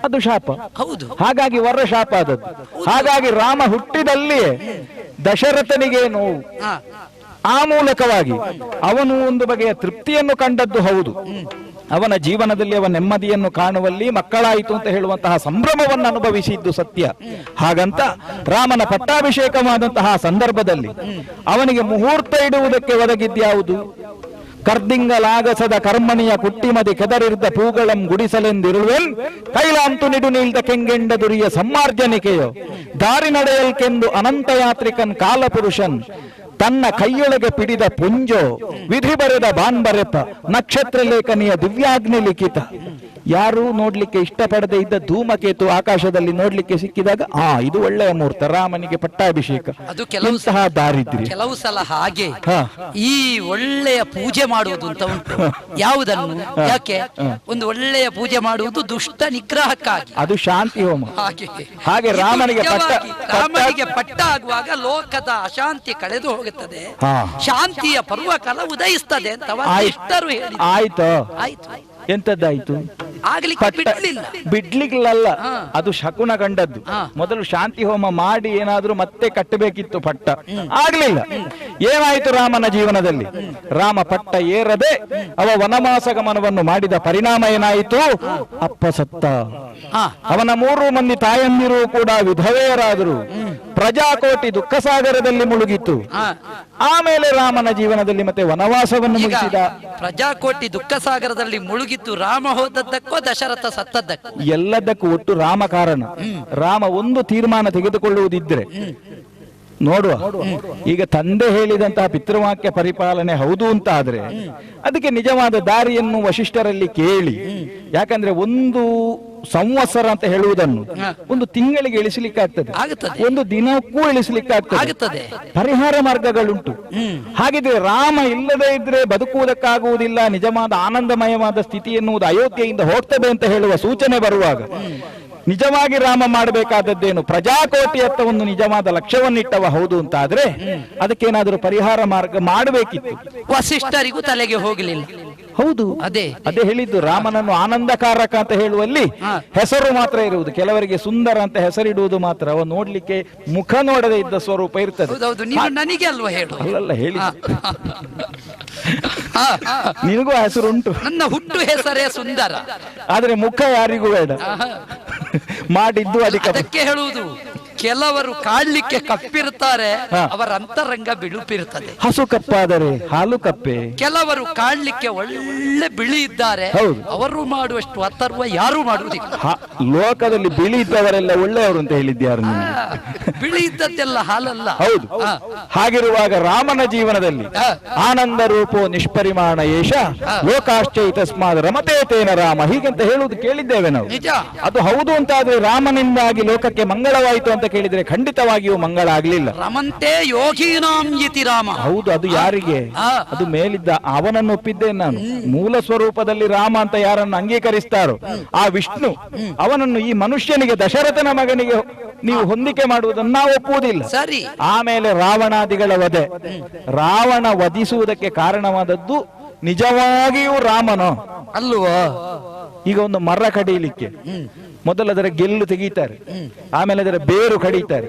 ಅದು ಶಾಪ. ಹೌದು. ಹಾಗಾಗಿ ವರ ಶಾಪ ಆದದ್ದು. ಹಾಗಾಗಿ ರಾಮ ಹುಟ್ಟಿದಲ್ಲಿಯೇ ದಶರಥನಿಗೆ ನೋವು. ಆ ಮೂಲಕವಾಗಿ ಅವನು ಒಂದು ಬಗೆಯ ತೃಪ್ತಿಯನ್ನು ಕಂಡದ್ದು ಹೌದು. ಅವನ ಜೀವನದಲ್ಲಿ ಅವನ ನೆಮ್ಮದಿಯನ್ನು ಕಾಣುವಲ್ಲಿ ಮಕ್ಕಳಾಯಿತು ಅಂತ ಹೇಳುವಂತಹ ಸಂಭ್ರಮವನ್ನು ಅನುಭವಿಸಿದ್ದು ಸತ್ಯ. ಹಾಗಂತ ರಾಮನ ಪಟ್ಟಾಭಿಷೇಕವಾದಂತಹ ಸಂದರ್ಭದಲ್ಲಿ ಅವನಿಗೆ ಮುಹೂರ್ತ ಇಡುವುದಕ್ಕೆ ಒದಗಿದ್ಯಾವುದು? ಕರ್ದಿಂಗಲಾಗಸದ ಕರ್ಮಣಿಯ ಕುಟ್ಟಿಮದಿ ಕೆದರಿರ್ದ ಪೂಗಳಂ ಗುಡಿಸಲೆಂದಿರುವೆನ್ ಕೈಲಾಂತು ನಿಡು ನೀಳ್ದ ಕೆಂಗೆಂಡ ದುರಿಯ ಸಮ್ಮಾರ್ಜನಿಕೆಯೋ ದಾರಿ ನಡೆಯಲ್ಕೆಂದು ಅನಂತ ಯಾತ್ರಿಕನ್ ಕಾಲಪುರುಷನ್ ತನ್ನ ಕೈಯೊಳಗೆ ಪಿಡಿದ ಪುಂಜೋ ವಿಧಿ ಬರೆದ ಬಾನ್ಬರೆಪ ನಕ್ಷತ್ರ ಲೇಖನಿಯ ದಿವ್ಯಾಗ್ನಿ ಲಿಖಿತ. ಯಾರು ನೋಡ್ಲಿಕ್ಕೆ ಇಷ್ಟಪಡದೆ ಇದ್ದ ಧೂಮಕೇತು ಆಕಾಶದಲ್ಲಿ ನೋಡ್ಲಿಕ್ಕೆ ಸಿಕ್ಕಿದಾಗ ಇದು ಒಳ್ಳೆಯ ಮುಹೂರ್ತ, ರಾಮನಿಗೆ ಪಟ್ಟಾಭಿಷೇಕ. ಅದು ಕೆಲವು ದಾರಿದ್ರ್ಯ. ಕೆಲವು ಸಲ ಹಾಗೆ ಈ ಒಳ್ಳೆಯ ಪೂಜೆ ಮಾಡುವುದು ಅಂತ ಉಂಟು. ಯಾವುದನ್ನು? ಯಾಕೆ ಒಂದು ಒಳ್ಳೆಯ ಪೂಜೆ ಮಾಡುವುದು ದುಷ್ಟ ನಿಗ್ರಹಕ್ಕಾಗಿ, ಅದು ಶಾಂತಿ ಹೋಮ. ಹಾಗೆ ರಾಮನಿಗೆ ಪಟ್ಟ ಆಗುವಾಗ ಲೋಕದ ಅಶಾಂತಿ ಕಳೆದು ಹೋಗುತ್ತದೆ, ಶಾಂತಿಯ ಪರ್ವಕಾಲ ಉದಯಿಸ್ತದೆ ಅಂತ ಇಷ್ಟರು ಹೇಳಿ ಆಯ್ತು. ಎಂತದ್ದಾಯ್ತು? ಆಗ್ಲಿಕ್ಕೆ ಬಿಡ್ಲಿಲ್ಲ. ಬಿಡ್ಲಿಕ್ಕಿಲ್ಲ, ಅದು ಶಕುನ ಕಂಡದ್ದು. ಮೊದಲು ಶಾಂತಿ ಹೋಮ ಮಾಡಿ ಏನಾದ್ರೂ ಮತ್ತೆ ಕಟ್ಟಬೇಕಿತ್ತು ಪಟ್ಟ, ಆಗ್ಲಿಲ್ಲ. ಏನಾಯ್ತು ರಾಮನ ಜೀವನದಲ್ಲಿ? ರಾಮ ಪಟ್ಟ ಏರದೆ ಅವ ವನವಾಸ ಗಮನವನ್ನು ಮಾಡಿದ ಪರಿಣಾಮ ಏನಾಯಿತು? ಅಪ್ಪ ಸತ್ತ. ಅವನ 3 ಮಂದಿ ತಾಯಂದಿರು ಕೂಡ ವಿಧವೆಯರಾದರು. ಪ್ರಜಾಕೋಟಿ ದುಃಖ ಸಾಗರದಲ್ಲಿ ಮುಳುಗಿತ್ತು. ಆಮೇಲೆ ರಾಮನ ಜೀವನದಲ್ಲಿ ಮತ್ತೆ ವನವಾಸವನ್ನು ಮುಗಿಸಿದ. ಪ್ರಜಾಕೋಟಿ ದುಃಖ ಸಾಗರದಲ್ಲಿ ಮುಳುಗಿತ್ತು. ರಾಮ ಹೋದದ್ದಕ್ಕೋ ದಶರಥ ಸತ್ತದ್ದಕ್ಕೋ? ಎಲ್ಲದಕ್ಕೂ ಒಟ್ಟು ರಾಮ ಕಾರಣ. ರಾಮ ಒಂದು ತೀರ್ಮಾನ ತೆಗೆದುಕೊಳ್ಳುವುದಿದ್ರೆ ನೋಡುವ, ಈಗ ತಂದೆ ಹೇಳಿದಂತಹ ಪಿತೃವಾಕ್ಯ ಪರಿಪಾಲನೆ ಹೌದು ಅಂತ ಆದ್ರೆ ಅದಕ್ಕೆ ನಿಜವಾದ ದಾರಿಯನ್ನು ವಶಿಷ್ಠರಲ್ಲಿ ಕೇಳಿ, ಯಾಕಂದ್ರೆ ಒಂದು ಸಂವತ್ಸರ ಅಂತ ಹೇಳುವುದನ್ನು ಒಂದು ತಿಂಗಳಿಗೆ ಇಳಿಸಲಿಕ್ಕಾಗ್ತದೆ, ಒಂದು ದಿನಕ್ಕೂ ಇಳಿಸಲಿಕ್ಕಾಗ್ತದೆ. ಪರಿಹಾರ ಮಾರ್ಗಗಳುಂಟು. ಹಾಗಿದ್ರೆ ರಾಮ ಇಲ್ಲದೆ ಇದ್ರೆ ಬದುಕುವುದಕ್ಕಾಗುವುದಿಲ್ಲ, ನಿಜವಾದ ಆನಂದಮಯವಾದ ಸ್ಥಿತಿ ಎನ್ನುವುದು ಅಯೋಧ್ಯೆಯಿಂದ ಹೋಗ್ತದೆ ಅಂತ ಹೇಳುವ ಸೂಚನೆ ಬರುವಾಗ ನಿಜವಾಗಿ ರಾಮ ಮಾಡಬೇಕಾದದ್ದೇನು? ಪ್ರಜಾಕೋಟಿಯತ್ತ ಒಂದು ನಿಜವಾದ ಲಕ್ಷ್ಯವನ್ನಿಟ್ಟವ ಹೌದು ಅಂತ ಆದ್ರೆ ಅದಕ್ಕೇನಾದ್ರೂ ಪರಿಹಾರ ಮಾರ್ಗ ಮಾಡಬೇಕಿತ್ತು. ವಸಿಷ್ಠರಿಗೂ ತಲೆಗೆ ಹೋಗಲಿಲ್ಲ. ಹೌದು, ಅದೇ ಹೇಳಿದ್ದು. ರಾಮನನ್ನು ಆನಂದಕಾರಕ ಅಂತ ಹೇಳುವಲ್ಲಿ ಹೆಸರು ಮಾತ್ರ ಇರುವುದು, ಕೆಲವರಿಗೆ ಸುಂದರ ಅಂತ ಹೆಸರಿಡುವುದು ಮಾತ್ರ. ಅವ ನೋಡ್ಲಿಕ್ಕೆ ಮುಖ ನೋಡದೆ ಇದ್ದ ಸ್ವರೂಪ ಇರ್ತದೆ. ನನಗೆ ಅಲ್ವಾ ಹೇಳು? ಅಲ್ಲಲ್ಲ, ಹೇಳಿ ನಿನಗೂ ಹೆಸರುಂಟು. ನನ್ನ ಹುಟ್ಟು ಹೆಸರೇ ಸುಂದರ, ಆದ್ರೆ ಮುಖ ಯಾರಿಗೂ ಬೇಡ. ಮಾಡಿದ್ದು ಅದಕ್ಕೆ ಹೇಳುವುದು. ಕೆಲವರು ಕಾಡ್ಲಿಕ್ಕೆ ಕಪ್ಪಿರ್ತಾರೆ, ಅವರ ಅಂತರಂಗ ಬಿಳುಪಿರುತ್ತದೆ. ಹಸು ಕಪ್ಪಾದರೆ ಹಾಲು ಕಪ್ಪೆ. ಕೆಲವರು ಕಾಡ್ಲಿಕ್ಕೆ ಒಳ್ಳೆ ಬಿಳಿ ಇದ್ದಾರೆ, ಅವರು ಮಾಡುವಷ್ಟು ಅಥರ್ವ ಯಾರು ಮಾಡುವುದಿಲ್ಲ. ಲೋಕದಲ್ಲಿ ಬಿಳಿ ಇದ್ದವರೆಲ್ಲ ಒಳ್ಳೆಯವರು ಅಂತ ಹೇಳಿದ್ಯಾರು? ಬಿಳಿ ಇದ್ದದ್ದೆಲ್ಲ ಹಾಲಲ್ಲ. ಹೌದು. ಹಾಗಿರುವಾಗ ರಾಮನ ಜೀವನದಲ್ಲಿ ಆನಂದ ರೂಪೋ ನಿಷ್ಪರಿಮಾಣ ಏಷ ಲೋಕಾಶ್ಚೈ ತಸ್ಮಾದ್ ರಮತೆ ತೇನ ರಾಮ, ಹೀಗಂತ ಹೇಳುವುದು ಕೇಳಿದ್ದೇವೆ ನಾವು. ನಿಜ, ಅದು ಹೌದು ಅಂತ ಆದ್ರೆ ರಾಮನಿಂದಾಗಿ ಲೋಕಕ್ಕೆ ಮಂಗಳವಾಯಿತು ಅಂತ ಕೇಳಿದ್ರೆ ಖಂಡಿತವಾಗಿಯೂ ಮಂಗಳ ಆಗ್ಲಿಲ್ಲ. ರಮಂತೆ ಯೋಗೀನಾಂ ಇತಿ ರಾಮ. ಹೌದು, ಅದು ಯಾರಿಗೆ? ಅದು ಮೇಲಿದ್ದ ಅವನನ್ನು ಒಪ್ಪಿದ್ದೇನೆ ನಾನು. ಮೂಲ ಸ್ವರೂಪದಲ್ಲಿ ರಾಮ ಅಂತ ಯಾರನ್ನು ಅಂಗೀಕರಿಸ್ತಾರೋ ಆ ವಿಷ್ಣು, ಅವನನ್ನು ಈ ಮನುಷ್ಯನಿಗೆ ದಶರಥನ ಮಗನಿಗೆ ನೀವು ಹೊಂದಿಕೆ ಮಾಡುವುದನ್ನು ನಾವು ಒಪ್ಪುವುದಿಲ್ಲ. ಸರಿ. ಆಮೇಲೆ ರಾವಣಾದಿಗಳ ವಧೆ. ರಾವಣ ವಧಿಸುವುದಕ್ಕೆ ಕಾರಣವಾದದ್ದು ನಿಜವಾಗಿಯೂ ರಾಮನೋ ಅಲ್ವಾ? ಈಗ ಒಂದು ಮರ ಕಡಿಯಲಿಕ್ಕೆ ಮೊದಲು ಅದರ ಗೆಲ್ಲು ತೆಗೀತಾರೆ, ಆಮೇಲೆ ಅದರ ಬೇರು ಕಡಿತಾರೆ,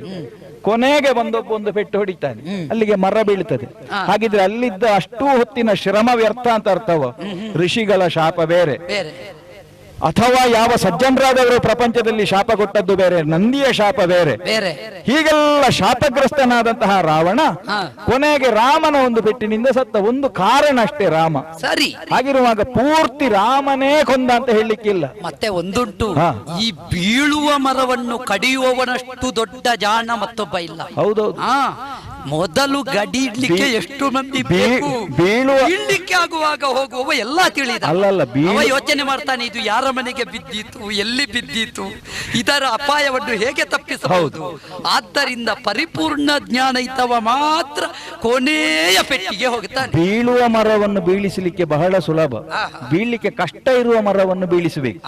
ಕೊನೆಗೆ ಒಂದು ಪೆಟ್ಟು ಹೊಡಿತಾನೆ, ಅಲ್ಲಿಗೆ ಮರ ಬೀಳ್ತದೆ. ಹಾಗಿದ್ರೆ ಅಲ್ಲಿದ್ದ ಅಷ್ಟೂ ಹೊತ್ತಿನ ಶ್ರಮ ವ್ಯರ್ಥ ಅಂತ ಅರ್ಥವ? ಋಷಿಗಳ ಶಾಪ ಬೇರೆ, ಅಥವಾ ಯಾವ ಸಜ್ಜನರಾದವರು ಪ್ರಪಂಚದಲ್ಲಿ ಶಾಪ ಕೊಟ್ಟದ್ದು ಬೇರೆ, ನಂದಿಯ ಶಾಪ ಬೇರೆ. ಹೀಗೆಲ್ಲ ಶಾಪಗ್ರಸ್ತನಾದಂತಹ ರಾವಣ ಕೊನೆಗೆ ರಾಮನ ಒಂದು ಪೆಟ್ಟಿನಿಂದ ಸತ್ತ. ಒಂದು ಕಾರಣ ಅಷ್ಟೇ, ರಾಮ. ಸರಿ. ಹಾಗಿರುವಾಗ ಪೂರ್ತಿ ರಾಮನೇ ಕೊಂದ ಅಂತ ಹೇಳಲಿಕ್ಕಿಲ್ಲ. ಮತ್ತೆ ಒಂದುಂಟು, ಈ ಬೀಳುವ ಮರವನ್ನು ಕಡಿಯುವವನಷ್ಟು ದೊಡ್ಡ ಜಾಣ ಮತ್ತೊಬ್ಬ ಇಲ್ಲ. ಹೌದೌದು. ಮೊದಲು ಗಡಿಡ್ಲಿಕ್ಕೆ ಎಷ್ಟು ಮಂದಿ ಬೇಕು? ಬೀಳ್ಲಿಕ್ಕೆ ಆಗುವಾಗ ಹೋಗುವವ ಎಲ್ಲ ತಿಳಿದ. ಅವ ಯೋಚನೆ ಮಾಡ್ತಾನೆ, ಇದು ಯಾರ ಮನೆಗೆ ಬಿದ್ದಿತ್ತು, ಎಲ್ಲಿ ಬಿದ್ದಿತ್ತು, ಇದರ ಅಪಾಯವನ್ನು ಹೇಗೆ ತಪ್ಪಿಸಬಹುದು. ಆದ್ದರಿಂದ ಪರಿಪೂರ್ಣ ಜ್ಞಾನ ಇದ್ದವ ಮಾತ್ರ ಕೊನೆಯ ಪೆಟ್ಟಿಗೆ ಹೋಗುತ್ತಾನೆ. ಬೀಳುವ ಮರವನ್ನು ಬೀಳಿಸಲಿಕ್ಕೆ ಬಹಳ ಸುಲಭ, ಬೀಳ್ಲಿಕ್ಕೆ ಕಷ್ಟ ಇರುವ ಮರವನ್ನು ಬೀಳಿಸಬೇಕು.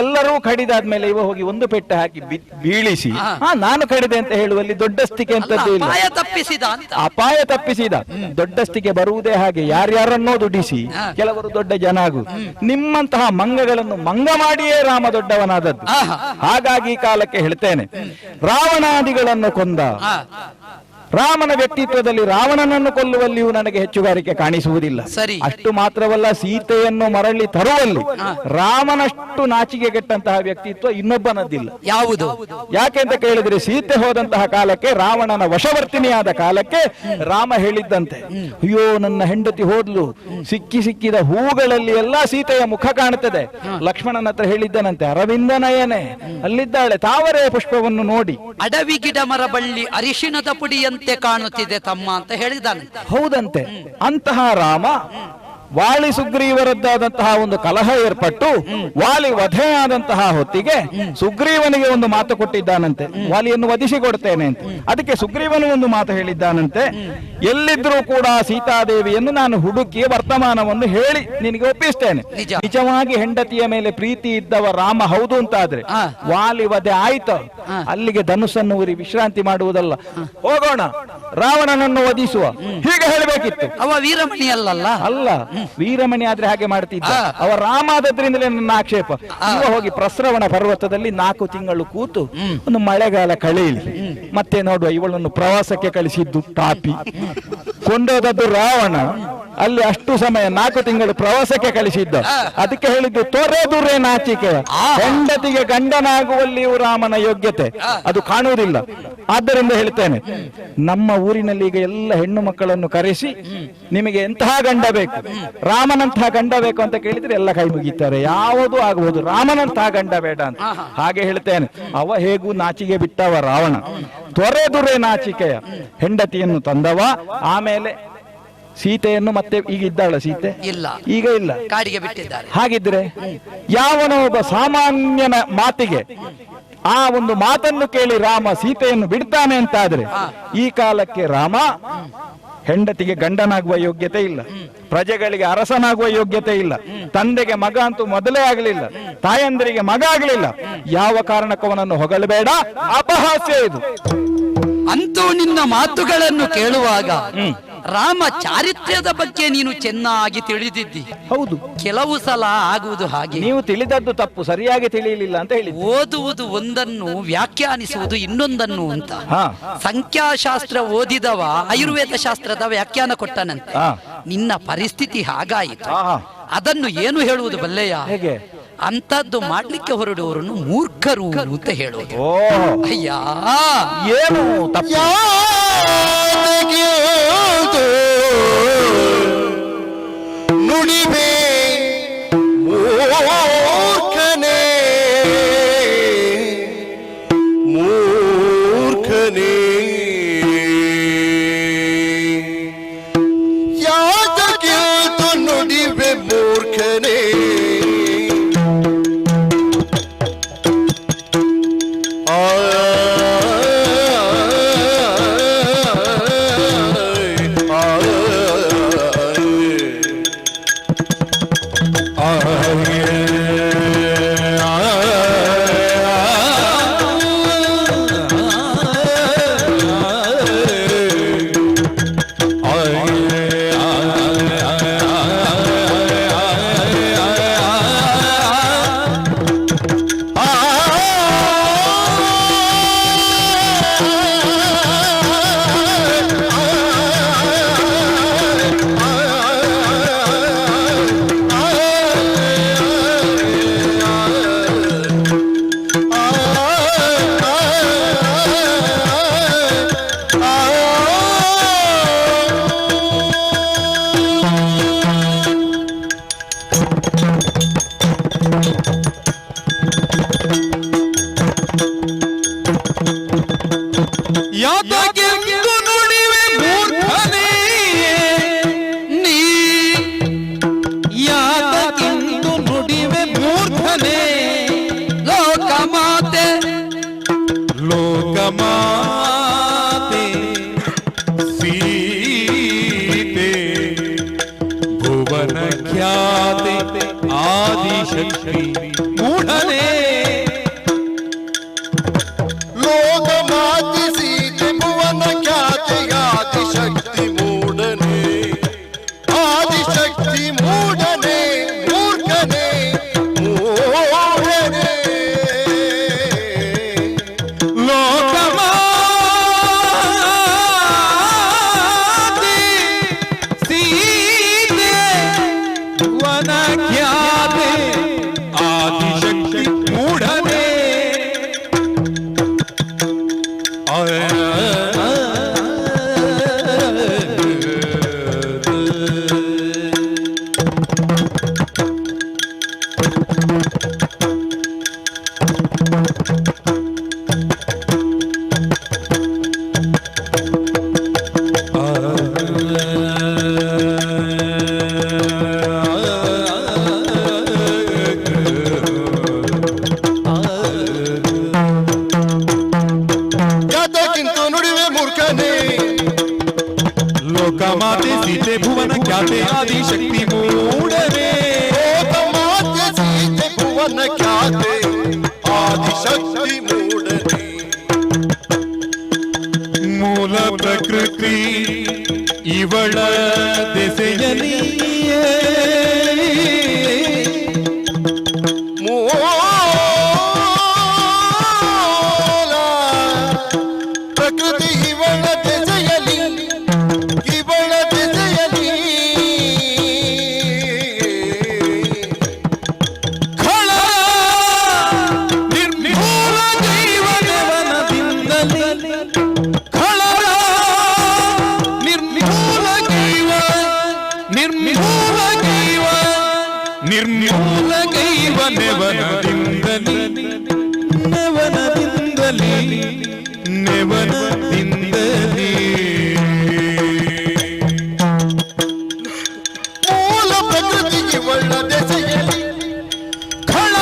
ಎಲ್ಲರೂ ಕಡಿದಾದ್ಮೇಲೆ ಇವ ಹೋಗಿ ಒಂದು ಪೆಟ್ಟು ಹಾಕಿ ಬೀಳಿಸಿ ನಾನು ಕಡಿದೆ ಅಂತ ಹೇಳುವಲ್ಲಿ ದೊಡ್ಡಸ್ತಿಕೆ ಅಂತದ್ದು ಇಲ್ಲ. ಅಪಾಯ ತಪ್ಪಿಸಿದ. ದೊಡ್ಡಸ್ತಿಗೆ ಬರುವುದೇ ಹಾಗೆ, ಯಾರ್ಯಾರನ್ನೋ ದುಡಿಸಿ ಕೆಲವರು ದೊಡ್ಡ ಜನ ಆಗು. ನಿಮ್ಮಂತಹ ಮಂಗಗಳನ್ನು ಮಂಗ ಮಾಡಿಯೇ ರಾಮ ದೊಡ್ಡವನಾದದ್ದು. ಹಾಗಾಗಿ ಈ ಕಾಲಕ್ಕೆ ಹೇಳ್ತೇನೆ, ರಾವಣಾದಿಗಳನ್ನು ಕೊಂದ. ರಾಮನ ವ್ಯಕ್ತಿತ್ವದಲ್ಲಿ ರಾವಣನನ್ನು ಕೊಲ್ಲುವಲ್ಲಿಯೂ ನನಗೆ ಹೆಚ್ಚುಗಾರಿಕೆ ಕಾಣಿಸುವುದಿಲ್ಲ. ಅಷ್ಟು ಮಾತ್ರವಲ್ಲ, ಸೀತೆಯನ್ನು ಮರಳಿ ತರುವಲ್ಲಿ ರಾಮನಷ್ಟು ನಾಚಿಕೆಗೆಟ್ಟಂತಹ ವ್ಯಕ್ತಿತ್ವ ಇನ್ನೊಬ್ಬನದ್ದಿಲ್ಲ. ಯಾವುದು? ಯಾಕೆಂತ ಕೇಳಿದ್ರೆ, ಸೀತೆ ಹೋದಂತಹ ಕಾಲಕ್ಕೆ, ರಾವಣನ ವಶವರ್ತಿನಿಯಾದ ಕಾಲಕ್ಕೆ ರಾಮ ಹೇಳಿದ್ದಂತೆ, ಅಯ್ಯೋ ನನ್ನ ಹೆಂಡತಿ ಹೋದ್ಲು, ಸಿಕ್ಕಿದ ಹೂಗಳಲ್ಲಿ ಎಲ್ಲಾ ಸೀತೆಯ ಮುಖ ಕಾಣುತ್ತದೆ. ಲಕ್ಷ್ಮಣನ ಹತ್ರ ಹೇಳಿದ್ದನಂತೆ, ಅರವಿಂದ ನಯನೆ ಅಲ್ಲಿದ್ದಾಳೆ, ತಾವರೆ ಪುಷ್ಪವನ್ನು ನೋಡಿ ಅಡವಿ ಗಿಡ ಮರ ಬಳ್ಳಿ ಅರಿಶಿಣದ ಪುಡಿಯಂತೆ ಕಾಣುತ್ತಿದೆ ತಮ್ಮ ಅಂತ ಹೇಳಿದಾನೆ. ಹೌದಂತೆ. ಅಂತಹ ರಾಮ ವಾಲಿ ಸುಗ್ರೀವರದ್ದಾದಂತಹ ಒಂದು ಕಲಹ ಏರ್ಪಟ್ಟು ವಾಲಿ ವಧೆಯಾದಂತಹ ಹೊತ್ತಿಗೆ ಸುಗ್ರೀವನಿಗೆ ಒಂದು ಮಾತು ಕೊಟ್ಟಿದ್ದಾನಂತೆ, ವಾಲಿಯನ್ನು ವಧಿಸಿಕೊಡ್ತೇನೆ ಅಂತ. ಅದಕ್ಕೆ ಸುಗ್ರೀವನು ಒಂದು ಮಾತು ಹೇಳಿದ್ದಾನಂತೆ, ಎಲ್ಲಿದ್ರೂ ಕೂಡ ಸೀತಾದೇವಿಯನ್ನು ನಾನು ಹುಡುಕಿ ವರ್ತಮಾನವನ್ನು ಹೇಳಿ ನಿನಗೆ ಒಪ್ಪಿಸ್ತೇನೆ. ನಿಜವಾಗಿ ಹೆಂಡತಿಯ ಮೇಲೆ ಪ್ರೀತಿ ಇದ್ದವ ರಾಮ ಹೌದು ಅಂತಾದ್ರೆ ವಾಲಿ ವಧೆ ಆಯ್ತು, ಅಲ್ಲಿಗೆ ಧನುಸ್ಸನ್ನು ಉರಿ ವಿಶ್ರಾಂತಿ ಮಾಡುವುದಲ್ಲ, ಹೋಗೋಣ ರಾವಣನನ್ನು ವಧಿಸುವ ಹೀಗೆ ಹೇಳಬೇಕಿತ್ತು. ಅವ ವೀರಮಣಿ ಅಲ್ಲಲ್ಲ. ಅಲ್ಲ, ವೀರಮಣಿ ಆದ್ರೆ ಹಾಗೆ ಮಾಡ್ತಿದ್ದ. ಅವ ರಾಮ ಆದದ್ರಿಂದಲೇ ನನ್ನ ಆಕ್ಷೇಪ. ಇವ ಹೋಗಿ ಪ್ರಸ್ರವಣ ಪರ್ವತದಲ್ಲಿ 4 ತಿಂಗಳು ಕೂತು ಒಂದು ಮಳೆಗಾಲ ಕಳೆಯಲಿ ಮತ್ತೆ ನೋಡುವ. ಇವಳನ್ನು ಪ್ರವಾಸಕ್ಕೆ ಕಳಿಸಿದ್ದು ಟಾಪಿ, ಕೊಂಡೋದದ್ದು ರಾವಣ. ಅಲ್ಲಿ ಅಷ್ಟು ಸಮಯ 4 ತಿಂಗಳು ಪ್ರವಾಸಕ್ಕೆ ಕಳಿಸಿದ್ದ. ಅದಕ್ಕೆ ಹೇಳಿದ್ದು ತೊರೆದುರೆ ನಾಚಿಕೆ. ಹೆಂಡತಿಗೆ ಗಂಡನಾಗುವಲ್ಲಿಯೂ ರಾಮನ ಯೋಗ್ಯತೆ ಅದು ಕಾಣುವುದಿಲ್ಲ. ಆದ್ದರಿಂದ ಹೇಳ್ತೇನೆ, ನಮ್ಮ ಊರಿನಲ್ಲಿ ಈಗ ಎಲ್ಲ ಹೆಣ್ಣು ಮಕ್ಕಳನ್ನು ಕರೆಸಿ ನಿಮಗೆ ಎಂತಹ ಗಂಡ ಬೇಕು, ರಾಮನಂತಹ ಗಂಡ ಬೇಕು ಅಂತ ಕೇಳಿದ್ರೆ ಎಲ್ಲ ಕೈ ಮುಗಿತಾರೆ. ಯಾವುದು ಆಗಬಹುದು, ರಾಮನಂತಹ ಗಂಡ ಬೇಡ ಅಂತ. ಹಾಗೆ ಹೇಳ್ತೇನೆ, ಅವ ಹೇಗೂ ನಾಚಿಗೆ ಬಿಟ್ಟವ ರಾವಣ. ತೊರೆದುರೆ ನಾಚಿಕೆಯ ಹೆಂಡತಿಯನ್ನು ತಂದವ. ಆಮೇಲೆ ಸೀತೆಯನ್ನು ಮತ್ತೆ ಈಗ ಇದ್ದಾಳ ಸೀತೆ? ಇಲ್ಲ, ಈಗ ಇಲ್ಲ, ಕಾಡಿಗೆ ಬಿಟ್ಟಿದ್ದಾರೆ. ಹಾಗಿದ್ರೆ ಯಾವನೋ ಒಬ್ಬ ಸಾಮಾನ್ಯನ ಮಾತಿಗೆ ಆ ಒಂದು ಮಾತನ್ನು ಕೇಳಿ ರಾಮ ಸೀತೆಯನ್ನು ಬಿಡ್ತಾನೆ ಅಂತಾದ್ರೆ ಈ ಕಾಲಕ್ಕೆ ರಾಮ ಹೆಂಡತಿಗೆ ಗಂಡನಾಗುವ ಯೋಗ್ಯತೆ ಇಲ್ಲ, ಪ್ರಜೆಗಳಿಗೆ ಅರಸನಾಗುವ ಯೋಗ್ಯತೆ ಇಲ್ಲ, ತಂದೆಗೆ ಮಗ ಅಂತೂ ಮೊದಲೇ ಆಗಲಿಲ್ಲ, ತಾಯಂದರಿಗೆ ಮಗ ಆಗಲಿಲ್ಲ. ಯಾವ ಕಾರಣಕ್ಕೂ ಅವನನ್ನು ಹೊಗಳಬೇಡ, ಅಪಹಾಸ್ಯ ಇದು. ಅಂತೂ ನಿನ್ನ ಮಾತುಗಳನ್ನು ಕೇಳುವಾಗ ರಾಮ ಚಾರಿತ್ರ್ಯದ ಬಗ್ಗೆ ನೀನು ಚೆನ್ನಾಗಿ ತಿಳಿದಿದ್ದಿ. ಹೌದು, ಕೆಲವು ಸಲ ಆಗುವುದು ಹಾಗೆ. ನೀವು ತಿಳಿದದ್ದು ತಪ್ಪು, ಸರಿಯಾಗಿ ತಿಳಿಯಲಿಲ್ಲ ಅಂತ ಹೇಳಿ. ಓದುವುದು ಒಂದನ್ನು, ವ್ಯಾಖ್ಯಾನಿಸುವುದು ಇನ್ನೊಂದನ್ನು ಅಂತ. ಸಂಖ್ಯಾಶಾಸ್ತ್ರ ಓದಿದವ ಆಯುರ್ವೇದ ಶಾಸ್ತ್ರದ ವ್ಯಾಖ್ಯಾನ ಕೊಟ್ಟನಂತೆ. ನಿನ್ನ ಪರಿಸ್ಥಿತಿ ಹಾಗಾಯಿತು. ಅದನ್ನು ಏನು ಹೇಳುವುದು ಬಲ್ಲೆಯ? ಹೇಗೆ? ಅಂತದ್ದು ಮಾಡ್ಲಿಕ್ಕೆ ಹೊರಡುವವರನ್ನು ಮೂರ್ಖರು ಅಂತ ಹೇಳುವುದು. ಅಯ್ಯ, ಏನು ತಪ್ಪು? ನುಡಿಬೆ ಮೂರ್ಖನೇ ಮೂರ್ಖನೇ ಯಾತಕ್ಕಿಂತು ನುಡಿಬೆ ಮೂರ್ಖನೇ ಲೋಕಮಾತೆ ಸೀತೆ ಭುವನ ಖ್ಯಾತೆ ಆದಿಶಕ್ತಿ ಮೂಢನೆ. ಲೋಕಮಾತೆ ಸೀತೆ ಭುವನ ಖ್ಯಾತೆ ಆದಿಶಕ್ತಿ ಮೂಢನೆ ಆದಿಶಕ್ತಿ ಮೂಢನೆ ಮೂರ್ಖನೆ ಮೂಢನೆ. ಲೋಕಮಾತೆ ಸೀತೆ ಭುವನ ಖ್ಯಾತೆ ಆದಿಶಕ್ತಿ ಮೂಢನೆ. ಲೋಕಮಾತೆ ಸೀತೆ ಭುವನ ಖ್ಯಾತೆ ಆದಿಶಕ್ತಿ ಮೂಢನೆ. ಮೂಲ ಪ್ರಕೃತಿ ಇವಳ ದೆಸೆಯಲಿಯೇ ಮೂಲ ಪ್ರಕೃತಿ ಇವಳ ದೆಸೆಯಲಿ ಖಳ ನಿರ್ಮೂಲ ಜೀವನವನದಿಂದಲೇ ಖಳ ನಿರ್ಮೂಲ ಗೈವನವನದಿಂದಲೇ ನೆವನದಿಂದಲೇ ಮೂಲ ಪ್ರಕೃತಿಗೆ ಒಳ್ಳ ದೆಸೆಯಲಿ ಖಳ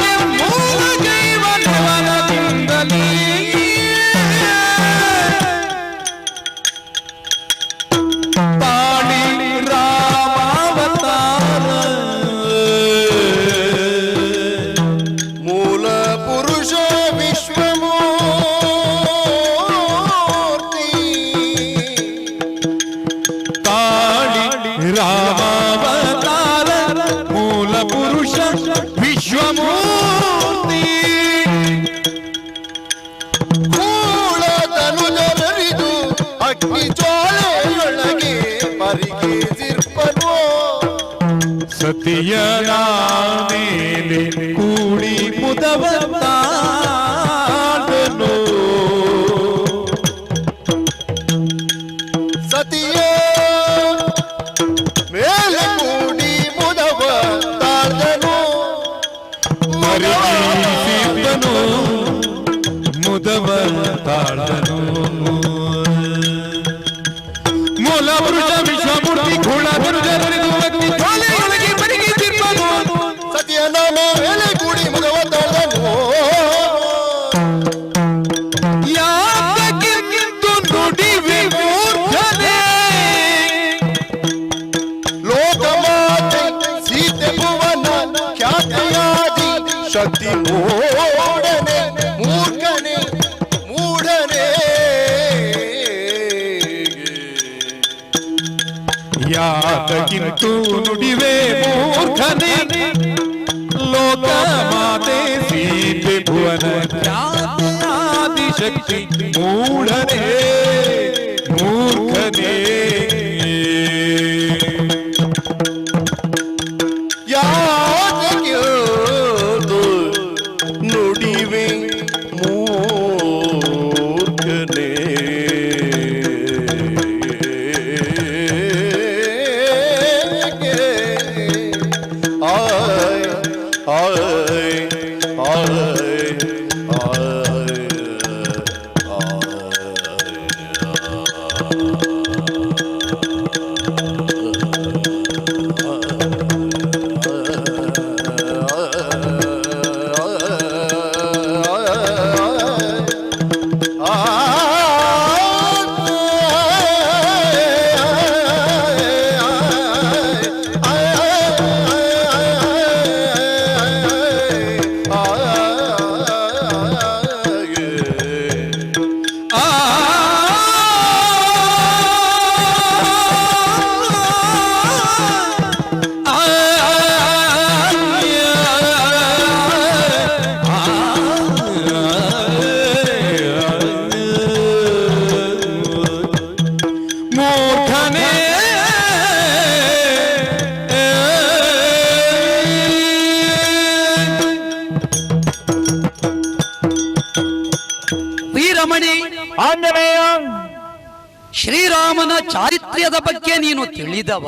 ನಿರ್ಮೂಲ ಜೀವನವನದಿಂದಲೇ ತಾಳಿ ರಾಮಾವತಾರ ಮೂಲ ಪುರುಷ ವಿಶ್ವಮೂರ್ತಿ ತಾಳಿ ರಾಮಾವತಾರ ಮೂಲ ಪುರುಷ ವಿಶ್ವಮೂರ್ತಿ ಕೂಳದನುಜರಿದು ಅಗ್ನಿ ಜ್ವಾಲೆಯೊಳಗೆ ಪರಿಗೇಸಿರ್ಪನೋ ಸತಿಯನ ಮೇಲೆ ಕೂಡಿ ಮುದವಂತಾದನು ಸತಿಯ ಮೇಲೆ ಕೂಡಿ ಮುದವ ತಾಳ್ದನು ಮರಿಸಿದನು ಮುದವಂತಾದನು ಮೂಲ ಪುರುಷ ವಿಶ್ವಮೂರ್ತಿ ಖೋಳಾದರು ಜನರಿದು ಅಗ್ನಿ ಜ್ವಾಲೆಯೊಳಗೆ ಪರಿಗೇಸಿರ್ಪನು ಸತಿಯ ನಾಮ ಮೇಲೆ ಕೂಡಿ ಮುದವ ತಾಳ್ದನು ಯಾತಕ್ಕಿಂತು ನುಡಿವೆ ಮೂರ್ಧನೆ ಲೋಕಮಾತೆ ಸೀತೆ ಭುವನ ಖ್ಯಾತಿಯಾದಿ ಶಕ್ತಿ ಮೂಢನೆ ಮೂರ್ಖನೆ ಮೂಢನೆ ಯಾತಕ್ಕಿಂತು ನುಡಿವೆ ಮೂರ್ಖನೆ ಲೋಕ ಮಾತೆ ಸೀತೆ ಭುವನ ಖ್ಯಾತಿಯಾದಿ ಶಕ್ತಿ ಮೂಢನೆ ಮೂರ್ಖನೆ ಯಾತಕ್ಕಿಂತು ನುಡಿವೆ ಮೂರ್ಖನೆ ಆಯ್ ಆಯ್ ಆಯ್ ಮೂರ್ಖನೆ ವೀರಮಣಿ ಆಂಜನೇಯ. ಶ್ರೀರಾಮನ ಚಾರಿತ್ರ್ಯದ ಬಗ್ಗೆ ನೀನು ತಿಳಿದವ.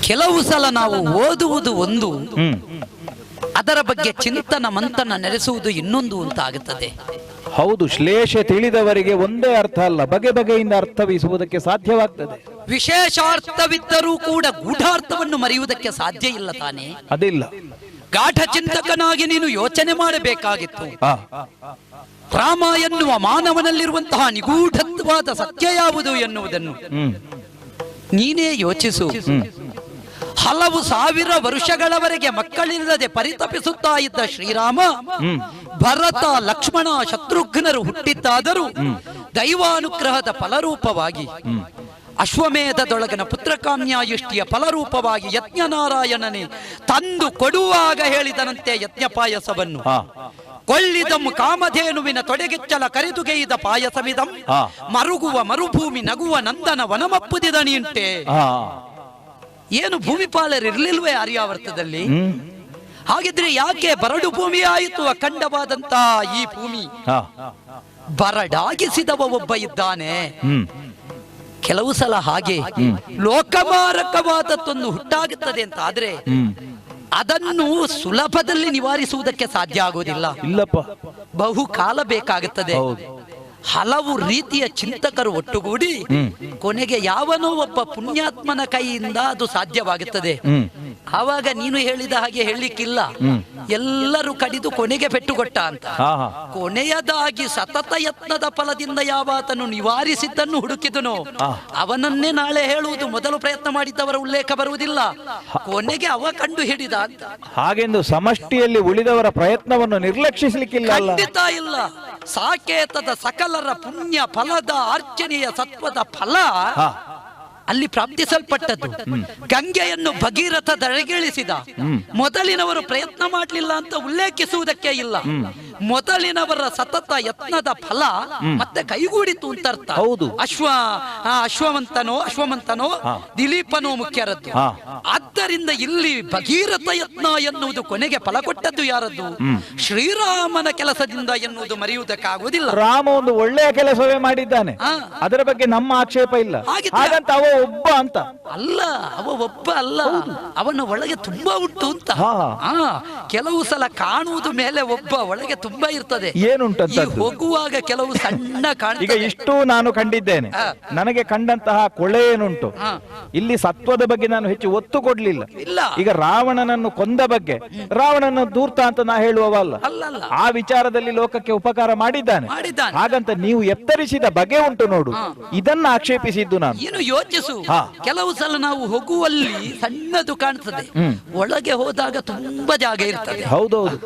ಕೆಲವು ಸಲ ನಾವು ಓದುವುದು ಒಂದು, ಅದರ ಬಗ್ಗೆ ಚಿಂತನ ಮಂಥನ ನಡೆಸುವುದು ಇನ್ನೊಂದು ಅಂತ ಆಗುತ್ತದೆ. ಹೌದು, ಶ್ಲೇಷ ತಿಳಿದವರಿಗೆ ಒಂದೇ ಅರ್ಥ ಅಲ್ಲ, ಬಗೆ ಬಗೆಯಿಂದ ಅರ್ಥವಿಸುವುದಕ್ಕೆ ಸಾಧ್ಯವಾಗ್ತದೆ. ವಿಶೇಷಾರ್ಥವಿದ್ದರೂ ಕೂಡ ಗೂಢಾರ್ಥವನ್ನು ಮರೆಯುವುದಕ್ಕೆ ಸಾಧ್ಯ ಇಲ್ಲ ತಾನೆ. ಅದಿಲ್ಲ. ಗಾಢ ಚಿಂತಕನಾಗಿ ನೀನು ಯೋಚನೆ ಮಾಡಬೇಕಾಗಿತ್ತು. ರಾಮ ಎನ್ನುವ ಮಾನವನಲ್ಲಿರುವಂತಹ ನಿಗೂಢತ್ವಾದ ಸತ್ಯ ಯಾವುದು ಎನ್ನುವುದನ್ನು ನೀನೇ ಯೋಚಿಸು. ಹಲವು ಸಾವಿರ ವರ್ಷಗಳವರೆಗೆ ಮಕ್ಕಳಿಲ್ಲದೆ ಪರಿತಪಿಸುತ್ತಾ ಇದ್ದ ಶ್ರೀರಾಮ, ಭರತ ಲಕ್ಷ್ಮಣ ಶತ್ರುಘ್ನರು ಹುಟ್ಟಿದ್ದಾದರೂ ದೈವಾನುಗ್ರಹದ ಫಲರೂಪವಾಗಿ ಅಶ್ವಮೇಧದೊಳಗನ ಪುತ್ರಕಾಮ್ಯಾಯುಷ್ಟಿಯ ಫಲರೂಪವಾಗಿ ಯಜ್ಞನಾರಾಯಣನೇ ತಂದು ಕೊಡುವಾಗ ಹೇಳಿದನಂತೆ ಯಜ್ಞ ಪಾಯಸವನ್ನು. ಕೊಳ್ಳಿದಂ ಕಾಮಧೇನುವಿನ ತೊಡೆಗೆಚ್ಚಲ ಕರೆದುಗೆಯ್ದ ಪಾಯಸಮಿದಂ ಮರುಗುವ ಮರುಭೂಮಿ ನಗುವ ನಂದನ ವನಮಪ್ಪುದಿದನಿಯುಂಟೆ. ಏನು ಭೂಮಿಪಾಲರಿರ್ಲಿಲ್ವೇ ಆರ್ಯಾವರ್ತದಲ್ಲಿ? ಹಾಗಿದ್ರೆ ಯಾಕೆ ಬರಡು ಭೂಮಿ ಆಯಿತು? ಅಖಂಡವಾದಂತಹ ಈ ಭೂಮಿ ಬರಡಾಗಿಸಿದವ ಒಬ್ಬ ಇದ್ದಾನೆ. ಕೆಲವು ಸಲ ಹಾಗೆ ಲೋಕಮಾರಕವಾದದ್ದೊಂದು ಹುಟ್ಟಾಗುತ್ತದೆ ಅಂತ ಆದ್ರೆ ಅದನ್ನು ಸುಲಭದಲ್ಲಿ ನಿವಾರಿಸುವುದಕ್ಕೆ ಸಾಧ್ಯ ಆಗುವುದಿಲ್ಲ. ಇಲ್ಲಪ್ಪ, ಬಹು ಕಾಲ ಬೇಕಾಗುತ್ತದೆ. ಹಲವು ರೀತಿಯ ಚಿಂತಕರು ಒಟ್ಟುಗೂಡಿ ಕೊನೆಗೆ ಯಾವನೋ ಒಬ್ಬ ಪುಣ್ಯಾತ್ಮನ ಕೈಯಿಂದ ಅದು ಸಾಧ್ಯವಾಗುತ್ತದೆ. ಆವಾಗ ನೀನು ಹೇಳಿದ ಹಾಗೆ ಹೇಳಲಿಕ್ಕಿಲ್ಲ, ಎಲ್ಲರೂ ಕಡಿದು ಕೊನೆಗೆ ಪೆಟ್ಟುಕೊಟ್ಟ ಅಂತ. ಕೊನೆಯದಾಗಿ ಸತತ ಯತ್ನದ ಫಲದಿಂದ ಯಾವಾತನು ನಿವಾರಿಸಿದ್ದನ್ನು ಹುಡುಕಿದನೋ ಅವನನ್ನೇ ನಾಳೆ ಹೇಳುವುದು. ಮೊದಲು ಪ್ರಯತ್ನ ಮಾಡಿದ್ದವರ ಉಲ್ಲೇಖ ಬರುವುದಿಲ್ಲ, ಕೊನೆಗೆ ಕಂಡು ಹಿಡಿದ ಅಂತ. ಹಾಗೆಂದು ಸಮಷ್ಟಿಯಲ್ಲಿ ಉಳಿದವರ ಪ್ರಯತ್ನವನ್ನು ನಿರ್ಲಕ್ಷಿಸಲಿಕ್ಕಿಲ್ಲ. ಖಂಡಿತ ಇಲ್ಲ. ಸಾಕೇತದ ಸಕಲರ ಪುಣ್ಯ ಫಲದ ಅರ್ಚನೆಯ ಸತ್ವದ ಫಲ ಅಲ್ಲಿ ಪ್ರಾಪ್ತಿಸಲ್ಪಟ್ಟದ್ದು. ಗಂಗೆಯನ್ನು ಭಗೀರಥ ದರೆಗಿಳಿಸಿದ. ಮೊದಲಿನವರು ಪ್ರಯತ್ನ ಮಾಡಲಿಲ್ಲ ಅಂತ ಉಲ್ಲೇಖಿಸುವುದಕ್ಕೆ ಇಲ್ಲ. ಮೊದಲಿನವರ ಸತತ ಯತ್ನದ ಫಲ ಮತ್ತೆ ಕೈಗೂಡಿತು ಅಂತ ಅರ್ಥ. ಅಶ್ವಮಂತನೋ ದಿಲೀಪನೋ ಮುಖ್ಯರದ್ದು. ಆದ್ದರಿಂದ ಇಲ್ಲಿ ಭಗೀರಥ ಯತ್ನ ಎನ್ನುವುದು ಕೊನೆಗೆ ಫಲ ಕೊಟ್ಟದ್ದು ಯಾರದ್ದು? ಶ್ರೀರಾಮನ ಕೆಲಸದಿಂದ ಎನ್ನುವುದು ಮರೆಯುವುದಕ್ಕಾಗುವುದಿಲ್ಲ. ರಾಮ ಒಂದು ಒಳ್ಳೆಯ ಕೆಲಸವೇ ಮಾಡಿದ್ದಾನೆ, ಅದರ ಬಗ್ಗೆ ನಮ್ಮ ಆಕ್ಷೇಪ ಇಲ್ಲ. ಹಾಗಂತ ಅವ ಒಬ್ಬ ಅಂತ ಅಲ್ಲ, ಒಬ್ಬ ಅಲ್ಲ, ಅವನ ಒಳಗೆ ತುಂಬಾ ಉಂಟು ಅಂತ. ಕೆಲವು ಸಲ ಕಾಣುವುದು ಮೇಲೆ ಒಬ್ಬ, ಒಳಗೆ ತುಂಬಾ ಇರ್ತದೆ. ಏನುಂಟು ಹೋಗುವಾಗ ಕೆಲವು ಸಣ್ಣ ಕಾಣ. ಈಗ ಇಷ್ಟು ನಾನು ಕಂಡಿದ್ದೇನೆ, ನನಗೆ ಕಂಡಂತಹ ಕೊಳೆ ಏನುಂಟು. ಇಲ್ಲಿ ಸತ್ವದ ಬಗ್ಗೆ ನಾನು ಹೆಚ್ಚು ಒತ್ತು ಕೊಡ್ಲಿಲ್ಲ. ಈಗ ರಾವಣನನ್ನು ಕೊಂದ ಬಗ್ಗೆ, ರಾವಣನ ದೂರ್ತ ಅಂತ ನಾ ಹೇಳುವವಲ್ಲ. ಆ ವಿಚಾರದಲ್ಲಿ ಲೋಕಕ್ಕೆ ಉಪಕಾರ ಮಾಡಿದ್ದಾನೆ. ಹಾಗಂತ ನೀವು ಎತ್ತರಿಸಿದ ಬಗೆ ಉಂಟು ನೋಡು, ಇದನ್ನ ಆಕ್ಷೇಪಿಸಿದ್ದು ನಾನು. ಏನು ಯೋಚಿಸು. ಕೆಲವು ಸಲ ನಾವು ಹೋಗುವಲ್ಲಿ ಸಣ್ಣದು ಕಾಣ್ತದೆ, ಒಳಗೆ ಹೋದಾಗ ತುಂಬಾ ಜಾಗ ಇರ್ತದೆ. ಹೌದೌದು.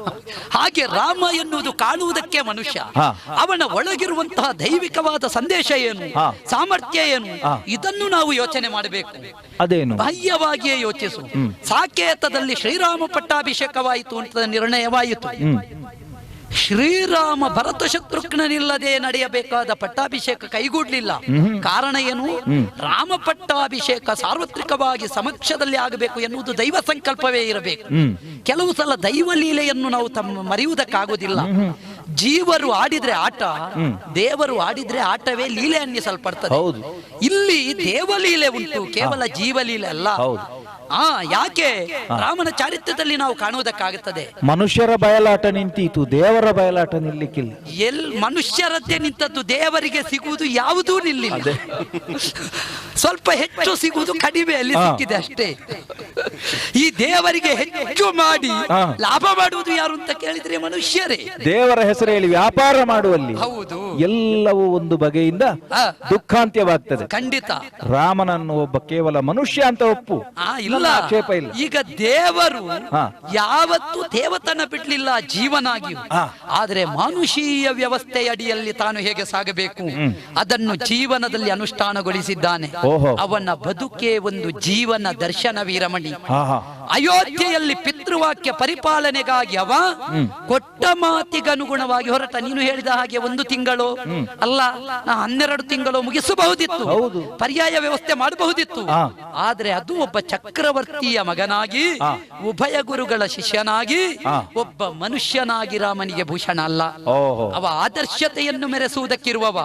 ಹಾಗೆ ರಾಮ ಎನ್ನುವುದು ಕಾಣುವುದಕ್ಕೆ ಮನುಷ್ಯ, ಅವನ ಒಳಗಿರುವಂತಹ ದೈವಿಕವಾದ ಸಂದೇಶ ಏನು, ಸಾಮರ್ಥ್ಯ ಏನು, ಇದನ್ನು ನಾವು ಯೋಚನೆ ಮಾಡಬೇಕು. ಅದೇನು ಬಾಹ್ಯವಾಗಿಯೇ ಯೋಚಿಸು. ಸಾಕೇತದಲ್ಲಿ ಶ್ರೀರಾಮ ಪಟ್ಟಾಭಿಷೇಕವಾಯಿತು ಅಂತ ನಿರ್ಣಯವಾಯಿತು. ಶ್ರೀರಾಮ ಭರತ ಶತ್ರುಘ್ನನಿಲ್ಲದೆ ನಡೆಯಬೇಕಾದ ಪಟ್ಟಾಭಿಷೇಕ ಕೈಗೂಡ್ಲಿಲ್ಲ. ಕಾರಣ ಏನು? ರಾಮ ಪಟ್ಟಾಭಿಷೇಕ ಸಾರ್ವತ್ರಿಕವಾಗಿ ಸಮಕ್ಷದಲ್ಲಿ ಆಗಬೇಕು ಎನ್ನುವುದು ದೈವ ಸಂಕಲ್ಪವೇ ಇರಬೇಕು. ಕೆಲವು ಸಲ ದೈವ ಲೀಲೆಯನ್ನು ನಾವು ಮರೆಯುವುದಕ್ಕಾಗುವುದಿಲ್ಲ. ಜೀವರು ಆಡಿದ್ರೆ ಆಟ, ದೇವರು ಆಡಿದ್ರೆ ಆಟವೇ ಲೀಲೆ ಅನ್ನಿಸಲ್ಪಡ್ತದೆ. ಇಲ್ಲಿ ದೇವಲೀಲೆ ಉಂಟು, ಕೇವಲ ಜೀವಲೀಲೆ ಅಲ್ಲ. ಯಾಕೆ ರಾಮನ ಚಾರಿತ್ರ್ಯದಲ್ಲಿ ನಾವು ಕಾಣುವುದಕ್ಕಾಗುತ್ತದೆ. ಮನುಷ್ಯರ ಬಯಲಾಟ ನಿಂತೀತು, ದೇವರ ಬಯಲಾಟ ನಿಲ್ಲಿಕ್ಕಿಲ್ಲ. ಮನುಷ್ಯರದ್ದೇ ನಿಂತದ್ದು, ದೇವರಿಗೆ ಸಿಗುವುದು ಯಾವುದೂ ನಿಲ್ಲಿಲ್ಲ. ಸ್ವಲ್ಪ ಹೆಚ್ಚು ಸಿಗುವುದು ಕಡಿಮೆ ಅಲ್ಲಿ ಸಿಕ್ಕಿದೆ ಅಷ್ಟೇ. ಈ ದೇವರಿಗೆ ಹೆಚ್ಚು ಮಾಡಿ ಲಾಭ ಮಾಡುವುದು ಯಾರು ಅಂತ ಕೇಳಿದ್ರೆ ಮನುಷ್ಯರೇ. ದೇವರ ಹೆಸರು ಹೇಳಿ ವ್ಯಾಪಾರ ಮಾಡುವಲ್ಲಿ ಹೌದು, ಎಲ್ಲವೂ ಒಂದು ಬಗೆಯಿಂದ ದುಃಖಾಂತ್ಯವಾಗ್ತದೆ. ಖಂಡಿತ. ರಾಮನನ್ನು ಒಬ್ಬ ಕೇವಲ ಮನುಷ್ಯ ಅಂತ ಒಪ್ಪು, ಆಕ್ಷೇಪ ಇಲ್ಲ. ಈಗ ದೇವರು ಯಾವತ್ತೂ ದೇವತನ ಬಿಡ್ಲಿಲ್ಲ ಜೀವನಾಗಿಯೂ. ಆದ್ರೆ ಮಾನುಷೀಯ ವ್ಯವಸ್ಥೆಯ ಅಡಿಯಲ್ಲಿ ತಾನು ಹೇಗೆ ಸಾಗಬೇಕು ಅದನ್ನು ಜೀವನದಲ್ಲಿ ಅನುಷ್ಠಾನಗೊಳಿಸಿದ್ದಾನೆ. ಅವನ ಬದುಕೆ ಒಂದು ಜೀವನ ದರ್ಶನ ವೀರಮಣಿ. ಅಯೋಧ್ಯೆಯಲ್ಲಿ ಪಿತೃವಾಕ್ಯ ಪರಿಪಾಲನೆಗಾಗಿ ಅವ ಕೊಟ್ಟ ಮಾತಿಗನುಗುಣವಾಗಿ ಹೊರಟ. ನೀನು ಹೇಳಿದ ಹಾಗೆ 1 ತಿಂಗಳು ಅಲ್ಲ, 12 ತಿಂಗಳು ಮುಗಿಸಬಹುದಿತ್ತು, ಪರ್ಯಾಯ ವ್ಯವಸ್ಥೆ ಮಾಡಬಹುದಿತ್ತು. ಆದ್ರೆ ಅದು ಒಬ್ಬ ಚಕ್ರವರ್ತಿಯ ಮಗನಾಗಿ, ಉಭಯ ಗುರುಗಳ ಶಿಷ್ಯನಾಗಿ, ಒಬ್ಬ ಮನುಷ್ಯನಾಗಿ ರಾಮನಿಗೆ ಭೂಷಣ ಅಲ್ಲ. ಅವ ಆದರ್ಶತೆಯನ್ನು ಮೆರೆಸುವುದಕ್ಕಿರುವವ.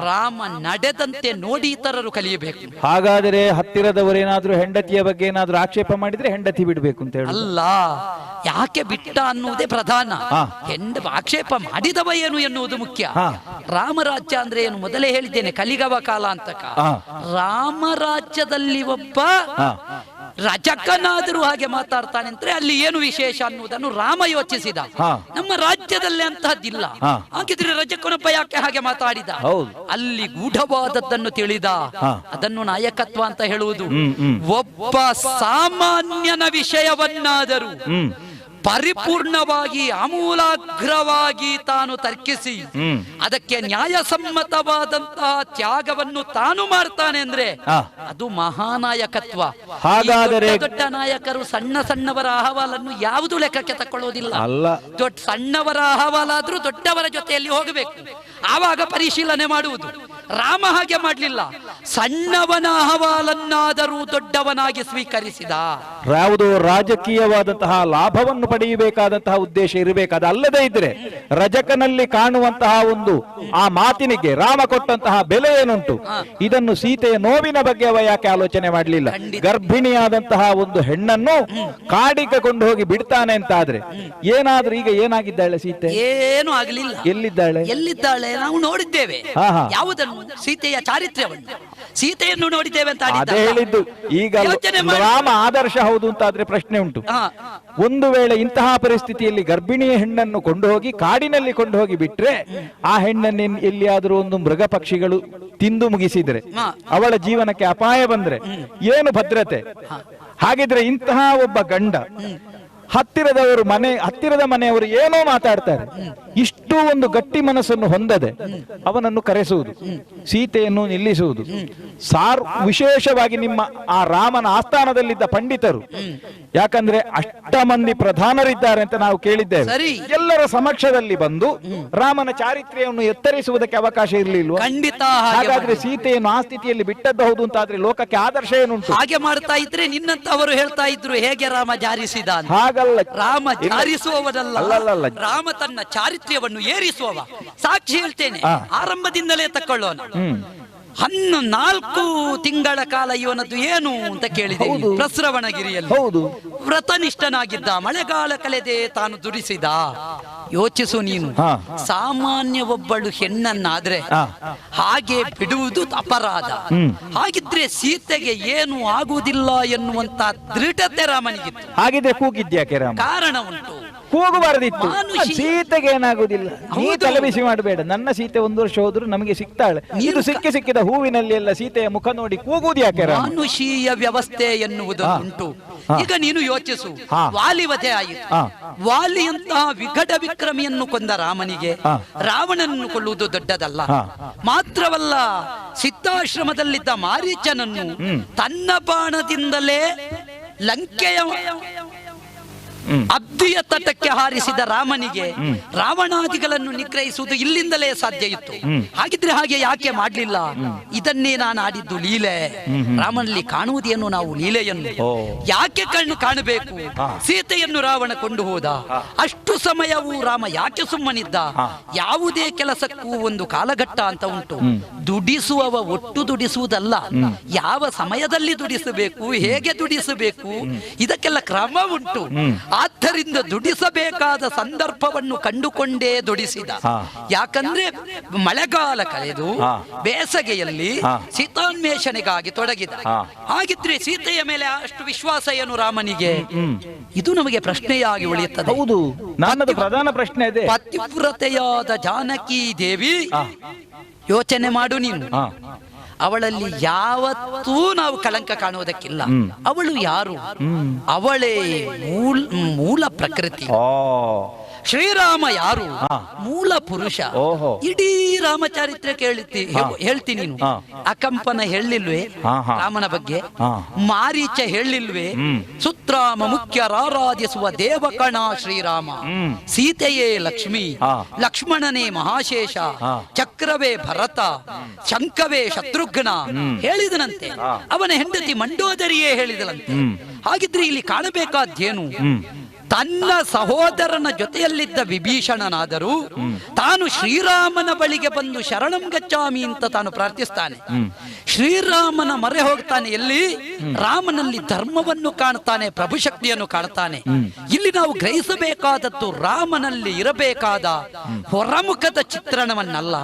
ರಾಮ ನಡೆದಂತೆ ನೋಡಿ ಇತರರು ಕಲಿಯಬೇಕು. ಹಾಗಾದರೆ ಹತ್ತಿರದವರೇನಾದ್ರೂ ಹೆಂಡತಿಯ ಬಗ್ಗೆ ಏನಾದ್ರೂ ಆಕ್ಷೇಪ ಮಾಡಿದ್ರೆ ಹೆಂಡತಿ ಬಿಡ್ಬೇಕು ಅಂತ ಹೇಳಿ ಅಲ್ಲ, ಯಾಕೆ ಬಿಟ್ಟ ಅನ್ನುವುದೇ ಪ್ರಧಾನ. ಆಕ್ಷೇಪ ಮಾಡಿದವ ಏನು ಎನ್ನುವುದು ಮುಖ್ಯ. ರಾಮರಾಜ್ಯ ಅಂದ್ರೆ ಏನು ಮೊದಲೇ ಹೇಳಿದ್ದೇನೆ, ಕಲಿಗವ ಕಾಲ ಅಂತಕ. ರಾಮರಾಜ್ಯದಲ್ಲಿ ಒಬ್ಬ ರಜಕನಾದರೂ ಹಾಗೆ ಮಾತಾಡ್ತಾನೆ ಅಂದ್ರೆ ಅಲ್ಲಿ ಏನು ವಿಶೇಷ ಅನ್ನುವುದನ್ನು ರಾಮ ಯೋಚಿಸಿದ. ನಮ್ಮ ರಾಜ್ಯದಲ್ಲಿ ಅಂತಹದ್ದಿಲ್ಲ. ಹಾಗಿದ್ರೆ ರಜಕನೊಬ್ಬ ಯಾಕೆ ಹಾಗೆ ಮಾತಾಡಿದ? ಅಲ್ಲಿ ಗೂಢವಾದದ್ದನ್ನು ತಿಳಿದ. ಅದನ್ನು ನಾಯಕತ್ವ ಅಂತ ಹೇಳುವುದು. ಒಬ್ಬ ಸಾಮಾನ್ಯನ ವಿಷಯವನ್ನಾದರೂ ಪರಿಪೂರ್ಣವಾಗಿ ಆಮೂಲಾಗ್ರವಾಗಿ ತಾನು ತರ್ಕಿಸಿ ಅದಕ್ಕೆ ನ್ಯಾಯಸಮ್ಮತವಾದಂತಹ ತ್ಯಾಗವನ್ನು ತಾನು ಮಾಡ್ತಾನೆ ಅಂದ್ರೆ ಅದು ಮಹಾನಾಯಕತ್ವ. ಹಾಗಾದರೆ ದೊಡ್ಡ ನಾಯಕರು ಸಣ್ಣ ಸಣ್ಣವರ ಅಹವಾಲನ್ನು ಯಾವುದು ಲೆಕ್ಕಕ್ಕೆ ತಕೊಳ್ಳೋದಿಲ್ಲ. ದೊಡ್ಡ ಸಣ್ಣವರ ಅಹವಾಲಾದ್ರೂ ದೊಡ್ಡವರ ಜೊತೆಯಲ್ಲಿ ಹೋಗಬೇಕು, ಆವಾಗ ಪರಿಶೀಲನೆ ಮಾಡುವುದು. ರಾಮ ಹಾಗೆ ಮಾಡಲಿಲ್ಲ, ಸಣ್ಣವನ ಅಹವಾಲನ್ನಾದರೂ ದೊಡ್ಡವನಾಗಿ ಸ್ವೀಕರಿಸಿದ. ಯಾವುದೋ ರಾಜಕೀಯವಾದಂತಹ ಲಾಭವನ್ನು ಪಡೆಯಬೇಕಾದಂತಹ ಉದ್ದೇಶ ಇರಬೇಕಾದ, ಅಲ್ಲದೆ ಇದ್ರೆ ರಜಕನಲ್ಲಿ ಕಾಣುವಂತಹ ಒಂದು ಆ ಮಾತಿನಿಗೆ ರಾಮ ಕೊಟ್ಟಂತಹ ಬೆಲೆ ಏನುಂಟು, ಇದನ್ನು ಸೀತೆಯ ನೋವಿನ ಬಗ್ಗೆ ಅವ ಯಾಕೆ ಆಲೋಚನೆ ಮಾಡಲಿಲ್ಲ? ಗರ್ಭಿಣಿಯಾದಂತಹ ಒಂದು ಹೆಣ್ಣನ್ನು ಕಾಡಿಗೆ ಕೊಂಡು ಹೋಗಿ ಬಿಡ್ತಾನೆ ಅಂತ ಆದ್ರೆ ಏನಾದ್ರೂ ಈಗ ಏನಾಗಿದ್ದಾಳೆ ಸೀತೆ? ಏನೂ ಆಗಲಿಲ್ಲ. ಎಲ್ಲಿದ್ದಾಳೆ? ನಾವು ನೋಡಿದ್ದೇವೆ. ಯಾವುದನ್ನು? ಸೀತೆಯ ಚಾರಿತ್ರ್ಯವನ್ನು, ಸೀತೆಯನ್ನು ನೋಡಿದ್ದೇವೆ ಅಂತ ಅದೇ ಹೇಳಿದ್ದು. ಈಗ ರಾಮ ಆದರ್ಶ ಹೌದು ಅಂತ ಆದ್ರೆ ಪ್ರಶ್ನೆ ಉಂಟು. ಒಂದು ವೇಳೆ ಇಂತಹ ಪರಿಸ್ಥಿತಿಯಲ್ಲಿ ಗರ್ಭಿಣಿಯ ಹೆಣ್ಣನ್ನು ಕೊಂಡು ಹೋಗಿ ಕಾಡಿನಲ್ಲಿ ಕೊಂಡು ಹೋಗಿ ಬಿಟ್ರೆ ಆ ಹೆಣ್ಣನ್ನು ಎಲ್ಲಿಯಾದರೂ ಒಂದು ಮೃಗ ಪಕ್ಷಿಗಳು ತಿಂದು ಮುಗಿಸಿದ್ರೆ, ಅವಳ ಜೀವನಕ್ಕೆ ಅಪಾಯ ಬಂದ್ರೆ ಏನು ಭದ್ರತೆ? ಹಾಗಿದ್ರೆ ಇಂತಹ ಒಬ್ಬ ಗಂಡ ಹತ್ತಿರದ ಮನೆಯವರು ಏನೋ ಮಾತಾಡ್ತಾರೆ, ಇಷ್ಟು ಒಂದು ಗಟ್ಟಿ ಮನಸ್ಸನ್ನು ಹೊಂದದೆ ಅವನನ್ನು ಕರೆಸುವುದು, ಸೀತೆಯನ್ನು ನಿಲ್ಲಿಸುವುದು. ವಿಶೇಷವಾಗಿ ನಿಮ್ಮ ಆ ರಾಮನ ಆಸ್ಥಾನದಲ್ಲಿದ್ದ ಪಂಡಿತರು, ಯಾಕಂದ್ರೆ ಅಷ್ಟ ಮಂದಿ ಪ್ರಧಾನರಿದ್ದಾರೆ ಅಂತ ನಾವು ಕೇಳಿದ್ದೇವೆ, ಎಲ್ಲರ ಸಮಕ್ಷದಲ್ಲಿ ಬಂದು ರಾಮನ ಚಾರಿತ್ರ್ಯವನ್ನು ಎತ್ತರಿಸುವುದಕ್ಕೆ ಅವಕಾಶ ಇರಲಿಲ್ವ? ಖಂಡಿತ. ಹಾಗಾದ್ರೆ ಸೀತೆಯನ್ನು ಆ ಸ್ಥಿತಿಯಲ್ಲಿ ಬಿಟ್ಟದ್ದು ಹೌದು ಅಂತ ಆದ್ರೆ ಲೋಕಕ್ಕೆ ಆದರ್ಶ ಏನುಂಟು? ಹಾಗೆ ಮಾಡ್ತಾ ಇದ್ರೆ ನಿನ್ನಂತ ಅವರು ಹೇಳ್ತಾ ಇದ್ರು ಹೇಗೆ ರಾಮ ಜಾರಿಸಿದ. ರಾಮ ಜಾರಿಸುವವನಲ್ಲ, ರಾಮ ತನ್ನ ಚಾರಿತ್ರ್ಯವನ್ನು ಏರಿಸುವವ. ಸಾಕ್ಷಿ ಹೇಳ್ತೇನೆ, ಆರಂಭದಿಂದಲೇ ತಕೊಳ್ಳೋಣ. 14 ತಿಂಗಳ ಕಾಲ ಇವನದ್ದು ಏನು ಅಂತ ಕೇಳಿದ್ದೇನೆ. ಪ್ರಸ್ರವಣಗಿರಿಯಲ್ಲಿ ವ್ರತನಿಷ್ಠನಾಗಿದ್ದ, ಮಳೆಗಾಲ ಕಳೆದೆ ತಾನು ದುಡಿಸಿದ. ಯೋಚಿಸು ನೀನು, ಸಾಮಾನ್ಯ ಒಬ್ಬಳು ಹೆಣ್ಣನ್ನಾದ್ರೆ ಹಾಗೆ ಬಿಡುವುದು ಅಪರಾಧ. ಹಾಗಿದ್ರೆ ಸೀತೆಗೆ ಏನು ಆಗುವುದಿಲ್ಲ ಎನ್ನುವಂತ ದೃಢತೆ ರಾಮನಿಗಿತ್ತು. ಹಾಗಿದ್ರೆ ಕೂಗಿದ್ಯಾಕೆ ರಾಮ? ಕಾರಣ ಉಂಟು. ಕೂಗಬಾರದಿತ್ತು. ಸೀತೆಗೆ ಏನಾಗುದಿಲ್ಲ, ನೀ ತಲೆಬಿಸಿ ಮಾಡಬೇಡ. ನನ್ನ ಸೀತೆ 1 ವರ್ಷ ಹೋದ್ರು ನಮಗೆ ಸಿಗ್ತಾಳೆ. ಇದು ಸಿಕ್ಕಿದ ಹೂವಿನಲ್ಲಿ ಎಲ್ಲ ಸೀತೆಯ ಮುಖ ನೋಡಿ ಕೂಗುವುದು ಯಾಕೆ? ಮಾನುಷೀಯ ವ್ಯವಸ್ಥೆ ಎನ್ನುವುದು ಉಂಟು. ಈಗ ನೀನು ಯೋಚಿಸು, ವಾಲಿವಧೆ ಆಯಿತು. ವಾಲಿಯಂತಹ ವಿಕಟ ವಿಕ್ರಮಿಯನ್ನು ಕೊಂದ ರಾಮನಿಗೆ ರಾವಣನನ್ನು ಕೊಲ್ಲುವುದು ದೊಡ್ಡದಲ್ಲ. ಮಾತ್ರವಲ್ಲ, ಸಿದ್ಧಾಶ್ರಮದಲ್ಲಿದ್ದ ಮಾರೀಚನನ್ನು ತನ್ನ ಬಾಣದಿಂದಲೇ ಲಂಕೆಯ ಅಬ್ದಿಯ ತಟಕ್ಕೆ ಹಾರಿಸಿದ ರಾಮನಿಗೆ ರಾವಣಾದಿಗಳನ್ನು ನಿಗ್ರಹಿಸುವುದು ಇಲ್ಲಿಂದಲೇ ಸಾಧ್ಯ ಇತ್ತು. ಹಾಗಿದ್ರೆ ಹಾಗೆ ಯಾಕೆ ಮಾಡಲಿಲ್ಲ? ಇದನ್ನೇ ನಾನು ಆಡಿದ್ದು ಲೀಲೆ. ರಾಮನಲ್ಲಿ ಕಾಣುವುದೇನು ನಾವು ಲೀಲೆಯನ್ನು? ಯಾಕೆ ಕಾಣಬೇಕು? ಸೀತೆಯನ್ನು ರಾವಣ ಕೊಂಡು ಹೋದ. ಅಷ್ಟು ಸಮಯವೂ ರಾಮ ಯಾಕೆ ಸುಮ್ಮನಿದ್ದ? ಯಾವುದೇ ಕೆಲಸಕ್ಕೂ ಒಂದು ಕಾಲಘಟ್ಟ ಅಂತ ಉಂಟು. ದುಡಿಸುವವ ಒಟ್ಟು ದುಡಿಸುವುದಲ್ಲ, ಯಾವ ಸಮಯದಲ್ಲಿ ದುಡಿಸಬೇಕು, ಹೇಗೆ ದುಡಿಸಬೇಕು, ಇದಕ್ಕೆಲ್ಲ ಕ್ರಮ ಉಂಟು. ಆದ್ದರಿಂದ ದುಡಿಸಬೇಕಾದ ಸಂದರ್ಭವನ್ನು ಕಂಡುಕೊಂಡೇ ದುಡಿಸಿದ. ಯಾಕಂದ್ರೆ ಮಳೆಗಾಲ ಕಳೆದು ಬೇಸಗೆಯಲ್ಲಿ ಸೀತಾನ್ವೇಷಣೆಗಾಗಿ ತೊಡಗಿದ. ಹಾಗಿದ್ರೆ ಸೀತೆಯ ಮೇಲೆ ಅಷ್ಟು ವಿಶ್ವಾಸ ಏನು ರಾಮನಿಗೆ? ಇದು ನಮಗೆ ಪ್ರಶ್ನೆಯಾಗಿ ಉಳಿಯುತ್ತದೆ. ಹೌದು, ನನ್ನದು ಪ್ರಧಾನ ಪ್ರಶ್ನೆ ಇದೆ. ಪತಿವ್ರತೆಯಾದ ಜಾನಕಿ ದೇವಿ, ಯೋಚನೆ ಮಾಡು ನೀನು. ಅವಳಲ್ಲಿ ಯಾವತ್ತೂ ನಾವು ಕಳಂಕ ಕಾಣುವುದಕ್ಕಿಲ್ಲ. ಅವಳು ಯಾರು? ಅವಳೇ ಮೂಲ ಪ್ರಕೃತಿ. ಶ್ರೀರಾಮ ಯಾರು? ಮೂಲ ಪುರುಷ. ಇಡೀ ರಾಮಚರಿತ್ರೆ ಹೇಳ್ತೀನಿ ನೀನು. ಅಕಂಪನ ಹೇಳಿಲ್ವೇ ರಾಮನ ಬಗ್ಗೆ? ಮಾರೀಚ ಹೇಳಿಲ್ವೇ? ಸುತ್ರಾಮ ಮುಖ್ಯರಾರಾಧಿಸುವ ದೇವಕಣ ಶ್ರೀರಾಮ. ಸೀತೆಯೇ ಲಕ್ಷ್ಮಿ, ಲಕ್ಷ್ಮಣನೇ ಮಹಾಶೇಷ, ಚಕ್ರವೇ ಭರತ, ಶಂಖವೇ ಶತ್ರುಘ್ನ ಹೇಳಿದನಂತೆ. ಅವನ ಹೆಂಡತಿ ಮಂಡೋದರಿಯೇ ಹೇಳಿದಳಂತೆ. ಹಾಗಿದ್ರೆ ಇಲ್ಲಿ ಕಾಣಬೇಕಾದ್ದೇನು? ತನ್ನ ಸಹೋದರನ ಜೊತೆಯಲ್ಲಿದ್ದ ವಿಭೀಷಣನಾದರೂ ತಾನು ಶ್ರೀರಾಮನ ಬಳಿಗೆ ಬಂದು ಶರಣಂ ಗಚ್ಚಾಮಿ ಅಂತ ತಾನು ಪ್ರಾರ್ಥಿಸ್ತಾನೆ. ಶ್ರೀರಾಮನ ಮೊರೆ ಹೋಗ್ತಾನೆ. ಎಲ್ಲಿ? ರಾಮನಲ್ಲಿ ಧರ್ಮವನ್ನು ಕಾಣ್ತಾನೆ, ಪ್ರಭುಶಕ್ತಿಯನ್ನು ಕಾಣ್ತಾನೆ. ಇಲ್ಲಿ ನಾವು ಗ್ರಹಿಸಬೇಕಾದದ್ದು ರಾಮನಲ್ಲಿ ಇರಬೇಕಾದ ಹೊರಮುಖದ ಚಿತ್ರಣವನ್ನಲ್ಲ,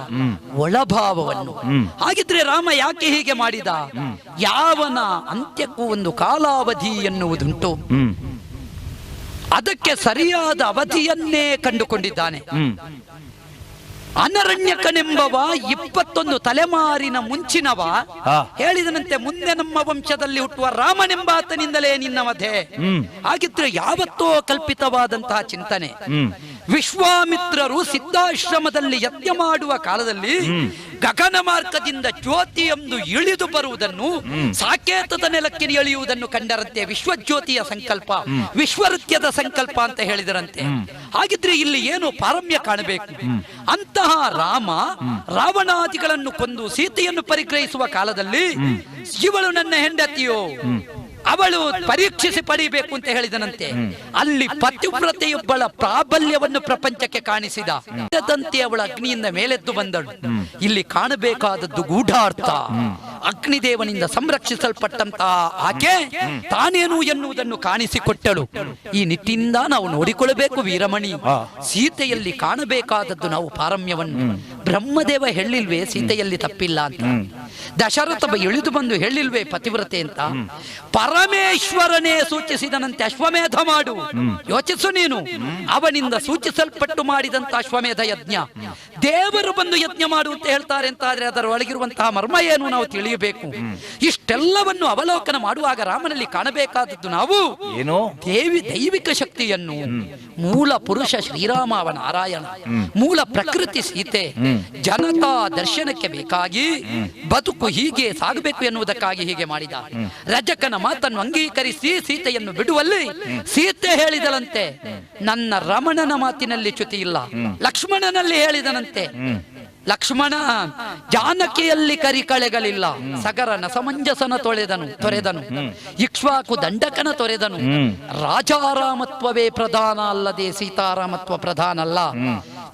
ಒಳಭಾವವನ್ನು. ಹಾಗಿದ್ರೆ ರಾಮ ಯಾಕೆ ಹೀಗೆ ಮಾಡಿದ? ಯಾವನ ಅಂತ್ಯಕ್ಕೂ ಒಂದು ಕಾಲಾವಧಿ ಎನ್ನುವುದುಂಟು. ಅದಕ್ಕೆ ಸರಿಯಾದ ಅವಧಿಯನ್ನೇ ಕಂಡುಕೊಂಡಿದ್ದಾನೆ. ಅನರಣ್ಯಕನೆಂಬವ 21 ತಲೆಮಾರಿನ ಮುಂಚಿನವ ಹೇಳಿದನಂತೆ, ಮುಂದೆ ನಮ್ಮ ವಂಶದಲ್ಲಿ ಹುಟ್ಟುವ ರಾಮನೆಂಬಾತನಿಂದಲೇ ನಿನ್ನ ವಧೆ. ಹಾಗಿದ್ರೆ ಯಾವತ್ತೋ ಕಲ್ಪಿತವಾದಂತಹ ಚಿಂತನೆ. ವಿಶ್ವಾಮಿತ್ರರು ಸಿದ್ಧಾಶ್ರಮದಲ್ಲಿ ಯಜ್ಞ ಮಾಡುವ ಕಾಲದಲ್ಲಿ ಗಗನ ಮಾರ್ಗದಿಂದ ಜ್ಯೋತಿಯೊಂದು ಇಳಿದು ಬರುವುದನ್ನು, ಸಾಕೇತದ ನೆಲಕ್ಕೆ ಎಳೆಯುವುದನ್ನು ಕಂಡರಂತೆ. ವಿಶ್ವಜ್ಯೋತಿಯ ಸಂಕಲ್ಪ, ವಿಶ್ವಋತ್ಯದ ಸಂಕಲ್ಪ ಅಂತ ಹೇಳಿದರಂತೆ. ಹಾಗಿದ್ರೆ ಇಲ್ಲಿ ಏನು ಪಾರಮ್ಯ ಕಾಣಬೇಕು? ಅಂತಹ ರಾಮ ರಾವಣಾದಿಗಳನ್ನು ಕೊಂದು ಸೀತೆಯನ್ನು ಪರಿಗ್ರಹಿಸುವ ಕಾಲದಲ್ಲಿ ಇವಳು ನನ್ನ ಹೆಂಡತಿಯೋ, ಅವಳು ಪರೀಕ್ಷಿಸಿ ಪಡಿಬೇಕು ಅಂತ ಹೇಳಿದನಂತೆ. ಅಲ್ಲಿ ಪತಿವ್ರತೆಯೊಬ್ಬಳ ಪ್ರಾಬಲ್ಯವನ್ನು ಪ್ರಪಂಚಕ್ಕೆ ಕಾಣಿಸಿದ. ಅವಳ ಅಗ್ನಿಯಿಂದ ಮೇಲೆದ್ದು ಬಂದಳು. ಇಲ್ಲಿ ಕಾಣಬೇಕಾದದ್ದು ಗೂಢಾರ್ಥ. ಅಗ್ನಿದೇವನಿಂದ ಸಂರಕ್ಷಿಸಲ್ಪಟ್ಟಂತಹ ಆಕೆ ತಾನೇನು ಎನ್ನುವುದನ್ನು ಕಾಣಿಸಿಕೊಟ್ಟಳು. ಈ ನಿಟ್ಟಿನಿಂದ ನಾವು ನೋಡಿಕೊಳ್ಳಬೇಕು ವೀರಮಣಿ. ಸೀತೆಯಲ್ಲಿ ಕಾಣಬೇಕಾದದ್ದು ನಾವು ಪಾರಮ್ಯವನ್ನು. ಬ್ರಹ್ಮದೇವ ಹೇಳಿಲ್ವೇ ಸೀತೆಯಲ್ಲಿ ತಪ್ಪಿಲ್ಲ ಅಂತ? ದಶರಥ ಇಳಿದು ಬಂದು ಹೇಳಿಲ್ವೇ ಪತಿವ್ರತೆ ಅಂತ? ಪರಮೇಶ್ವರನೇ ಸೂಚಿಸಿದನಂತೆ ಅಶ್ವಮೇಧ ಮಾಡು. ಯೋಚಿಸು ನೀನು, ಅವನಿಂದ ಸೂಚಿಸಲ್ಪಟ್ಟು ಮಾಡಿದಂತ ಅಶ್ವಮೇಧ ಯಜ್ಞ. ದೇವರು ಬಂದು ಯಜ್ಞ ಮಾಡು ಅಂತ ಹೇಳ್ತಾರೆ ಅಂತ ಆದ್ರೆ ಅದರ ಒಳಗಿರುವಂತಹ ಮರ್ಮ ಏನು ನಾವು ತಿಳಿಯಬೇಕು. ಇಷ್ಟೆಲ್ಲವನ್ನು ಅವಲೋಕನ ಮಾಡುವಾಗ ರಾಮನಲ್ಲಿ ಕಾಣಬೇಕಾದದ್ದು ನಾವು ಏನು? ದೈವಿಕ ಶಕ್ತಿಯನ್ನು. ಮೂಲ ಪುರುಷ ಶ್ರೀರಾಮ ಅವ ನಾರಾಯಣ, ಮೂಲ ಪ್ರಕೃತಿ ಸೀತೆ. ಜನತಾ ದರ್ಶನಕ್ಕೆ ಬೇಕಾಗಿ ಬದುಕು ಹೀಗೆ ಸಾಗಬೇಕು ಎನ್ನುವುದಕ್ಕಾಗಿ ಹೀಗೆ ಮಾಡಿದ. ರಜಕನ ಮಾತನ್ನು ಅಂಗೀಕರಿಸಿ ಸೀತೆಯನ್ನು ಬಿಡುವಲ್ಲಿ ಸೀತೆ ಹೇಳಿದಳಂತೆ, ನನ್ನ ರಮಣನ ಮಾತಿನಲ್ಲಿ ಚ್ಯುತಿ ಇಲ್ಲ. ಲಕ್ಷ್ಮಣನಲ್ಲಿ ಹೇಳಿದನಂತೆ, ಲಕ್ಷ್ಮಣ ಜಾನಕಿಯಲ್ಲಿ ಕರಿಕಳೆಗಳಿಲ್ಲ. ಸಗರನ ಸಮಂಜಸನ ತೊರೆದನು, ಇಕ್ಷ್ವಾಕು ದಂಡಕನ ತೊರೆದನು. ರಾಜಾರಾಮತ್ವವೇ ಪ್ರಧಾನ ಅಲ್ಲದೆ ಸೀತಾರಾಮತ್ವ ಪ್ರಧಾನ ಅಲ್ಲ.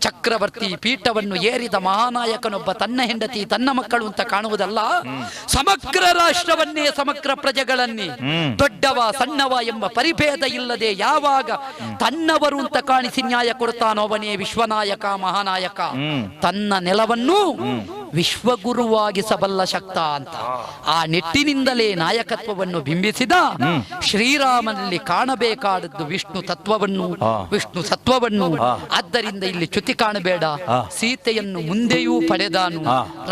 ಚಕ್ರವರ್ತಿ ಪೀಠವನ್ನು ಏರಿದ ಮಹಾನಾಯಕನೊಬ್ಬ ತನ್ನ ಹೆಂಡತಿ ತನ್ನ ಮಕ್ಕಳು ಅಂತ ಕಾಣುವುದಲ್ಲ, ಸಮಗ್ರ ರಾಷ್ಟ್ರವನ್ನೇ ಸಮಗ್ರ ಪ್ರಜೆಗಳನ್ನೇ ದೊಡ್ಡವ ಸಣ್ಣವ ಎಂಬ ಪರಿಭೇದ ಇಲ್ಲದೆ ಯಾವಾಗ ತನ್ನವರು ಅಂತ ಕಾಣಿಸಿ ನ್ಯಾಯ ಕೊಡ್ತಾನೋ ಅವನೇ ವಿಶ್ವನಾಯಕ ಮಹಾನಾಯಕ. ತನ್ನ ನೆಲವನ್ನು ವಿಶ್ವಗುರುವಾಗಿಸಬಲ್ಲ ಶಕ್ತ ಅಂತ ಆ ನಿಟ್ಟಿನಿಂದಲೇ ನಾಯಕತ್ವವನ್ನು ಬಿಂಬಿಸಿದ ಶ್ರೀರಾಮನಲ್ಲಿ ಕಾಣಬೇಕಾದದ್ದು ವಿಷ್ಣು ತತ್ವವನ್ನು, ವಿಷ್ಣು ಸತ್ವವನ್ನು. ಆದ್ದರಿಂದ ಇಲ್ಲಿ ಚ್ಯುತಿ ಕಾಣಬೇಡ. ಸೀತೆಯನ್ನು ಮುಂದೆಯೂ ಪಡೆದಾನು.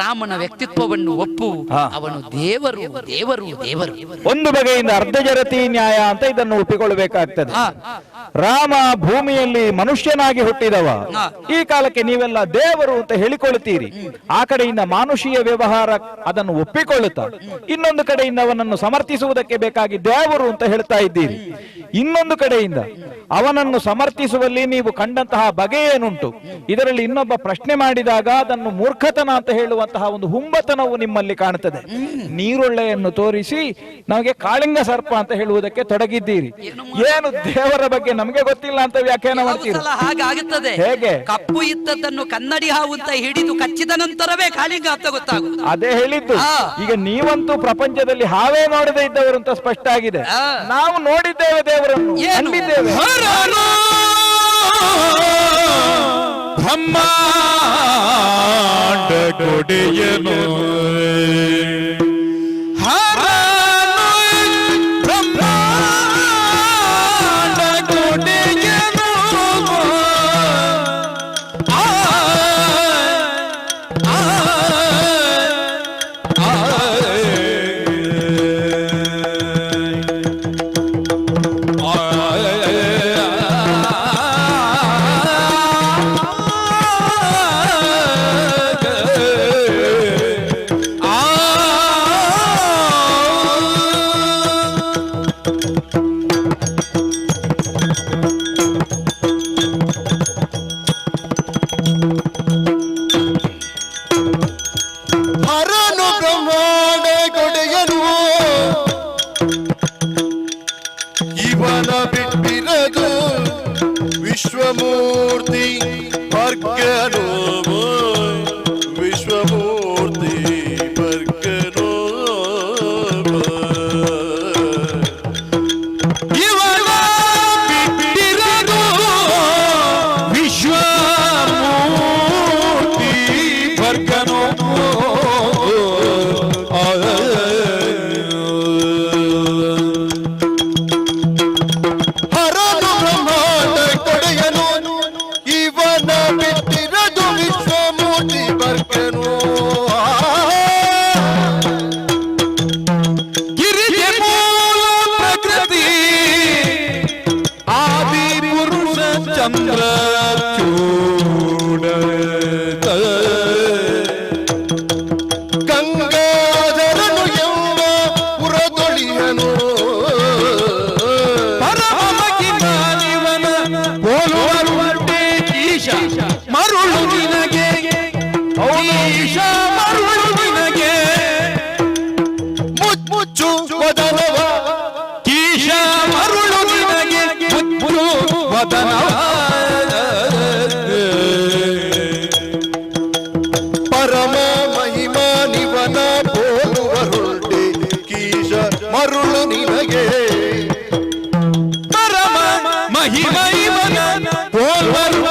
ರಾಮನ ವ್ಯಕ್ತಿತ್ವವನ್ನು ಒಪ್ಪು. ಅವನು ದೇವರು ದೇವರು ದೇವರು. ಒಂದು ಬಗೆಯಿಂದ ಅರ್ಧಜರತಿ ನ್ಯಾಯ ಅಂತ ಇದನ್ನು ಒಪ್ಪಿಕೊಳ್ಳಬೇಕಾಗ್ತದೆ. ರಾಮ ಭೂಮಿಯಲ್ಲಿ ಮನುಷ್ಯನಾಗಿ ಹುಟ್ಟಿದವ. ಈ ಕಾಲಕ್ಕೆ ನೀವೆಲ್ಲ ದೇವರು ಅಂತ ಹೇಳಿಕೊಳ್ಳುತ್ತೀರಿ. ಆ ಕಡೆಯಿಂದ ಮಾನುಷೀಯ ವ್ಯವಹಾರ ಅದನ್ನು ಒಪ್ಪಿಕೊಳ್ಳುತ್ತಾ, ಇನ್ನೊಂದು ಕಡೆಯಿಂದ ಅವನನ್ನು ಸಮರ್ಥಿಸುವುದಕ್ಕೆ ಬೇಕಾಗಿ ದೇವರು ಅಂತ ಹೇಳ್ತಾ ಇದ್ದೀರಿ. ಇನ್ನೊಂದು ಕಡೆಯಿಂದ ಅವನನ್ನು ಸಮರ್ಥಿಸುವಲ್ಲಿ ನೀವು ಕಂಡಂತಹ ಬಗೆ ಏನುಂಟು? ಇದರಲ್ಲಿ ಇನ್ನೊಬ್ಬ ಪ್ರಶ್ನೆ ಮಾಡಿದಾಗ ಅದನ್ನು ಮೂರ್ಖತನ ಅಂತ ಹೇಳುವಂತಹ ಒಂದು ಹುಂಬತನವು ನಿಮ್ಮಲ್ಲಿ ಕಾಣುತ್ತದೆ. ನೀರೊಳ್ಳೆಯನ್ನು ತೋರಿಸಿ ನಮಗೆ ಕಾಳಿಂಗ ಸರ್ಪ ಅಂತ ಹೇಳುವುದಕ್ಕೆ ತೊಡಗಿದ್ದೀರಿ. ಏನು ದೇವರ ಬಗ್ಗೆ ನಮಗೆ ಗೊತ್ತಿಲ್ಲ ಅಂತ ವ್ಯಾಖ್ಯಾನ ಮಾಡ್ತೀರಿ. ಹಾಗಾಗುತ್ತದೆ. ಹೇಗೆ? ಕಪ್ಪು ಇದ್ದದ್ದನ್ನು ಕನ್ನಡಿ ಹಾವು ಅಂತ ಹಿಡಿದು ಕಚ್ಚಿದ ನಂತರವೇ ಕಾಳಿಂಗ ಅಂತ ಗೊತ್ತಾಗುವುದು. ಅದೇ ಹೇಳಿದ್ದು. ಈಗ ನೀವಂತೂ ಪ್ರಪಂಚದಲ್ಲಿ ಹಾವೇ ನೋಡದೇ ಇದ್ದವರು ಅಂತ ಸ್ಪಷ್ಟ ಆಗಿದೆ. ನಾವು ನೋಡಿದ್ದೇವೆ ದೇವರನ್ನು, ಕಂಡಿದ್ದೇವೆ. ಬ್ರಹ್ಮಾಂಡ ಕೊಡೆಯನು ಬ್ರಹ್ಮಾಂಡ ಕೊಡೆಯನು ಹರನು ಬ್ರಹ್ಮಾಂಡ ಕೊಡೆಯನು ಇವನ ಬಿಟ್ಟಿರದು ವಿಶ್ವಮೂರ್ತಿ ವರ್ಗನು ವಿಶ್ವಮೂರ್ತಿ ವರ್ಗನು ಇವನ ಬಿಟ್ಟಿರದು ವಿಶ್ವಮೂರ್ತಿ ವರ್ಗನು ಹರನು ಬ್ರಹ್ಮಾಂಡ ಕೊಡೆಯನು ಇವನ ಬಿಟ್ಟಿರದು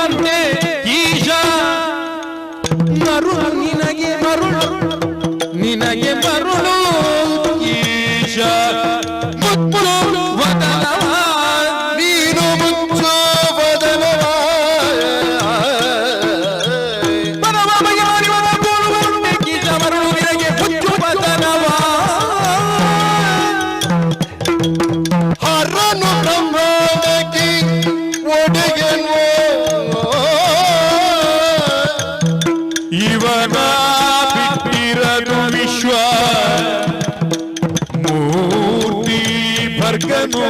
ಮರುಳಂತೆ ಈಶ ಮರುಳು ನಿನಗೆ ಮರುಳು ಈಶ ಮುಚ್ಚು ವದನವ ನೀನು ಮುಚ್ಚು ವದನವ ಬರವಮಗೆ ಮರಿವನ ಬೋಳುವಂತೆ ಈಶ ಮರುಳು ನಿನಗೆ ಮುಚ್ಚು ವದನವ ಹರನು ಬ್ರಹ್ಮಕ್ಕೆ ಒಡೆಯನು ಇವನ ಬಿಟ್ಟಿರನು ವಿಶ್ವ ಮೂರ್ತಿ ಭರ್ಗನು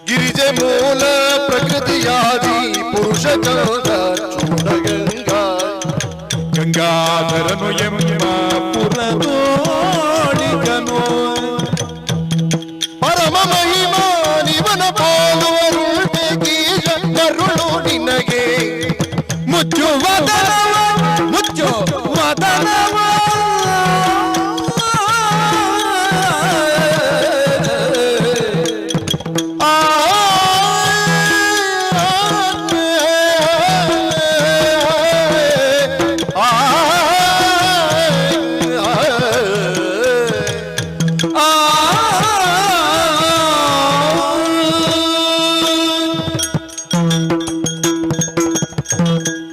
ಗಿರಿಜೆ ಮೂಲ ಪ್ರಕೃತಿಯಾದಿ ಪುರುಷ ಚೌದ ಚೂಡಗಂಗಾ ಗಂಗಾಧರನು ಎಂಬ ಪುರದೋಡಿಗನು ಪರಮ ಮಹಿಮಾನಿವನ ಪಾಲುವರುಳ್ತೆ ಗೀಜ ಕರುಳು ನಿನಗೆ ಮುಚ್ಚು ವದನವ ಮುಚ್ಚು ವದನವ ಆ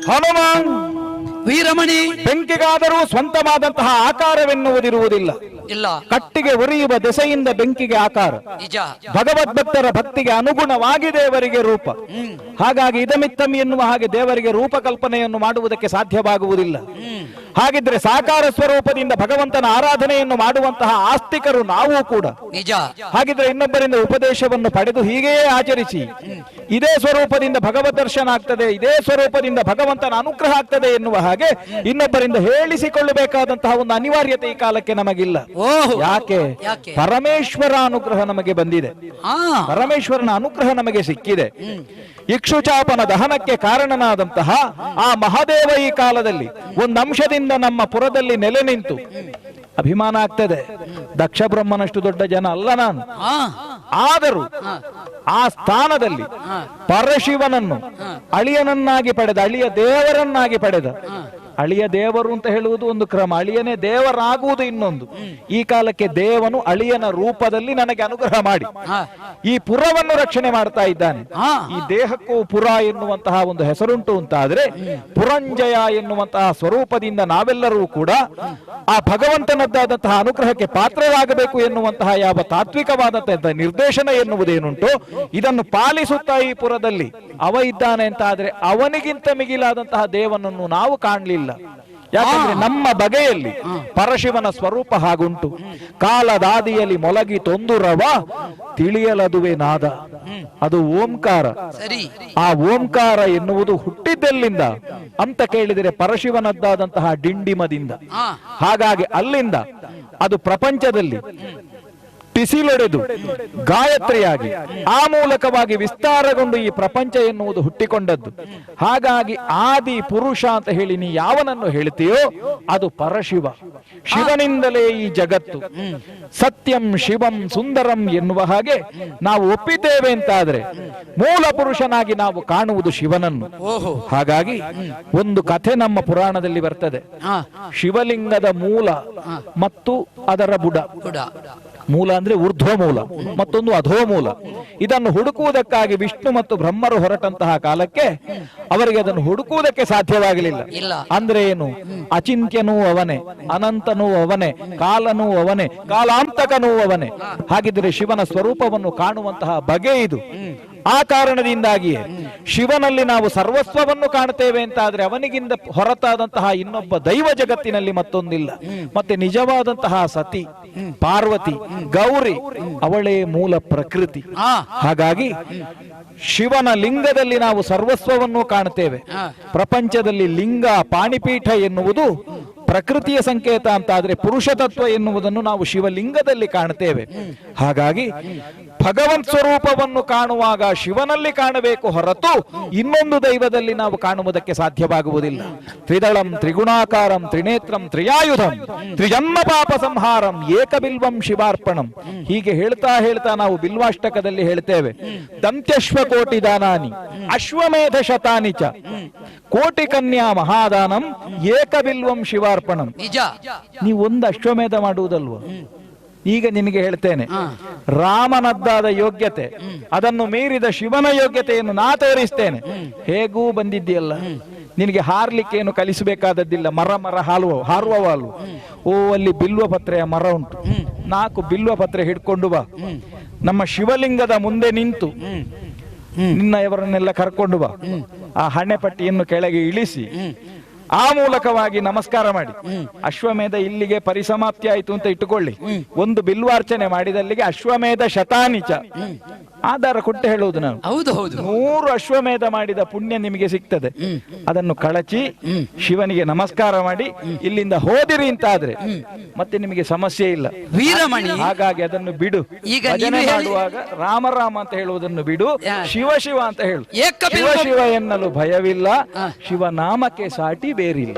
ಹನುಮಾನ್ ವೀರಮಣಿ ಬೆಂಕಿಗಾದರೂ ಸ್ವಂತವಾದಂತಹ ಆಕಾರವೆನ್ನುವುದಿರುವುದಿಲ್ಲ. ಇಲ್ಲ, ಕಟ್ಟಿಗೆ ಉರಿಯುವ ದೆಸೆಯಿಂದ ಬೆಂಕಿಗೆ ಆಕಾರ. ನಿಜ. ಭಗವದ್ಭಕ್ತರ ಭಕ್ತಿಗೆ ಅನುಗುಣವಾಗಿ ದೇವರಿಗೆ ರೂಪ. ಹಾಗಾಗಿ ಇದಮಿತ್ತಂ ಎನ್ನುವ ಹಾಗೆ ದೇವರಿಗೆ ರೂಪಕಲ್ಪನೆಯನ್ನು ಮಾಡುವುದಕ್ಕೆ ಸಾಧ್ಯವಾಗುವುದಿಲ್ಲ. ಹಾಗಿದ್ರೆ ಸಾಕಾರ ಸ್ವರೂಪದಿಂದ ಭಗವಂತನ ಆರಾಧನೆಯನ್ನು ಮಾಡುವಂತಹ ಆಸ್ತಿಕರು ನಾವು ಕೂಡ. ನಿಜ. ಹಾಗಿದ್ರೆ ಇನ್ನೊಬ್ಬರಿಂದ ಉಪದೇಶವನ್ನು ಪಡೆದು ಹೀಗೆಯೇ ಆಚರಿಸಿ ಇದೇ ಸ್ವರೂಪದಿಂದ ಭಗವದ್ ದರ್ಶನ ಆಗ್ತದೆ, ಇದೇ ಸ್ವರೂಪದಿಂದ ಭಗವಂತನ ಅನುಗ್ರಹ ಆಗ್ತದೆ ಎನ್ನುವ ಹಾಗೆ ಇನ್ನೊಬ್ಬರಿಂದ ಹೇಳಿಸಿಕೊಳ್ಳಬೇಕಾದಂತಹ ಒಂದು ಅನಿವಾರ್ಯತೆ ಈ ಕಾಲಕ್ಕೆ ನಮಗಿಲ್ಲ. ಓಹೋ. ಯಾಕೆ? ಯಾಕೆ? ಪರಮೇಶ್ವರ ಅನುಗ್ರಹ ನಮಗೆ ಬಂದಿದೆ. ಆ ಪರಮೇಶ್ವರನ ಅನುಗ್ರಹ ನಮಗೆ ಸಿಕ್ಕಿದೆ. ಇಕ್ಷುಚಾಪನ ದಹನಕ್ಕೆ ಕಾರಣನಾದಂತಹ ಆ ಮಹಾದೇವ ಈ ಕಾಲದಲ್ಲಿ ಒಂದು ಅಂಶದಿಂದ ನಮ್ಮ ಪುರದಲ್ಲಿ ನೆಲೆ ನಿಂತು ಅಭಿಮಾನ ಆಗ್ತದೆ. ದಕ್ಷ ಬ್ರಹ್ಮನಷ್ಟು ದೊಡ್ಡ ಜನ ಅಲ್ಲ ನಾನು. ಆ ಆದರೂ ಆ ಸ್ಥಾನದಲ್ಲಿ ಪರಶಿವನನ್ನು ಅಳಿಯನನ್ನಾಗಿ ಪಡೆದ, ಅಳಿಯ ದೇವರನ್ನಾಗಿ ಪಡೆದ, ಅಳಿಯ ದೇವರು ಅಂತ ಹೇಳುವುದು ಒಂದು ಕ್ರಮ, ಅಳಿಯನೇ ದೇವರಾಗುವುದು ಇನ್ನೊಂದು. ಈ ಕಾಲಕ್ಕೆ ದೇವನು ಅಳಿಯನ ರೂಪದಲ್ಲಿ ನನಗೆ ಅನುಗ್ರಹ ಮಾಡಿ ಈ ಪುರವನ್ನು ರಕ್ಷಣೆ ಮಾಡ್ತಾ ಇದ್ದಾನೆ. ಈ ದೇಹಕ್ಕೂ ಪುರ ಎನ್ನುವಂತಹ ಒಂದು ಹೆಸರುಂಟು ಅಂತಾದ್ರೆ ಪುರಂಜಯ ಎನ್ನುವಂತಹ ಸ್ವರೂಪದಿಂದ ನಾವೆಲ್ಲರೂ ಕೂಡ ಆ ಭಗವಂತನದ್ದಾದಂತಹ ಅನುಗ್ರಹಕ್ಕೆ ಪಾತ್ರರಾಗಬೇಕು ಎನ್ನುವಂತಹ ಯಾವ ತಾತ್ವಿಕವಾದಂತಹ ನಿರ್ದೇಶನ ಎನ್ನುವುದೇನುಂಟು ಇದನ್ನು ಪಾಲಿಸುತ್ತಾ ಈ ಪುರದಲ್ಲಿ ಅವ ಇದ್ದಾನೆ ಅಂತ ಆದ್ರೆ ಅವನಿಗಿಂತ ಮಿಗಿಲಾದಂತಹ ದೇವನನ್ನು ನಾವು ಕಾಣಲಿಲ್ಲ. ಯಾಕಂದ್ರೆ ನಮ್ಮ ಬಗೆಯಲ್ಲಿ ಪರಶಿವನ ಸ್ವರೂಪ ಹಾಗುಂಟು. ಕಾಲದಾದಿಯಲ್ಲಿ ಮೊಲಗಿ ತೊಂದುರವ ತಿಳಿಯಲದುವೆ ನಾದ, ಅದು ಓಂಕಾರ. ಸರಿ. ಆ ಓಂಕಾರ ಎನ್ನುವುದು ಹುಟ್ಟಿದ್ದೆಲ್ಲಿಂದ ಅಂತ ಕೇಳಿದರೆ ಪರಶಿವನದ್ದಾದಂತಹ ಡಿಂಡಿಮದಿಂದ. ಹಾಗಾಗಿ ಅಲ್ಲಿಂದ ಅದು ಪ್ರಪಂಚದಲ್ಲಿ ಟಿಸಿಲೊಡೆದು ಗಾಯತ್ರಿಯಾಗಿ ಆ ಮೂಲಕವಾಗಿ ವಿಸ್ತಾರಗೊಂಡು ಈ ಪ್ರಪಂಚ ಎನ್ನುವುದು ಹುಟ್ಟಿಕೊಂಡದ್ದು. ಹಾಗಾಗಿ ಆದಿ ಪುರುಷ ಅಂತ ಹೇಳಿ ನೀ ಯಾವನನ್ನು ಹೇಳ್ತೀಯೋ ಅದು ಪರಶಿವ. ಶಿವನಿಂದಲೇ ಈ ಜಗತ್ತು. ಸತ್ಯಂ ಶಿವಂ ಸುಂದರಂ ಎನ್ನುವ ಹಾಗೆ ನಾವು ಒಪ್ಪಿದ್ದೇವೆ ಅಂತಾದ್ರೆ ಮೂಲ ಪುರುಷನಾಗಿ ನಾವು ಕಾಣುವುದು ಶಿವನನ್ನು. ಹಾಗಾಗಿ ಒಂದು ಕಥೆ ನಮ್ಮ ಪುರಾಣದಲ್ಲಿ ಬರ್ತದೆ. ಶಿವಲಿಂಗದ ಮೂಲ ಮತ್ತು ಅದರ ಬುಡ. ಮೂಲ ಅಂದ್ರೆ ಊರ್ಧ್ವ ಮೂಲ, ಮತ್ತೊಂದು ಅಧೋ ಮೂಲ. ಇದನ್ನು ಹುಡುಕುವುದಕ್ಕಾಗಿ ವಿಷ್ಣು ಮತ್ತು ಬ್ರಹ್ಮರು ಹೊರಟಂತಹ ಕಾಲಕ್ಕೆ ಅವರಿಗೆ ಅದನ್ನು ಹುಡುಕುವುದಕ್ಕೆ ಸಾಧ್ಯವಾಗಲಿಲ್ಲ. ಅಂದ್ರೆ ಏನು? ಅಚಿಂತ್ಯನೂ ಅವನೇ, ಅನಂತನೂ ಅವನೇ, ಕಾಲನೂ ಅವನೇ, ಕಾಲಾಂತಕನೂ ಅವನೇ. ಹಾಗಿದ್ರೆ ಶಿವನ ಸ್ವರೂಪವನ್ನು ಕಾಣುವಂತಹ ಬಗೆ ಇದು. ಆ ಕಾರಣದಿಂದಾಗಿಯೇ ಶಿವನಲ್ಲಿ ನಾವು ಸರ್ವಸ್ವವನ್ನು ಕಾಣುತ್ತೇವೆ ಅಂತ ಆದ್ರೆ ಅವನಿಗಿಂತ ಹೊರತಾದಂತಹ ಇನ್ನೊಬ್ಬ ದೈವ ಜಗತ್ತಿನಲ್ಲಿ ಮತ್ತೊಂದಿಲ್ಲ. ಮತ್ತೆ ನಿಜವಾದಂತಹ ಸತಿ ಪಾರ್ವತಿ ಗೌರಿ ಅವಳೇ ಮೂಲ ಪ್ರಕೃತಿ. ಹಾಗಾಗಿ ಶಿವನ ಲಿಂಗದಲ್ಲಿ ನಾವು ಸರ್ವಸ್ವವನ್ನು ಕಾಣುತ್ತೇವೆ. ಪ್ರಪಂಚದಲ್ಲಿ ಲಿಂಗ ಪಾಣಿಪೀಠ ಎನ್ನುವುದು ಪ್ರಕೃತಿಯ ಸಂಕೇತ ಅಂತ ಆದ್ರೆ ಪುರುಷ ತತ್ವ ಎನ್ನುವುದನ್ನು ನಾವು ಶಿವಲಿಂಗದಲ್ಲಿ ಕಾಣುತ್ತೇವೆ. ಹಾಗಾಗಿ ಭಗವಂತ ಸ್ವರೂಪವನ್ನು ಕಾಣುವಾಗ ಶಿವನಲ್ಲಿ ಕಾಣಬೇಕು ಹೊರತು ಇನ್ನೊಂದು ದೈವದಲ್ಲಿ ನಾವು ಕಾಣುವುದಕ್ಕೆ ಸಾಧ್ಯವಾಗುವುದಿಲ್ಲ. ತ್ರಿದಳಂ ತ್ರಿಗುಣಾಕಾರಂ ತ್ರಿನೇತ್ರಂ ತ್ರಿಯಾಯುಧಂ ತ್ರಿಜನ್ಮ ಪಾಪ ಸಂಹಾರಂ ಏಕಬಿಲ್ವಂ ಶಿವಾರ್ಪಣಂ. ಹೀಗೆ ಹೇಳ್ತಾ ಹೇಳ್ತಾ ನಾವು ಬಿಲ್ವಾಷ್ಟಕದಲ್ಲಿ ಹೇಳ್ತೇವೆ, ದಂತ್ಯಶ್ವ ಕೋಟಿ ದಾನಾನಿ ಅಶ್ವಮೇಧ ಶತಾನಿ ಚ ಕೋಟಿ ಕನ್ಯಾ ಮಹಾದಾನಂ ಏಕಬಿಲ್ವಂ ಶಿವಾರ್ಪಣಂ. ನಿಜ. ನೀವು ಒಂದು ಅಶ್ವಮೇಧ ಮಾಡುವುದಲ್ವ? ಈಗ ನಿನಗೆ ಹೇಳ್ತೇನೆ, ರಾಮನದ್ದಾದ ಯೋಗ್ಯತೆ ಅದನ್ನು ಮೀರಿದ ಶಿವನ ಯೋಗ್ಯತೆಯನ್ನು ನಾ ತೋರಿಸ್ತೇನೆ. ಹೇಗೂ ಬಂದಿದ್ದೀಯಲ್ಲ, ನಿನಗೆ ಹಾರ್ಲಿಕ್ಕೆ ಏನು ಕಲಿಸಬೇಕಾದದ್ದಿಲ್ಲ. ಮರ ಹಾರುವವ ಅಲ್ವ? ಓ, ಅಲ್ಲಿ ಬಿಲ್ವ ಪತ್ರೆಯ ಮರ ಉಂಟು, 4 ಬಿಲ್ವ ಪತ್ರೆ ಹಿಡ್ಕೊಂಡು ಬಾ, ನಮ್ಮ ಶಿವಲಿಂಗದ ಮುಂದೆ ನಿಂತು ನಿನ್ನಯವರನ್ನೆಲ್ಲ ಕರ್ಕೊಂಡು ಬಾ, ಆ ಹಣೆಪಟ್ಟಿಯನ್ನು ಕೆಳಗೆ ಇಳಿಸಿ ಆ ಮೂಲಕವಾಗಿ ನಮಸ್ಕಾರ ಮಾಡಿ. ಅಶ್ವಮೇಧ ಇಲ್ಲಿಗೆ ಪರಿಸಮಾಪ್ತಿ ಆಯಿತು ಅಂತ ಇಟ್ಟುಕೊಳ್ಳಿ. ಒಂದು ಬಿಲ್ವಾರ್ಚನೆ ಮಾಡಿದಲ್ಲಿಗೆ ಅಶ್ವಮೇಧ ಶತಾನಿಚ ಆಧಾರ ಕೊಟ್ಟು ಹೇಳುವುದು ನಾನು. ಹೌದು ಹೌದು. 100 ಅಶ್ವಮೇಧ ಮಾಡಿದ ಪುಣ್ಯ ನಿಮಗೆ ಸಿಗ್ತದೆ. ಅದನ್ನು ಕಳಚಿ ಶಿವನಿಗೆ ನಮಸ್ಕಾರ ಮಾಡಿ ಇಲ್ಲಿಂದ ಹೋದಿರಿ ಅಂತಾದ್ರೆ ಮತ್ತೆ ನಿಮಗೆ ಸಮಸ್ಯೆ ಇಲ್ಲ. ವೀರಮಣಿ, ಹಾಗಾಗಿ ಅದನ್ನು ಬಿಡು. ಈಗ ಭಜನೆ ಮಾಡುವಾಗ ರಾಮ ರಾಮ ಅಂತ ಹೇಳುವುದನ್ನು ಬಿಡು, ಶಿವ ಶಿವ ಅಂತ ಹೇಳು. ಶಿವ ಶಿವ ಎನ್ನಲು ಭಯವಿಲ್ಲ, ಶಿವನಾಮಕ್ಕೆ ಸಾಟಿ ಬೇರಿಲ್ಲ.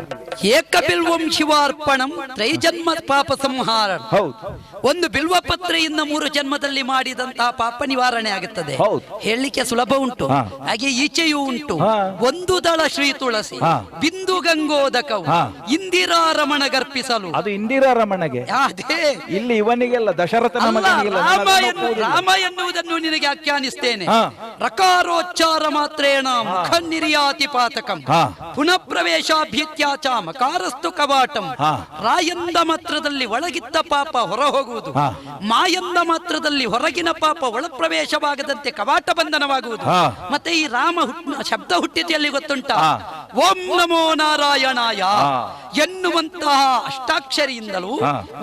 ಏಕಬಿಲ್ವಂ ಶಿವಾರ್ಪಣಂ ತ್ರೈಜನ್ಮ ಪಾಪ ಸಂಹಾರ. ಹೌದು. ಒಂದು ಬಿಲ್ವ ಪತ್ರೆಯಿಂದ 3 ಜನ್ಮದಲ್ಲಿ ಮಾಡಿದಂತಹ ಪಾಪ ನಿವಾರಣೆ ಆಗುತ್ತದೆ. ಹೇಳಲಿಕ್ಕೆ ಸುಲಭ ಉಂಟು, ಹಾಗೆ ಈಚೆಯೂ ಉಂಟು. ಒಂದು ದಳ ಶ್ರೀ ತುಳಸಿ ಬಿಂದು ಗಂಗೋದಕವು ಇಂದಿರಾ ರಮಣ ಗರ್ಪಿಸಲು. ಅದು ಇಂದಿರಾ ರಮಣಗೆ, ಅದೇ ಇಲ್ಲಿ ಇವನಿಗೆಲ್ಲ ದಶರಥನ ಮಗನಿಗೆಲ್ಲ ರಾಮ ಎನ್ನುವುದನ್ನು ನಿನಗೆ ಆಖ್ಯಾನಿಸ್ತೇನೆ. ರಕಾರೋಚ್ಚಾರ ಮಾತ್ರೇಣ ಮುಖ ನಿರ್ಯಾತಿ ಪಾತಕಂ ಪುನಃ ಪ್ರವೇಶಾಭ್ಯತ್ಯಾಚ ಮಕಾರಸ್ತು ಕವಾಟಂ. ರಾಯಂದ ಮಾತ್ರದಲ್ಲಿ ಒಳಗಿದ್ದ ಪಾಪ ಹೊರ ಹೋಗುವುದು, ಮಾಯಂದ ಮಾತ್ರದಲ್ಲಿ ಹೊರಗಿನ ಪಾಪ ಒಳ ಪ್ರವೇಶವಾಗದಂತೆ ಕವಾಟ ಬಂಧನವಾಗುವುದು. ಮತ್ತೆ ಈ ರಾಮ ಶಬ್ದ ಹುಟ್ಟಿದೆಯಲ್ಲಿ ಗೊತ್ತುಂಟ? ಓಂ ನಮೋ ನಾರಾಯಣಾಯ ಎನ್ನುವಂತಹ ಅಷ್ಟಾಕ್ಷರಿಯಿಂದಲೂ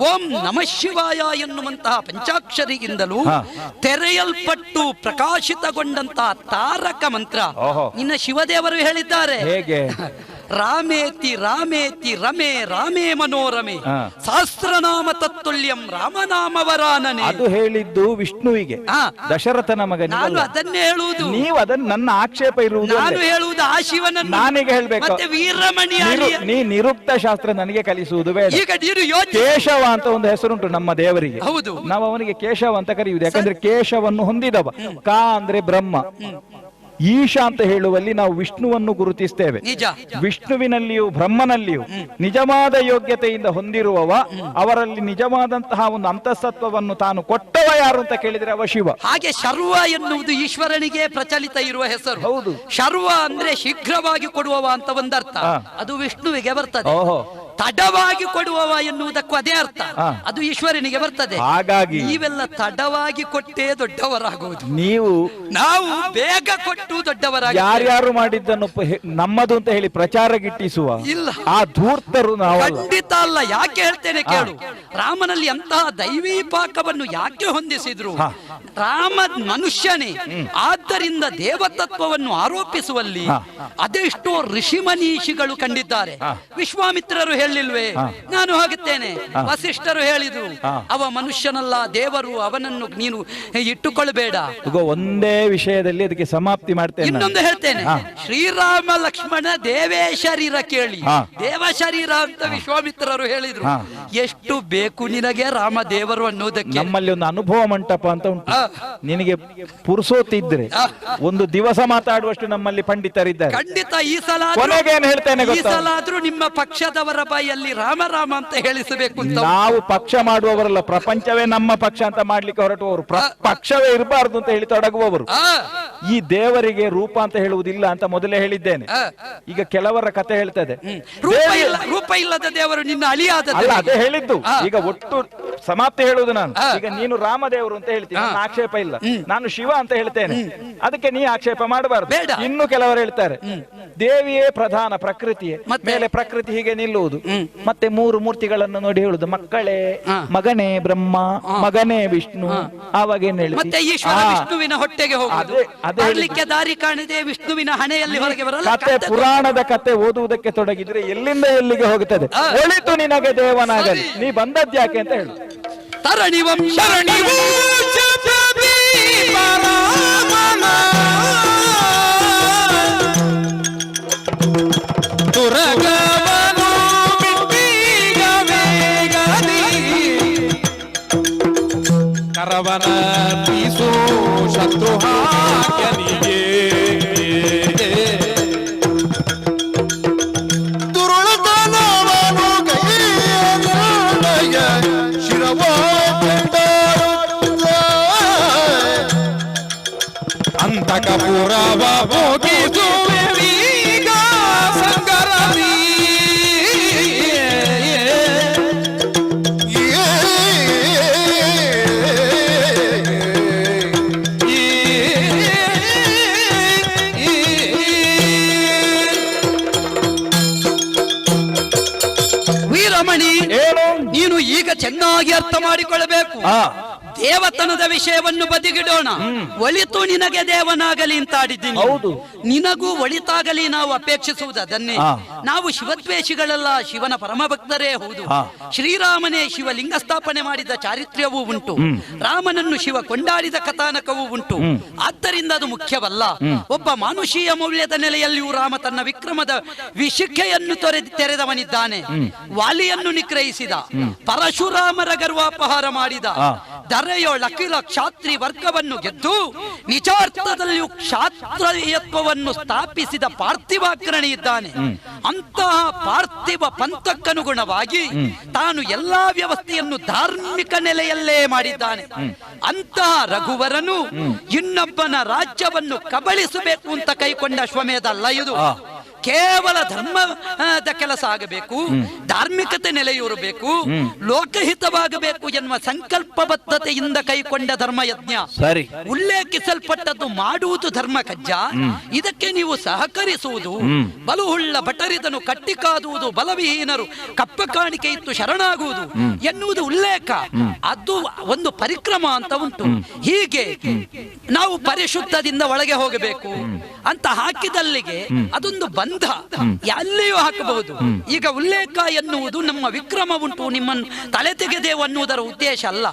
ಓಂ ನಮಃ ಶಿವಾಯ ಎನ್ನುವಂತಹ ಪಂಚಾಕ್ಷರಿಯಿಂದಲೂ ತೆರೆಯಲ್ಪಟ್ಟು ಪ್ರಕಾಶಿತಗೊಂಡಂತಹ ತಾರಕ ಮಂತ್ರ ನಿನ್ನ ಶಿವದೇವರು ಹೇಳಿದ್ದಾರೆ. ಹೇಗೆ? ರಾಮೇತಿ ರಾಮೇತಿ ರಮೇ ರಾಮೇ ಮನೋರಮೆ ಸಹಸ್ರನಾಮ ತತ್ತುಲ್ಯಂ ರಾಮನಾಮವರಾನನೆ. ಅದು ಹೇಳಿದ್ದು ವಿಷ್ಣುವಿಗೆ, ದಶರಥನ ಮಗನಿಗೆ. ನಾನು ಅದನ್ನೇ ಹೇಳುವುದು. ನೀವು ಅದನ್ನು ನನ್ನ ಆಕ್ಷೇಪ ಇರುವುದು. ನಾನು ಹೇಳುವುದು ಆ ಶಿವನನ್ನು. ನಾನೀಗ ಹೇಳ್ಬೇಕು, ಮತ್ತೆ ವೀರಮಣಿ ನೀ ನಿರುಕ್ತ ಶಾಸ್ತ್ರ ನನಗೆ ಕಲಿಸುವುದು ಬೇಡ. ಈಗ ನೀನು ಕೇಶವ ಅಂತ ಒಂದು ಹೆಸರುಂಟು ನಮ್ಮ ದೇವರಿಗೆ. ಹೌದು, ನಾವು ಅವನಿಗೆ ಕೇಶವ ಅಂತ ಕರೆಯುವುದು. ಯಾಕಂದ್ರೆ ಕೇಶವನ್ನು ಹೊಂದಿದವ. ಕಾ ಅಂದ್ರೆ ಬ್ರಹ್ಮ, ಈಶಾ ಅಂತ ಹೇಳುವಲ್ಲಿ ನಾವು ವಿಷ್ಣುವನ್ನು ಗುರುತಿಸ್ತೇವೆ. ವಿಷ್ಣುವಿನಲ್ಲಿಯೂ ಬ್ರಹ್ಮನಲ್ಲಿಯೂ ನಿಜವಾದ ಯೋಗ್ಯತೆಯಿಂದ ಹೊಂದಿರುವವ, ಅವರಲ್ಲಿ ನಿಜವಾದಂತಹ ಒಂದು ಅಂತಸತ್ವವನ್ನು ತಾನು ಕೊಟ್ಟವ ಯಾರು ಅಂತ ಕೇಳಿದ್ರೆ ಅವ ಶಿವ. ಹಾಗೆ ಶರ್ವ ಎನ್ನುವುದು ಈಶ್ವರನಿಗೆ ಪ್ರಚಲಿತ ಇರುವ ಹೆಸರು. ಹೌದು. ಶರ್ವ ಅಂದ್ರೆ ಶೀಘ್ರವಾಗಿ ಕೊಡುವವ ಅಂತ ಒಂದರ್ಥ, ಅದು ವಿಷ್ಣುವಿಗೆ ಬರ್ತದೆ. ಓಹೋ. ತಡವಾಗಿ ಕೊಡುವವ ಎನ್ನುವುದಕ್ಕೂ ಅದೇ ಅರ್ಥ, ಅದು ಈಶ್ವರನಿಗೆ ಬರ್ತದೆ. ಹಾಗಾಗಿ ನೀವೆಲ್ಲ ತಡವಾಗಿ ಕೊಟ್ಟೇ ದೊಡ್ಡವರಾಗುವುದು, ನಾವು ಬೇಗ ಕೊಟ್ಟು ದೊಡ್ಡವರಾಗ. ಯಾರ್ಯಾರು ಮಾಡಿದ್ದನ್ನು ನಮ್ಮದು ಅಂತ ಹೇಳಿ ಪ್ರಚಾರ ಗಿಟ್ಟಿಸುವ ಇಲ್ಲ, ಆ ಧೂರ್ತರು ನಾವು ಖಂಡಿತ ಅಲ್ಲ. ಯಾಕೆ ಹೇಳ್ತೇನೆ ಕೇಳು. ರಾಮನಲ್ಲಿ ಅಂತಹ ದೈವೀ ಪಾಕವನ್ನು ಯಾಕೆ ಹೊಂದಿಸಿದ್ರು? ರಾಮ ಮನುಷ್ಯನೇ, ಆದ್ದರಿಂದ ದೇವತತ್ವವನ್ನು ಆರೋಪಿಸುವಲ್ಲಿ ಅದೆಷ್ಟೋ ಋಷಿ ಮನೀಷಿಗಳು ಕಂಡಿದ್ದಾರೆ. ವಿಶ್ವಾಮಿತ್ರರು ಹೇಳಿಲ್ವೇ ನಾನು ಹೋಗುತ್ತೇನೆ, ವಸಿಷ್ಠರು ಹೇಳಿದ್ರು ಅವ ಮನುಷ್ಯನಲ್ಲ ದೇವರು, ಅವನನ್ನು ನೀನು ಇಟ್ಟುಕೊಳ್ಳಬೇಡ. ಒಂದೇ ವಿಷಯದಲ್ಲಿ ಅದಕ್ಕೆ ಸಮಾಪ್ತಿ ಮಾಡ್ತೇನೆ. ಇನ್ನೊಂದು ಹೇಳ್ತೇನೆ, ಶ್ರೀರಾಮ ಲಕ್ಷ್ಮಣ ದೇವೇ ಶರೀರ ಕೇಳಿ ದೇವ ಶರೀರ ಅಂತ ವಿಶ್ವಾಮಿತ್ರರು ಹೇಳಿದ್ರು. ಎಷ್ಟು ಬೇಕು ನಿನಗೆ ರಾಮ ದೇವರು ಅನ್ನೋದಕ್ಕೆ? ನಮ್ಮಲ್ಲಿ ಒಂದು ಅನುಭವ ಮಂಟಪ ಅಂತ ಉಂಟು. ನಿನಗೆ ಪುರುಸೋತಿದ್ರೆ ಒಂದು ದಿವಸ ಮಾತಾಡುವಷ್ಟು ನಮ್ಮಲ್ಲಿ ಪಂಡಿತರಿದ್ದಾರೆ. ಖಂಡಿತ ಈ ಸಲ ಹೇಳ್ತೇನೆ, ಈ ಸಲ ಆದ್ರೂ ನಿಮ್ಮ ಪಕ್ಷದವರ ಬಾಯಲ್ಲಿ ರಾಮ ರಾಮ ಅಂತ ಹೇಳಿಸಬೇಕು ಅಂತ. ನಾವು ಪಕ್ಷ ಮಾಡುವವರಲ್ಲ, ಪ್ರಪಂಚವೇ ನಮ್ಮ ಪಕ್ಷ ಅಂತ ಮಾಡ್ಲಿಕ್ಕೆ ಹೊರಟುವವರು, ಪಕ್ಷವೇ ಇರಬಾರ್ದು ಅಂತ ಹೇಳಿ ತೊಡಗುವವರು. ಈ ದೇವರಿಗೆ ರೂಪ ಅಂತ ಹೇಳುವುದಿಲ್ಲ ಅಂತ ಮೊದಲೇ ಹೇಳಿದ್ದೇನೆ. ಈಗ ಕೆಲವರ ಕತೆ ಹೇಳ್ತದೆ, ರೂಪ ಇಲ್ಲದ ದೇವರು ನಿನ್ನ ಅಳಿಯಾದ. ಅದೇ ಹೇಳಿದ್ದು. ಈಗ ಒಟ್ಟು ಸಮಾಪ್ತಿ ಹೇಳುವುದು ನಾನು. ಈಗ ನೀನು ರಾಮದೇವರು ಅಂತ ಹೇಳ್ತೀನಿ, ಆಕ್ಷೇಪ ಇಲ್ಲ. ನಾನು ಶಿವ ಅಂತ ಹೇಳ್ತೇನೆ, ಅದಕ್ಕೆ ನೀ ಆಕ್ಷೇಪ ಮಾಡಬಾರ್ದು. ಇನ್ನು ಕೆಲವರು ಹೇಳ್ತಾರೆ ದೇವಿಯೇ ಪ್ರಧಾನ, ಪ್ರಕೃತಿಯೇ ಮೇಲೆ, ಪ್ರಕೃತಿ ಹೀಗೆ ನಿಲ್ಲುವುದು. ಮತ್ತೆ 3 ಮೂರ್ತಿಗಳನ್ನು ನೋಡಿ ಹೇಳುದು, ಮಕ್ಕಳೇ ಮಗನೇ ಬ್ರಹ್ಮ, ಮಗನೇ ವಿಷ್ಣು. ಆವಾಗ ಏನ್ ಹೇಳಿ ಮತ್ತೆ ಈಶ್ವರ ವಿಷ್ಣುವಿನ ಹೊಟ್ಟೆಗೆ ಹೋಗುದು, ಅದಕ್ಕೆ ದಾರಿ ಕಾಣದೆ ವಿಷ್ಣುವಿನ ಹಣೆಯಲ್ಲಿ ಹೊರಗೆ ಬರಲ್ಲ. ಕತೆ, ಪುರಾಣದ ಕತೆ ಓದುವುದಕ್ಕೆ ತೊಡಗಿದ್ರೆ ಎಲ್ಲಿಂದ ಎಲ್ಲಿಗೆ ಹೋಗುತ್ತದೆ. ಒಳಿತು ನಿನಗೆ ದೇವನಾಗಲಿ, ನೀ ಬಂದದ್ಯಾಕೆ ಅಂತ ಹೇಳು. ತರಣಿ ವಂಶ ತುರಗವನು ಬಿಟ್ಟೀಗ ವೇಗದಿ ಕರವನ ಬೀಸೋ ಶತ್ರು ಹಾಕ್ಯನಿಗೆ ದುರುಳತನವನು ಕೈಯ ಶಿರವೋ ಅಂತಕಪುರವ ಭೋಗಿಸುವೆವೀಗ ಸಂಗರದಿ ವೀರಮಣಿ, ಏನು? ನೀನು ಈಗ ಚೆನ್ನಾಗಿ ಅರ್ಥ ಮಾಡಿಕೊಳ್ಳಬೇಕು. ದೇವತನದ ವಿಷಯವನ್ನು ಬದಿಗಿಡೋಣ. ಒಳಿತು ನಿನಗೆ ದೇವನಾಗಲಿ ಅಂತ ಆಡಿದ್ದೀನಿ. ಹೌದು. ನಿನಗೂ ಒಳಿತಾಗಲಿ ನಾವು ಅಪೇಕ್ಷಿಸುವುದು ಅದನ್ನೇ. ನಾವು ಶಿವದ್ವೇಷಿಗಳೆಲ್ಲ ಶಿವನ ಪರಮ ಭಕ್ತರೇ ಹೌದು. ಶ್ರೀರಾಮನೇ ಶಿವಲಿಂಗ ಸ್ಥಾಪನೆ ಮಾಡಿದ ಚಾರಿತ್ರ್ಯವೂ ಉಂಟು, ರಾಮನನ್ನು ಶಿವ ಕೊಂಡಾಡಿದ ಕಥಾನಕವೂ ಉಂಟು. ಆದ್ದರಿಂದ ಅದು ಮುಖ್ಯವಲ್ಲ. ಒಬ್ಬ ಮಾನುಷೀಯ ಮೌಲ್ಯದ ನೆಲೆಯಲ್ಲಿಯೂ ರಾಮ ತನ್ನ ವಿಕ್ರಮದ ವಿಶಿಖೆಯನ್ನು ತೆರೆದವನಿದ್ದಾನೆ. ವಾಲಿಯನ್ನು ನಿಗ್ರಹಿಸಿದ, ಪರಶುರಾಮರ ಗರ್ವಾಪಹಾರ ಮಾಡಿದ, ದರೆಯೊಳಕಿಲ ಕ್ಷಾತ್ರಿ ವರ್ಗವನ್ನು ಗೆದ್ದು ನಿಜಾರ್ಥದಲ್ಲಿಯೂ ಕ್ಷಾತ್ರೀಯತ್ವವನ್ನು ಸ್ಥಾಪಿಸಿದ ಪಾರ್ಥಿವಾಗ್ರಣಿ ಇದ್ದಾನೆ. ಅಂತಹ ಪಾರ್ಥಿವ ಪಂಥಕ್ಕನುಗುಣವಾಗಿ ತಾನು ಎಲ್ಲಾ ವ್ಯವಸ್ಥೆಯನ್ನು ಧಾರ್ಮಿಕ ನೆಲೆಯಲ್ಲೇ ಮಾಡಿದ್ದಾನೆ. ಅಂತಹ ರಘುವರನು ಇನ್ನೊಬ್ಬನ ರಾಜ್ಯವನ್ನು ಕಬಳಿಸಬೇಕು ಅಂತ ಕೈಕೊಂಡ ಅಶ್ವಮೇಧ ಅಲ್ಲ ಇದು. ಕೇವಲ ಧರ್ಮದ ಕೆಲಸ ಆಗಬೇಕು, ಧಾರ್ಮಿಕತೆ ನೆಲೆಯೂರಬೇಕು, ಲೋಕಹಿತವಾಗಬೇಕು ಎನ್ನುವ ಸಂಕಲ್ಪಬದ್ಧತೆಯಿಂದ ಕೈಕೊಂಡ ಧರ್ಮಯಜ್ಞ. ಸರಿ, ಉಲ್ಲೇಖಿಸಲ್ಪಟ್ಟದ್ದು ಮಾಡುವುದು ಧರ್ಮ ಕಜ್ಜ. ಇದಕ್ಕೆ ನೀವು ಸಹಕರಿಸುವುದು, ಬಲುಹುಳ್ಳ ಭಟರಿದನು ಕಟ್ಟಿಕಾದುವುದು, ಬಲವಿಹೀನರು ಕಪ್ಪ ಕಾಣಿಕೆ ಇತ್ತು ಶರಣಾಗುವುದು ಎನ್ನುವುದು ಉಲ್ಲೇಖ. ಅದು ಒಂದು ಪರಿಕ್ರಮ ಅಂತ ಉಂಟು. ಹೀಗೆ ನಾವು ಪರಿಶುದ್ಧದಿಂದ ಒಳಗೆ ಹೋಗಬೇಕು ಅಂತ ಹಾಕಿದಲ್ಲಿಗೆ ಅದೊಂದು ಬಂಧ ಎಲ್ಲಿಯೂ ಹಾಕಬಹುದು. ಈಗ ಉಲ್ಲೇಖ ಎನ್ನುವುದು ನಮ್ಮ ವಿಕ್ರಮ ಉಂಟು, ನಿಮ್ಮನ್ನು ತಲೆ ತೆಗೆದೇವು ಅನ್ನುವುದರ ಉದ್ದೇಶ ಅಲ್ಲ,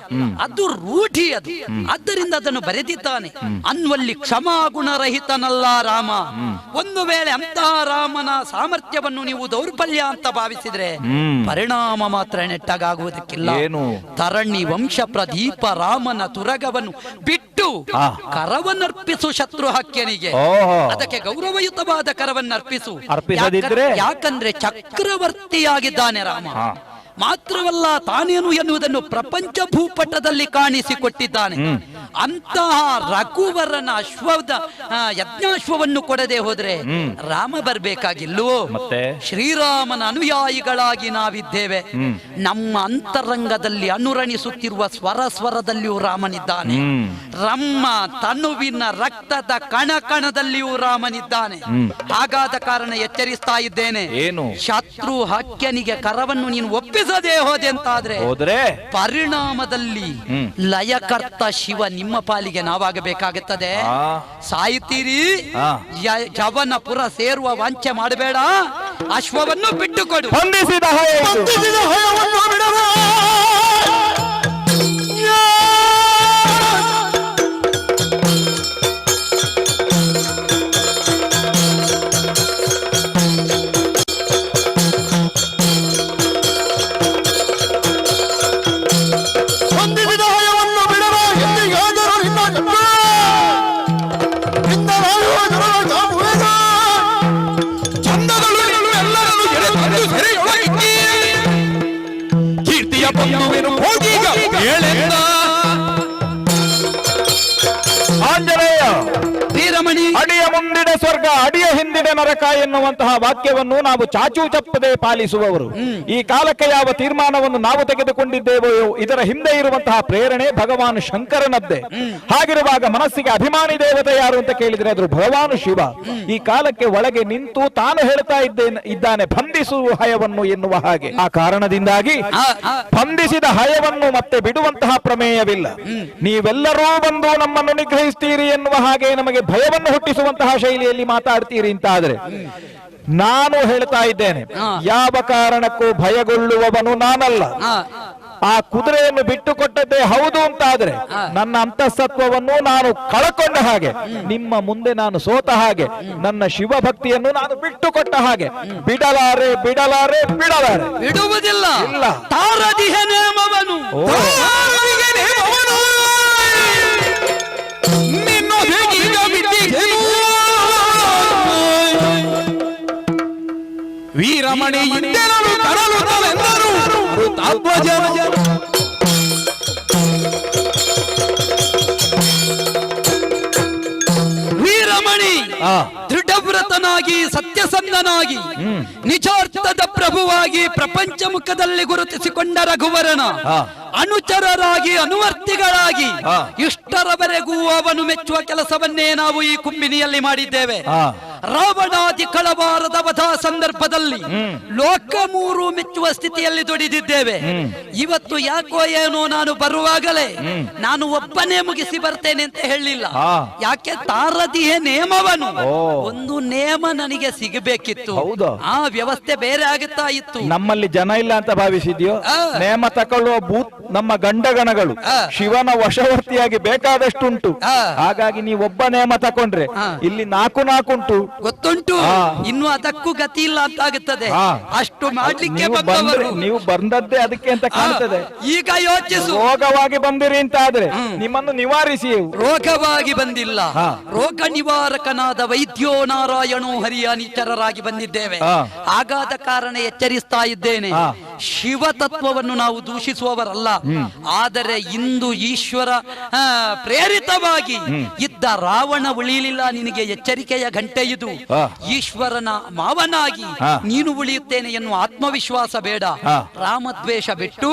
ಅದು ರೂಢಿ. ಅದು ಆದ್ದರಿಂದ ಅದನ್ನು ಬರೆದಿದ್ದಾನೆ. ಅನ್ನುವಲ್ಲಿ ಕ್ಷಮಾಗುಣರಹಿತನಲ್ಲ ರಾಮ. ಒಂದು ವೇಳೆ ಅಂತಹ ರಾಮನ ಸಾಮರ್ಥ್ಯವನ್ನು ನೀವು ದೌರ್ಬಲ್ಯ ಅಂತ ಭಾವಿಸಿದ್ರೆ ಪರಿಣಾಮ ಮಾತ್ರ ನೆಟ್ಟಗಾಗುವುದಕ್ಕಿಲ್ಲ. ತರಣಿ ವಂಶ ಪ್ರದೀಪ ರಾಮನ ತುರಗವನ್ನು ಬಿಟ್ಟು ಕರವನ್ನರ್ಪಿಸು ಶತ್ರು ಹಕ್ಯನಿಗೆ. ಅದಕ್ಕೆ ಗೌರವಯುತವಾದ ಕರವನ್ನರ್ಪಿಸು. ಯಾಕಂದ್ರೆ ಚಕ್ರವರ್ತಿಯಾಗಿದ್ದಾನೆ ರಾಮ. ಮಾತ್ರವಲ್ಲ, ತಾನೇನು ಎನ್ನುವುದನ್ನು ಪ್ರಪಂಚ ಭೂಪಟದಲ್ಲಿ ಕಾಣಿಸಿಕೊಟ್ಟಿದ್ದಾನೆ. ಅಂತಹ ರಘುವರನ ಅಶ್ವದ ಯಜ್ಞಾಶ್ವವನ್ನು ಕೊಡದೆ ಹೋದ್ರೆ ರಾಮ ಬರ್ಬೇಕಾಗಿಲ್ವೋ? ಶ್ರೀರಾಮನ ಅನುಯಾಯಿಗಳಾಗಿ ನಾವಿದ್ದೇವೆ. ನಮ್ಮ ಅಂತರಂಗದಲ್ಲಿ ಅನುರಣಿಸುತ್ತಿರುವ ಸ್ವರದಲ್ಲಿಯೂ ರಾಮನಿದ್ದಾನೆ. ನಮ್ಮ ತನುವಿನ ರಕ್ತದ ಕಣಕಣದಲ್ಲಿಯೂ ರಾಮನಿದ್ದಾನೆ. ಹಾಗಾದ ಕಾರಣ ಎಚ್ಚರಿಸ್ತಾ ಇದ್ದೇನೆ, ಶತ್ರು ಹಕ್ಯನಿಗೆ ಕರವನ್ನು ನೀನು ಒಪ್ಪಿಸದೆ ಹೋದೆ ಅಂತಾದ್ರೆ ಪರಿಣಾಮದಲ್ಲಿ ಲಯಕರ್ತ ಶಿವ ನಿಮ್ಮ ಪಾಲಿಗೆ ನಾವಾಗಬೇಕಾಗುತ್ತದೆ. ಸಾಯ್ತೀರಿ. ಜವನಪುರ ಸೇರುವ ವಾಂಛೆ ಮಾಡಬೇಡ. ಅಶ್ವವನ್ನು ಬಿಟ್ಟುಕೊಡು. ಹೊಂದಿಸಿದ ಆಂಜನೇಯ, ವೀರಮಣಿ, ಅಡಿಯ ಮುಂದಿನ ಸ್ವರ್ಗ ಅಡಿಯ ಹಿಂದಿನ ನರಕ ಎನ್ನುವಂತಹ ವಾಕ್ಯವನ್ನು ನಾವು ಚಾಚೂ ಚಪ್ಪದೆ ಪಾಲಿಸುವವರು. ಈ ಕಾಲಕ್ಕೆ ಯಾವ ತೀರ್ಮಾನವನ್ನು ನಾವು ತೆಗೆದುಕೊಂಡಿದ್ದೇವೋ ಇದರ ಹಿಂದೆ ಇರುವಂತಹ ಪ್ರೇರಣೆ ಭಗವಾನ್ ಶಂಕರನದ್ದೇ. ಹಾಗಿರುವಾಗ ಮನಸ್ಸಿಗೆ ಅಭಿಮಾನಿ ದೇವತೆ ಯಾರು ಅಂತ ಕೇಳಿದ್ರೆ ಅದು ಭಗವಾನ್ ಶಿವ. ಈ ಕಾಲಕ್ಕೆ ಒಳಗೆ ನಿಂತು ತಾನು ಹೇಳ್ತಾ ಇದ್ದಾನೆ ಬಂಧಿಸುವ ಹಯವನ್ನು ಎನ್ನುವ ಹಾಗೆ. ಆ ಕಾರಣದಿಂದಾಗಿ ಬಂಧಿಸಿದ ಹಯವನ್ನು ಮತ್ತೆ ಬಿಡುವಂತಹ ಪ್ರಮೇಯವಿಲ್ಲ. ನೀವೆಲ್ಲರೂ ಬಂದು ನಮ್ಮನ್ನು ನಿಗ್ರಹಿಸ್ತೀರಿ ಎನ್ನುವ ಹಾಗೆ ನಮಗೆ ಭಯವನ್ನು ಹುಟ್ಟಿಸುವಂತಹ ಶೈಲಿಯಲ್ಲಿ ಮಾತಾಡ್ತೀರಿ ಅಂತಾದ್ರೆ ನಾನು ಹೇಳ್ತಾ ಇದ್ದೇನೆ, ಯಾವ ಕಾರಣಕ್ಕೂ ಭಯಗೊಳ್ಳುವವನು ನಾನಲ್ಲ. ಆ ಕುದುರೆಯನ್ನು ಬಿಟ್ಟು ಕೊಟ್ಟದ್ದೇ ಹೌದು ಅಂತಾದ್ರೆ ನನ್ನ ಅಂತಸತ್ವವನ್ನು ನಾನು ಕಳಕೊಂಡ ಹಾಗೆ, ನಿಮ್ಮ ಮುಂದೆ ನಾನು ಸೋತ ಹಾಗೆ, ನನ್ನ ಶಿವಭಕ್ತಿಯನ್ನು ನಾನು ಬಿಟ್ಟು ಕೊಟ್ಟ ಹಾಗೆ. ಬಿಡಲಾರೆ ಬಿಡಲಾರೆ ಬಿಡಲಾರೆ, ಬಿಡುವುದಿಲ್ಲ. ಇಲ್ಲ. ತಾರದಿಹ ನೇಮವನು ತಾರದಿಗೆ ನೇಮವನು ನಿನ್ನೊದಗೀಗ ಬಿಟ್ಟಿದ್ದೆನು. ವೀರಮಣಿ ಇಂದೆರಳು ತರಲುತ್ತವೆಂದರು ಋತಾಧ್ವಜ. ವೀರಮಣಿ ದೃಢವ್ರತನಾಗಿ ಸತ್ಯಸಂಧನಾಗಿ ನಿಜಾರ್ಥದ ಪ್ರಭುವಾಗಿ ಪ್ರಪಂಚ ಮುಖದಲ್ಲಿ ಗುರುತಿಸಿಕೊಂಡ ರಘುವರನ ಅನುಚರರಾಗಿ ಅನುವರ್ತಿಗಳಾಗಿ ಇಷ್ಟರವರೆಗೂ ಅವನು ಮೆಚ್ಚುವ ಕೆಲಸವನ್ನೇ ನಾವು ಈ ಕುಂಬಿನಿಯಲ್ಲಿ ಮಾಡಿದ್ದೇವೆ. ರಾವಣಾದಿ ಕಳವಾರದ ವಧ ಸಂದರ್ಭದಲ್ಲಿ ಲೋಕ ಮೂರು ಮೆಚ್ಚುವ ಸ್ಥಿತಿಯಲ್ಲಿ ದುಡಿದಿದ್ದೇವೆ. ಇವತ್ತು ಯಾಕೋ ಏನೋ ನಾನು ಬರುವಾಗಲೇ ನಾನು ಒಬ್ಬನೇ ಮುಗಿಸಿ ಬರ್ತೇನೆ ಅಂತ ಹೇಳಿಲ್ಲ. ಯಾಕೆ ತಾರದಿಯೇ ನೇಮವನು. ಒಂದು ನೇಮ ನನಗೆ ಸಿಗಬೇಕಿತ್ತು, ಆ ವ್ಯವಸ್ಥೆ ಬೇರೆ ಆಗುತ್ತಾ ಇತ್ತು. ನಮ್ಮಲ್ಲಿ ಜನ ಇಲ್ಲ ಅಂತ ಭಾವಿಸಿದ್ಯೋ? ನೇಮ ತಕೊಳ್ಳುವ ಭೂತ್ ನಮ್ಮ ಗಂಡಗಣಗಳು ಶಿವನ ವಶವರ್ತಿಯಾಗಿ ಬೇಕಾದಷ್ಟುಂಟು. ಹಾಗಾಗಿ ನೀವು ಒಬ್ಬ ನೇಮ ತಕೊಂಡ್ರೆ ಇಲ್ಲಿ ನಾಲ್ಕುಂಟು ಗೊತ್ತುಂಟು. ಇನ್ನು ಅದಕ್ಕೂ ಗತಿ ಇಲ್ಲ ಅಂತ ಆಗುತ್ತದೆ. ಅಷ್ಟು ಮಾಡ್ಲಿಕ್ಕೆ ಬಂದವರು ನೀವು ಬಂದದ್ದೇ ಅದಕ್ಕೆ ಅಂತ ಕಾಣ್ತದೆ. ಈಗ ಯೋಚಿಸು, ರೋಗವಾಗಿ ಬಂದಿರಿ ಅಂತ ಆದ್ರೆ ನಿಮ್ಮನ್ನು ನಿವಾರಿಸಿ. ರೋಗವಾಗಿ ಬಂದಿಲ್ಲ, ರೋಗ ನಿವಾರಕನಾದ ವೈದ್ಯೋ ನಾರಾಯಣೋ ಹರಿಯ ನಿಚರರಾಗಿ ಬಂದಿದ್ದೇವೆ. ಹಾಗಾದ ಕಾರಣ ಎಚ್ಚರಿಸ್ತಾ ಇದ್ದೇನೆ, ಶಿವ ತತ್ವವನ್ನು ನಾವು ದೂಷಿಸುವವರಲ್ಲ. ಆದರೆ ಇಂದು ಈಶ್ವರ ಪ್ರೇರಿತವಾಗಿ ಇದ್ದ ರಾವಣ ಉಳಿಯಲಿಲ್ಲ. ನಿನಗೆ ಎಚ್ಚರಿಕೆಯ ಗಂಟೆ ಇದು. ಈಶ್ವರನ ಮಾವನಾಗಿ ನೀನು ಉಳಿಯುತ್ತೇನೆ ಎನ್ನುವ ಆತ್ಮವಿಶ್ವಾಸ ಬೇಡ. ರಾಮದ್ವೇಷ ಬಿಟ್ಟು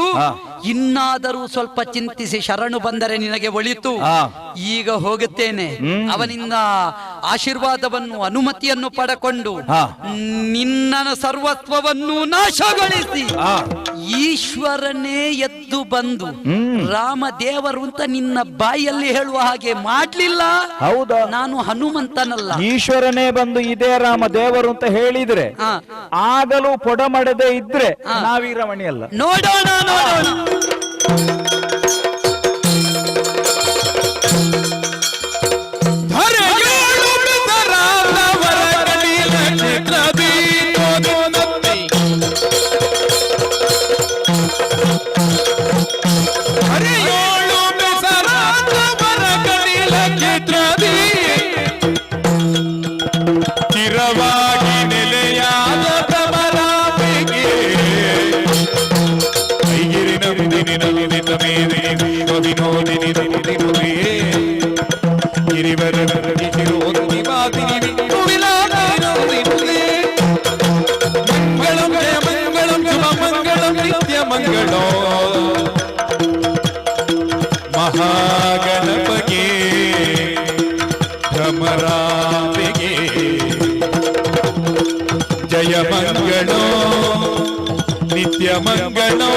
ಇನ್ನಾದರೂ ಸ್ವಲ್ಪ ಚಿಂತಿಸಿ ಶರಣು ಬಂದರೆ ನಿನಗೆ ಒಳಿತು. ಈಗ ಹೋಗುತ್ತೇನೆ, ಅವನಿಂದ ಆಶೀರ್ವಾದವನ್ನು ಅನುಮತಿಯನ್ನು ಪಡೆಕೊಂಡು ನಿನ್ನ ಸರ್ವತ್ವವನ್ನು ನಾಶಗೊಳಿಸಿ ಈಶ್ವರನೇ ಎದ್ದು ಬಂದು ರಾಮದೇವರು ಅಂತ ನಿನ್ನ ಬಾಯಲ್ಲಿ ಹೇಳುವ ಹಾಗೆ ಮಾಡ್ಲಿಲ್ಲ. ಹೌದಾ? ನಾನು ಹನುಮಂತನಲ್ಲ. ಈಶ್ವರನೇ ಬಂದು ಇದೇ ರಾಮ ದೇವರು ಅಂತ ಹೇಳಿದ್ರೆ ಆಗಲೂ ಪೊಡಮಡದೆ ಇದ್ರೆ ನಾವೀರಮಣಿ ಅಲ್ಲ. ನೋಡೋಣ ನೋಡೋಣ. ಚಿರವಾಗಿ ನೆಲೆಯಾದ ಭ್ರಮರಾಂಬಿಗೆ ಐಗಿರಿನ ವಿಧಿನಿನ ಮೇಲೆ ವಿನೋದಿನಿ ನುಡಿನುಡಿ ಗಿರಿವರ ಗಿರಿರೋದಿ ಮಾದಿನಿ ನುಡಿನುಡಿ ಮಂಗಳಂ ಜಯ ಮಂಗಳಂ ಶುಭ ಮಂಗಳಂ ನಿತ್ಯ ಮಂಗಳೋ ಮಹಾಗಣಪಗೆ ಭ್ರಮರಾಂಬಿಗೆ ಜಯ ಮಂಗಳೋ ನಿತ್ಯ ಮಂಗಳೋ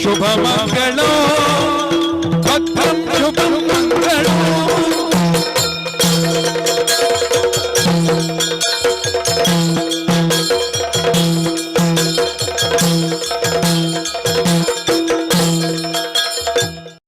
ಶುಭ ಮಂಗಳೋ ಭದ್ರಂ ಶುಭ ಮಂಗಳೋ.